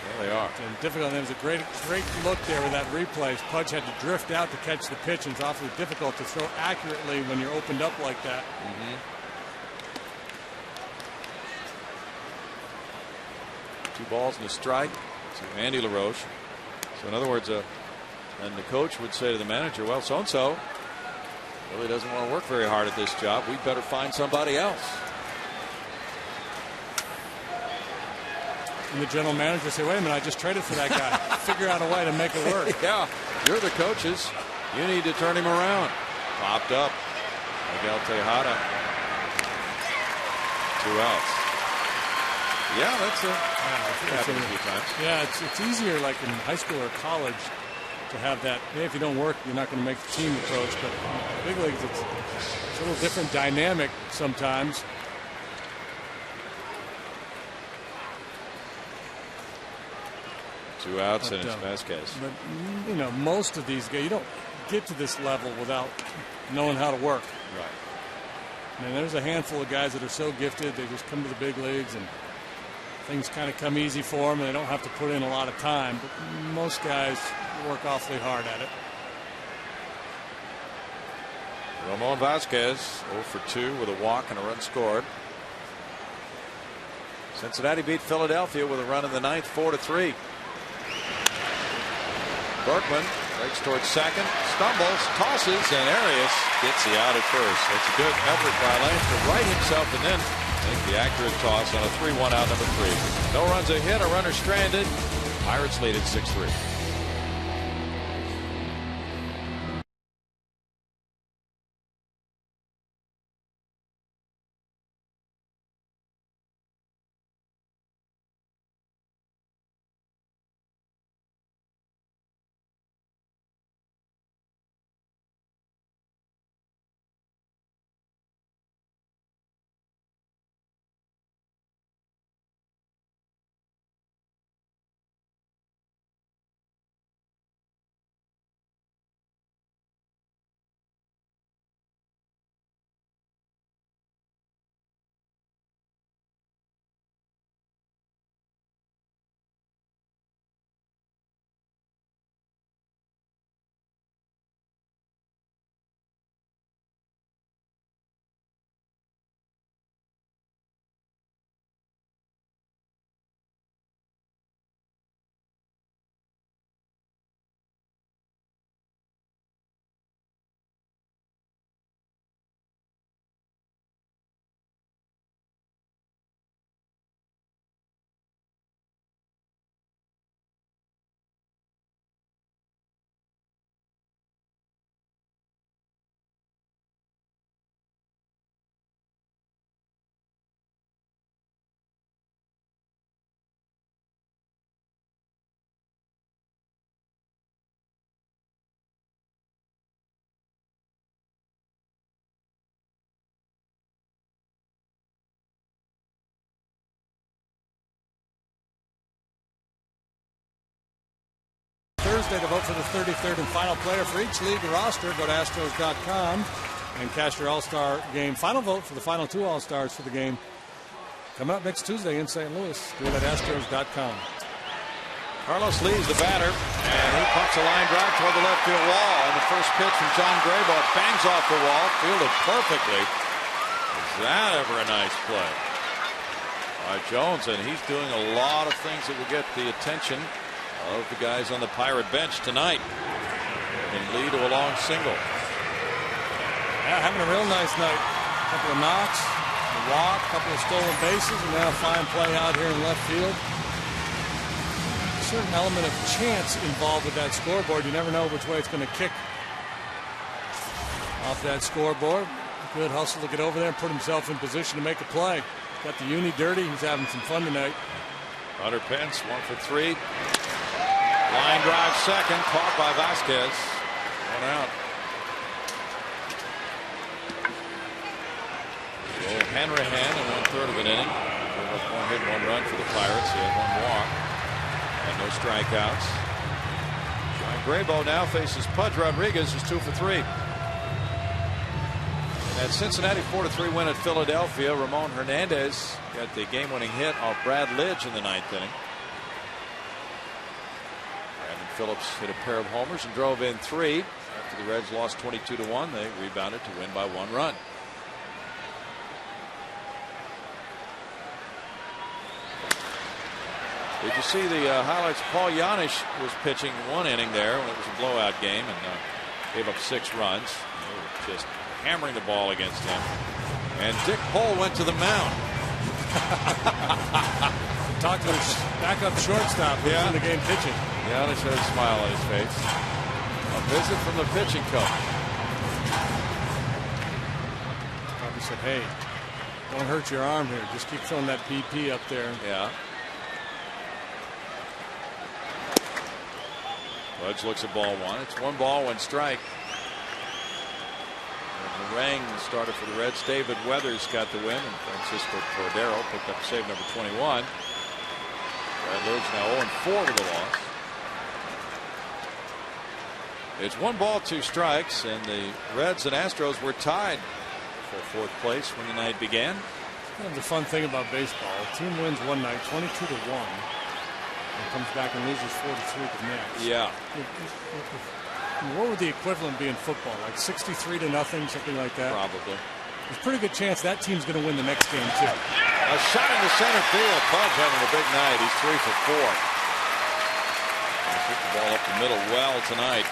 There they are. And difficult. There was a great look there with that replay. Pudge had to drift out to catch the pitch, and it's awfully difficult to throw accurately when you're opened up like that. 2 balls and a strike to Andy LaRoche. So in other words, and the coach would say to the manager, well, so-and-so really doesn't want to work very hard at this job. We better find somebody else. And the general manager say, wait a minute, I just traded for that guy. Figure out a way to make it work. Yeah, you're the coaches. You need to turn him around. Popped up. Miguel Tejada. 2 outs. Yeah, that's happened a few times. Yeah, it's easier like in high school or college to have that. Hey, if you don't work, you're not going to make the team approach. But in big leagues, it's a little different dynamic sometimes. 2 outs and it's Vasquez. But, you know, most of these guys, you don't get to this level without knowing how to work. Right. I mean, there's a handful of guys that are so gifted, they just come to the big leagues and things kind of come easy for them and they don't have to put in a lot of time. But most guys work awfully hard at it. Ramon Vasquez 0 for 2 with a walk and a run scored. Cincinnati beat Philadelphia with a run in the 9th, 4-3. Berkman breaks towards second, stumbles, tosses, and Arias gets the out at first. That's a good effort by Lane to right himself and then make the accurate toss on a 3-1 out, number 3. No runs, a hit, a runner stranded. Pirates lead at 6-3. Thursday to vote for the 33rd and final player for each league roster. Go to Astros.com and cast your All-Star game final vote for the final 2 All-Stars for the game coming up next Tuesday in St. Louis. Do it at Astros.com. Carlos Lee's the batter, and he pumps a line drive toward the left field wall. And the first pitch from John Graybolt bangs off the wall, fielded perfectly. Is that ever a nice play by Jones? And he's doing a lot of things that will get the attention of the guys on the Pirate bench tonight. And lead to a long single. Yeah, having a real nice night. A couple of knocks, a walk, a couple of stolen bases, and now a fine play out here in left field. A certain element of chance involved with that scoreboard. You never know which way it's going to kick off that scoreboard. Good hustle to get over there and put himself in position to make a play. Got the uni dirty. He's having some fun tonight. Hunter Pence 1 for 3. Line drive second, caught by Vasquez. 1 out. So Hanrahan in 1/3 of an inning. 1 hit, 1 run for the Pirates. He had 1 walk and no strikeouts. John Graybolt now faces Pudge Rodriguez, who's 2 for 3. In that Cincinnati 4-3 win at Philadelphia, Ramon Hernandez got the game-winning hit off Brad Lidge in the 9th inning. Phillips hit a pair of homers and drove in 3. After the Reds lost 22-1, they rebounded to win by 1 run. Did you see the highlights? Paul Janisch was pitching 1 inning there when it was a blowout game and gave up 6 runs. They were just hammering the ball against him. And Dick Pole went to the mound. Talk to his backup shortstop who's in the game pitching. Janisch had a smile on his face. A visit from the pitching coach. Probably said, hey, don't hurt your arm here. Just keep throwing that BP up there. Yeah. Pudge looks at ball 1. It's 1 ball, 1 strike. And the Rang started for the Reds. David Weathers got the win, and Francisco Cordero picked up save number 21. Brad Lidge now 0-4 to the loss. It's 1 ball, 2 strikes, and the Reds and Astros were tied for 4th place when the night began. Kind of the fun thing about baseball: a team wins one night, 22-1, and comes back and loses 4-3 the next. Yeah. What would the equivalent be in football? Like 63-0, something like that. Probably. There's a pretty good chance that team's going to win the next game too. A shot in the center field. Pudge having a big night. He's 3 for 4. He's hit the ball up the middle well tonight.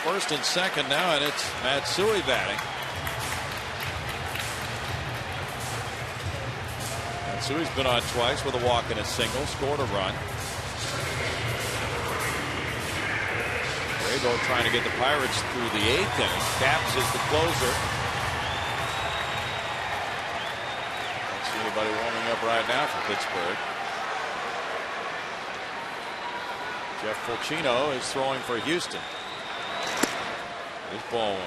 First and second now, and it's Matsui batting. Matsui's been on twice with a walk and a single, scored a run. Graybo trying to get the Pirates through the 8th inning. Capps is the closer. Don't see anybody warming up right now for Pittsburgh. Jeff Fulcino is throwing for Houston. Here's ball 1.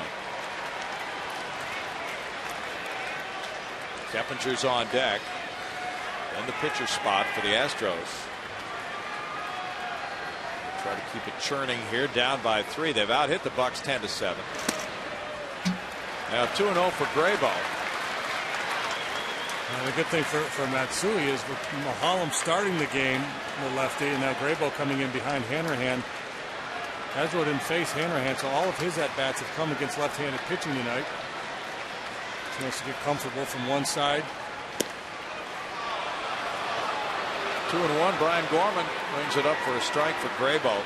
Keppinger's on deck. And the pitcher spot for the Astros. Try to keep it churning here, down by 3. They've out hit the Bucks 10-7. Now 2-0 for Graybo. The good thing for Matsui is with Mulholland starting the game, the lefty, and now Graybo coming in behind Hanrahan. Hasbro didn't face Hanrahan, so all of his at-bats have come against left-handed pitching tonight. He wants to get comfortable from one side. 2-1. Brian Gorman brings it up for a strike for Graybo.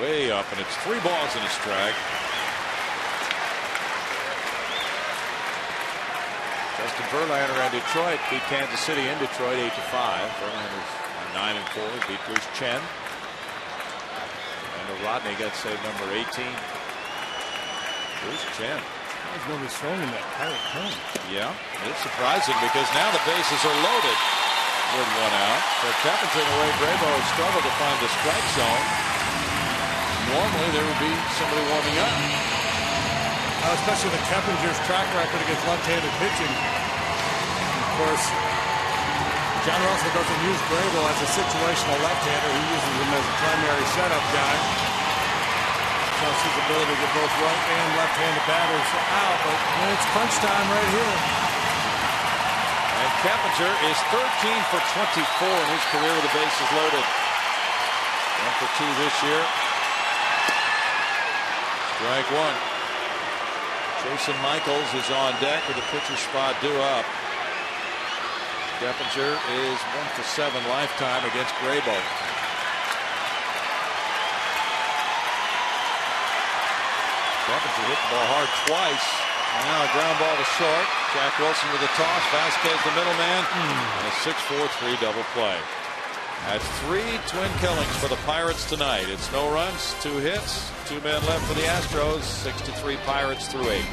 Way up, and it's 3 balls and a strike. Justin Verlander and Detroit beat Kansas City in Detroit 8-5. Verlander's on 9-4. Beat Bruce Chen. And Rodney got save number 18. Bruce Chen. Nobody's throwing in that Pirate home. Yeah, it's surprising because now the bases are loaded with 1 out. So Keppinger, the way Graybo has struggled to find the strike zone. Normally there would be somebody warming up. Especially the Keppinger's track record against left-handed pitching. Of course, John Russell doesn't use Graybo as a situational left-hander. He uses him as a primary setup guy. His ability to get both right and left-handed batters out, but it's crunch time right here. And Keppinger is 13 for 24 in his career with the bases loaded. 1 for 2 this year. Strike 1. Jason Michaels is on deck with the pitcher spot due up. Keppinger is 1 for 7 lifetime against Graybo. Keppinger hit the ball hard twice. Now a ground ball to short. Jack Wilson with a toss. Vasquez the middleman. And a 6-4-3 double play. That's 3 twin killings for the Pirates tonight. It's no runs, 2 hits, 2 men left for the Astros. 6-3 Pirates through 8.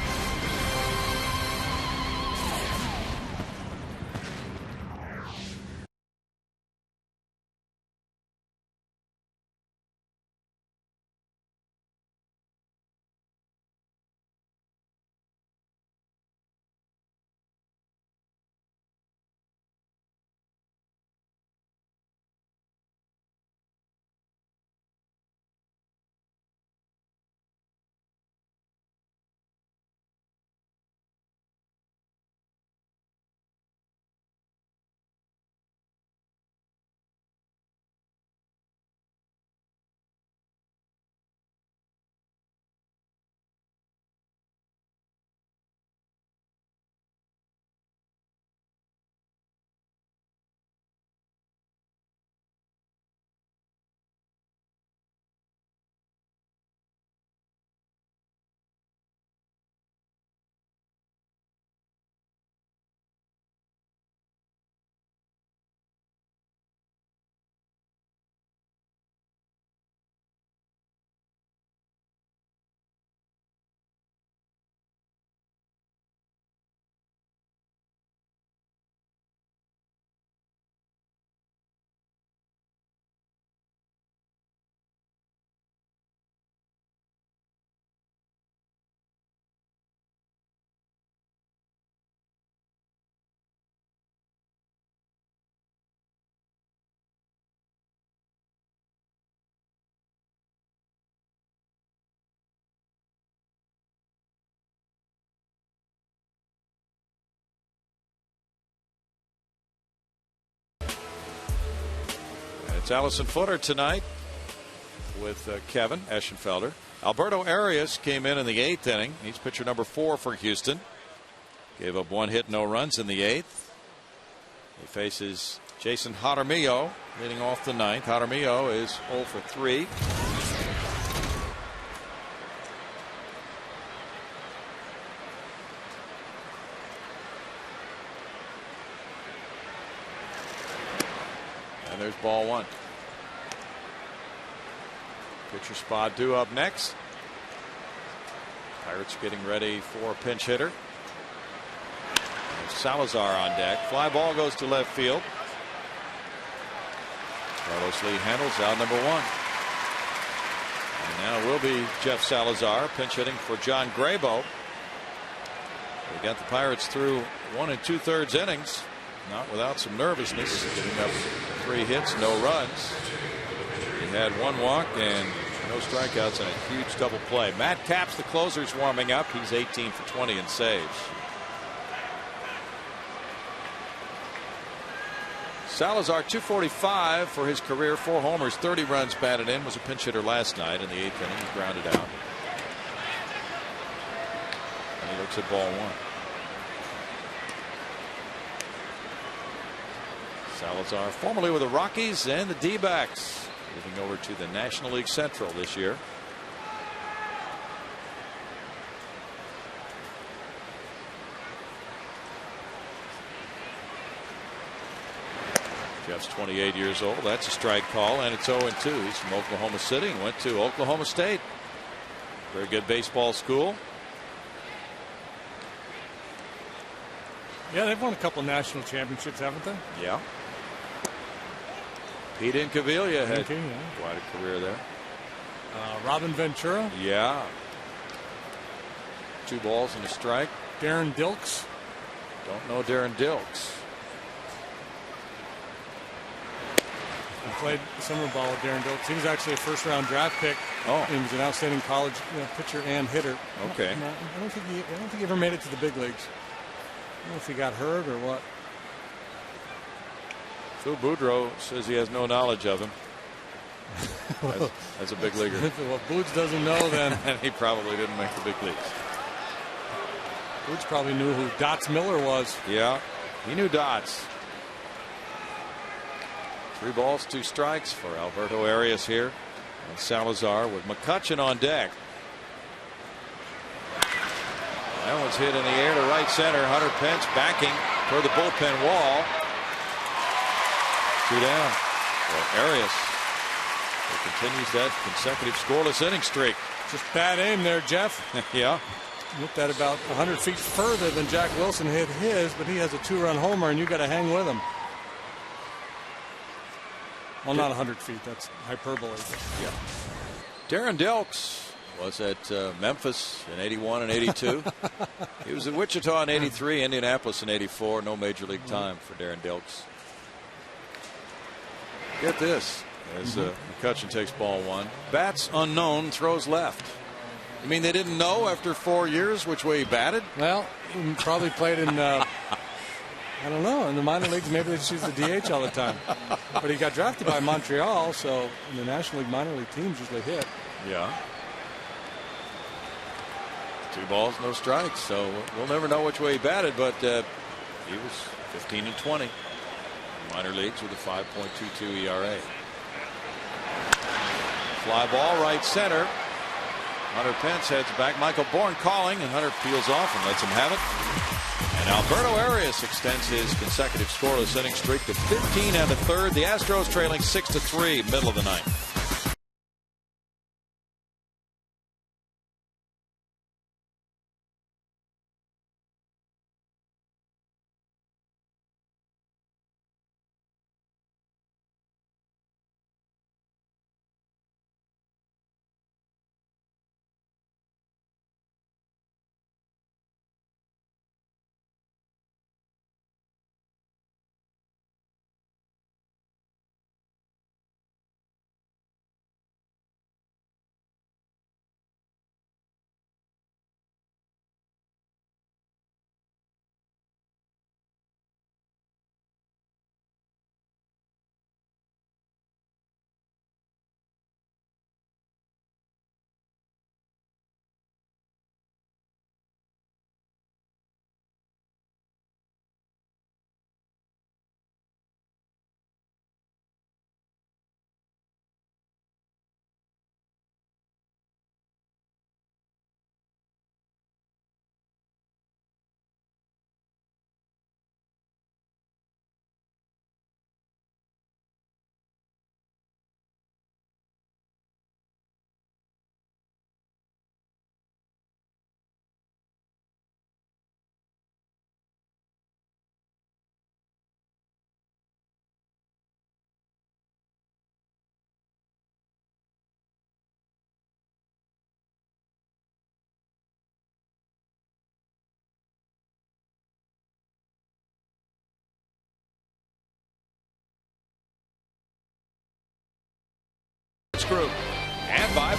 It's Allison Footer tonight with Kevin Eschenfelder. Alberto Arias came in the 8th inning. He's pitcher number 4 for Houston. Gave up 1 hit, no runs in the 8th. He faces Jason Jaramillo leading off the 9th. Jaramillo is 0 for 3. And there's ball 1. Pitcher spot due up next. Pirates getting ready for a pinch hitter. Salazar on deck. Fly ball goes to left field. Carlos Lee handles out number 1. And now it will be Jeff Salazar pinch hitting for John Grabo. We got the Pirates through 1 2/3 innings. Not without some nervousness. Giving up 3 hits, no runs. He had 1 walk and no strikeouts and a huge double play. Matt Capps, the closer's warming up. He's 18 for 20 in saves. Salazar 245 for his career, 4 homers, 30 runs batted in. Was a pinch hitter last night in the 8th inning. He grounded out. And he looks at ball 1. Salazar formerly with the Rockies and the D-backs, moving over to the National League Central this year. Jeff's 28 years old. That's a strike call, and it's 0-2. He's from Oklahoma City and went to Oklahoma State. Very good baseball school. Yeah, they've won a couple national championships, haven't they? Yeah. Pete Incaviglia had quite a career there. Robin Ventura. Yeah. 2 balls and a strike. Darren Dilks. Don't know Darren Dilks. I played summer ball with Darren Dilks. He was actually a first-round draft pick. Oh. He was an outstanding college pitcher and hitter. Okay. I don't think he ever made it to the big leagues. I don't know if he got hurt or what. Phil Boudreau says he has no knowledge of him as a big leaguer. What Boots doesn't know, then. And he probably didn't make the big leagues. Boots probably knew who Dots Miller was. Yeah, he knew Dots. 3 balls, 2 strikes for Alberto Arias here. And Salazar with McCutchen on deck. That one's hit in the air to right center. Hunter Pence backing toward the bullpen wall. 2 down for Arias. He continues that consecutive scoreless inning streak. Just bad aim there, Jeff. Yeah. Hit that about 100 feet further than Jack Wilson hit his, but he has a 2-run homer, and you got to hang with him. Well, not 100 feet. That's hyperbole. Yeah. Darren Dilks was at Memphis in 81 and 82. He was at Wichita in 83, Indianapolis in 84. No major league time for Darren Dilks. Get this as McCutchen takes ball 1. Bats unknown, throws left. You mean they didn't know after 4 years which way he batted? Well, he probably played in, I don't know, in the minor leagues. Maybe they just use the DH all the time. But he got drafted by Montreal, so in the National League minor league teams usually hit. Yeah. 2 balls, no strikes. So we'll never know which way he batted, but he was 15 and 20 in minor leagues with a 5.22 ERA. Fly ball right center. Hunter Pence heads back. Michael Bourne calling, and Hunter peels off and lets him have it. And Alberto Arias extends his consecutive scoreless inning streak to 15 and a third. The Astros trailing 6-3, middle of the 9th.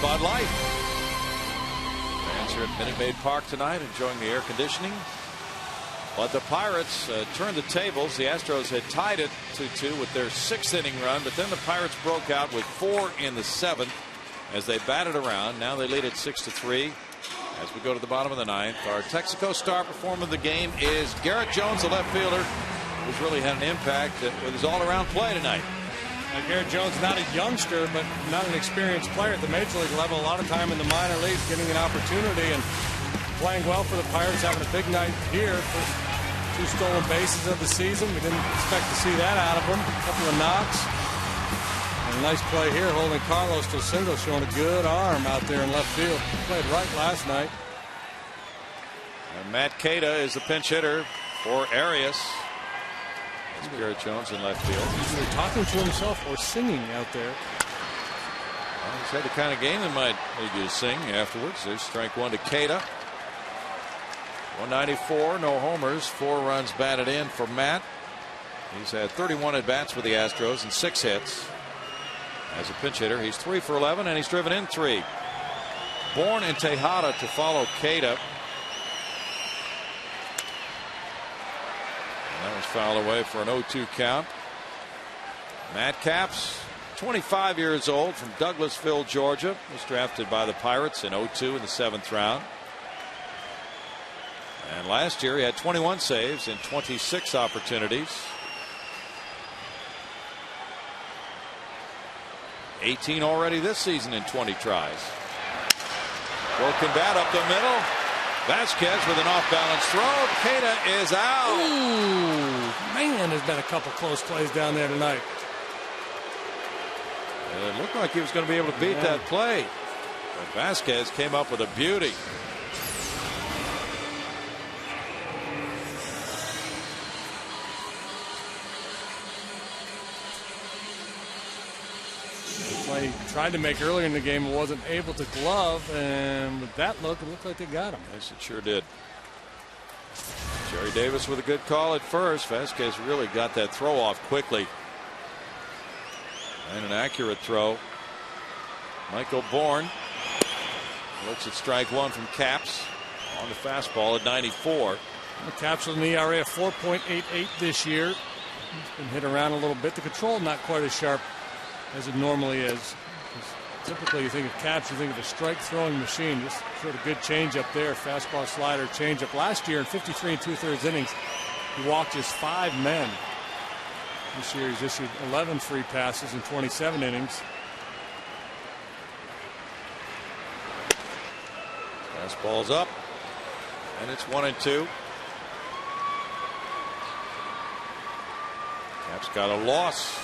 Bud Light. Fans here at Minute Maid Park tonight enjoying the air conditioning. But the Pirates turned the tables. The Astros had tied it 2-2 with their 6th inning run, but then the Pirates broke out with 4 in the 7th as they batted around. Now they lead it 6-3 as we go to the bottom of the 9th. Our Texaco star performer of the game is Garrett Jones, the left fielder, who's really had an impact with his all-around play tonight. Garrett Jones, not a youngster, but not an experienced player at the major league level. A lot of time in the minor leagues, getting an opportunity and playing well for the Pirates, having a big night here. First 2 stolen bases of the season. We didn't expect to see that out of him. A couple of knocks. And a nice play here, holding Carlos to a single, showing a good arm out there in left field. He played right last night. And Matt Queta is the pinch hitter for Arias. That's Garrett Jones in left field. He's either talking to himself or singing out there. Well, he's had the kind of game that might lead you to sing afterwards. There's strike 1 to Queta. 194, no homers, 4 runs batted in for Matt. He's had 31 at bats with the Astros and 6 hits. As a pinch hitter, he's 3 for 11 and he's driven in 3. Bourne and Tejada to follow Queta. And that was fouled away for an 0-2 count. Matt Capps, 25 years old, from Douglasville, Georgia, was drafted by the Pirates in 0-2 in the 7th round. And last year he had 21 saves in 26 opportunities. 18 already this season in 20 tries. Broken bat up the middle. Vasquez with an off-balance throw. Queta is out. Ooh, man, there's been a couple close plays down there tonight. It looked like he was going to be able to beat that play. But Vasquez came up with a beauty. He tried to make earlier in the game and wasn't able to glove, and with that look, it looked like they got him. Yes, it sure did. Jerry Davis with a good call at first. Vasquez really got that throw off quickly. And an accurate throw. Michael Bourne looks at strike 1 from Capps on the fastball at 94. Capps with an ERA of 4.88 this year. He's been hit around a little bit. The control not quite as sharp as it normally is. Typically, you think of Capps, you think of a strike throwing machine. Just sort of good changeup there. Fastball, slider, changeup. Last year in 53 2/3 innings, he walked just 5 men. This year he's issued 11 free passes in 27 innings. Fastball's up, and it's 1-2. Capps got a loss.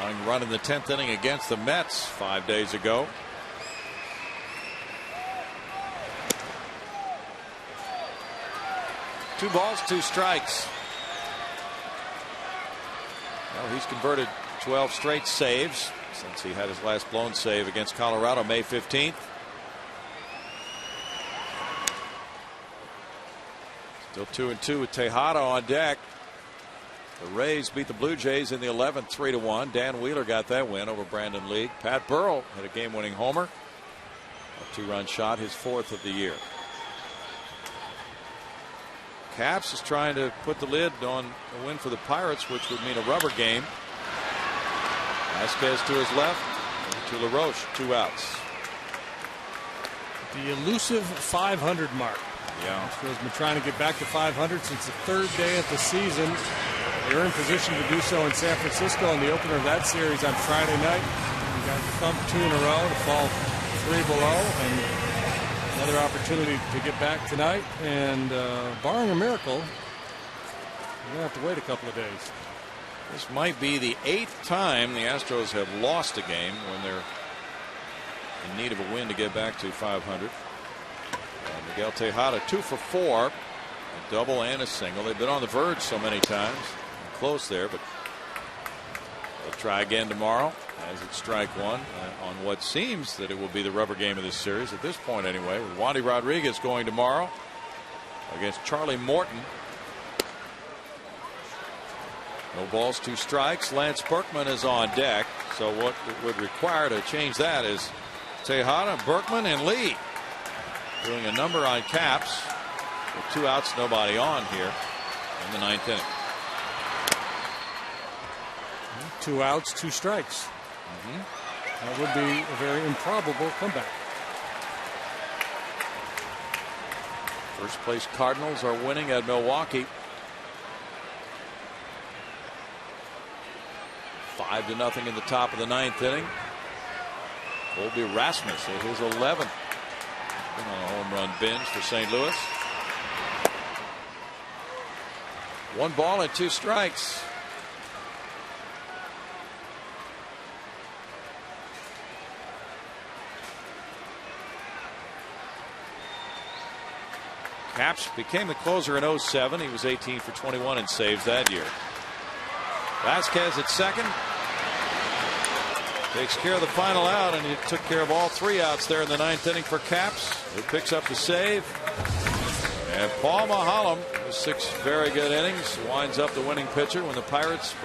Long run in the 10th inning against the Mets 5 days ago. Two balls, 2 strikes. Well, he's converted 12 straight saves since he had his last blown save against Colorado May 15th. Still 2-2 with Tejada on deck. The Rays beat the Blue Jays in the 11th 3-1. Dan Wheeler got that win over Brandon League. Pat Burrell had a game-winning homer. A 2-run shot, his 4th of the year. Capps is trying to put the lid on a win for the Pirates, which would mean a rubber game. Vasquez to his left, to LaRoche, 2 outs. The elusive 500 mark. Yeah. Astros been trying to get back to 500 since the 3rd day of the season. They're in position to do so in San Francisco in the opener of that series on Friday night. We got thumped 2 in a row to fall 3 below, and another opportunity to get back tonight. And barring a miracle, we're going to have to wait a couple of days. This might be the 8th time the Astros have lost a game when they're in need of a win to get back to 500. And Miguel Tejada 2 for 4, a double and a single. They've been on the verge so many times. Close there, but they'll try again tomorrow as it's strike 1 on what seems that it will be the rubber game of this series at this point anyway, with Wandy Rodriguez going tomorrow against Charlie Morton. No balls, 2 strikes. Lance Berkman is on deck, so what it would require to change that is Tejada, Berkman, and Lee doing a number on Caps with 2 outs, nobody on here in the 9th inning. 2 outs, 2 strikes. That would be a very improbable comeback. First place Cardinals are winning at Milwaukee. 5-0 in the top of the 9th inning. Colby Rasmus at his 11th. Been on a home run binge for St. Louis. 1 ball and 2 strikes. Caps became the closer in 07. He was 18 for 21 in saves that year. Vasquez at second. Takes care of the final out, and he took care of all 3 outs there in the 9th inning for Caps, who picks up the save. And Paul Maholm, with 6 very good innings, winds up the winning pitcher when the Pirates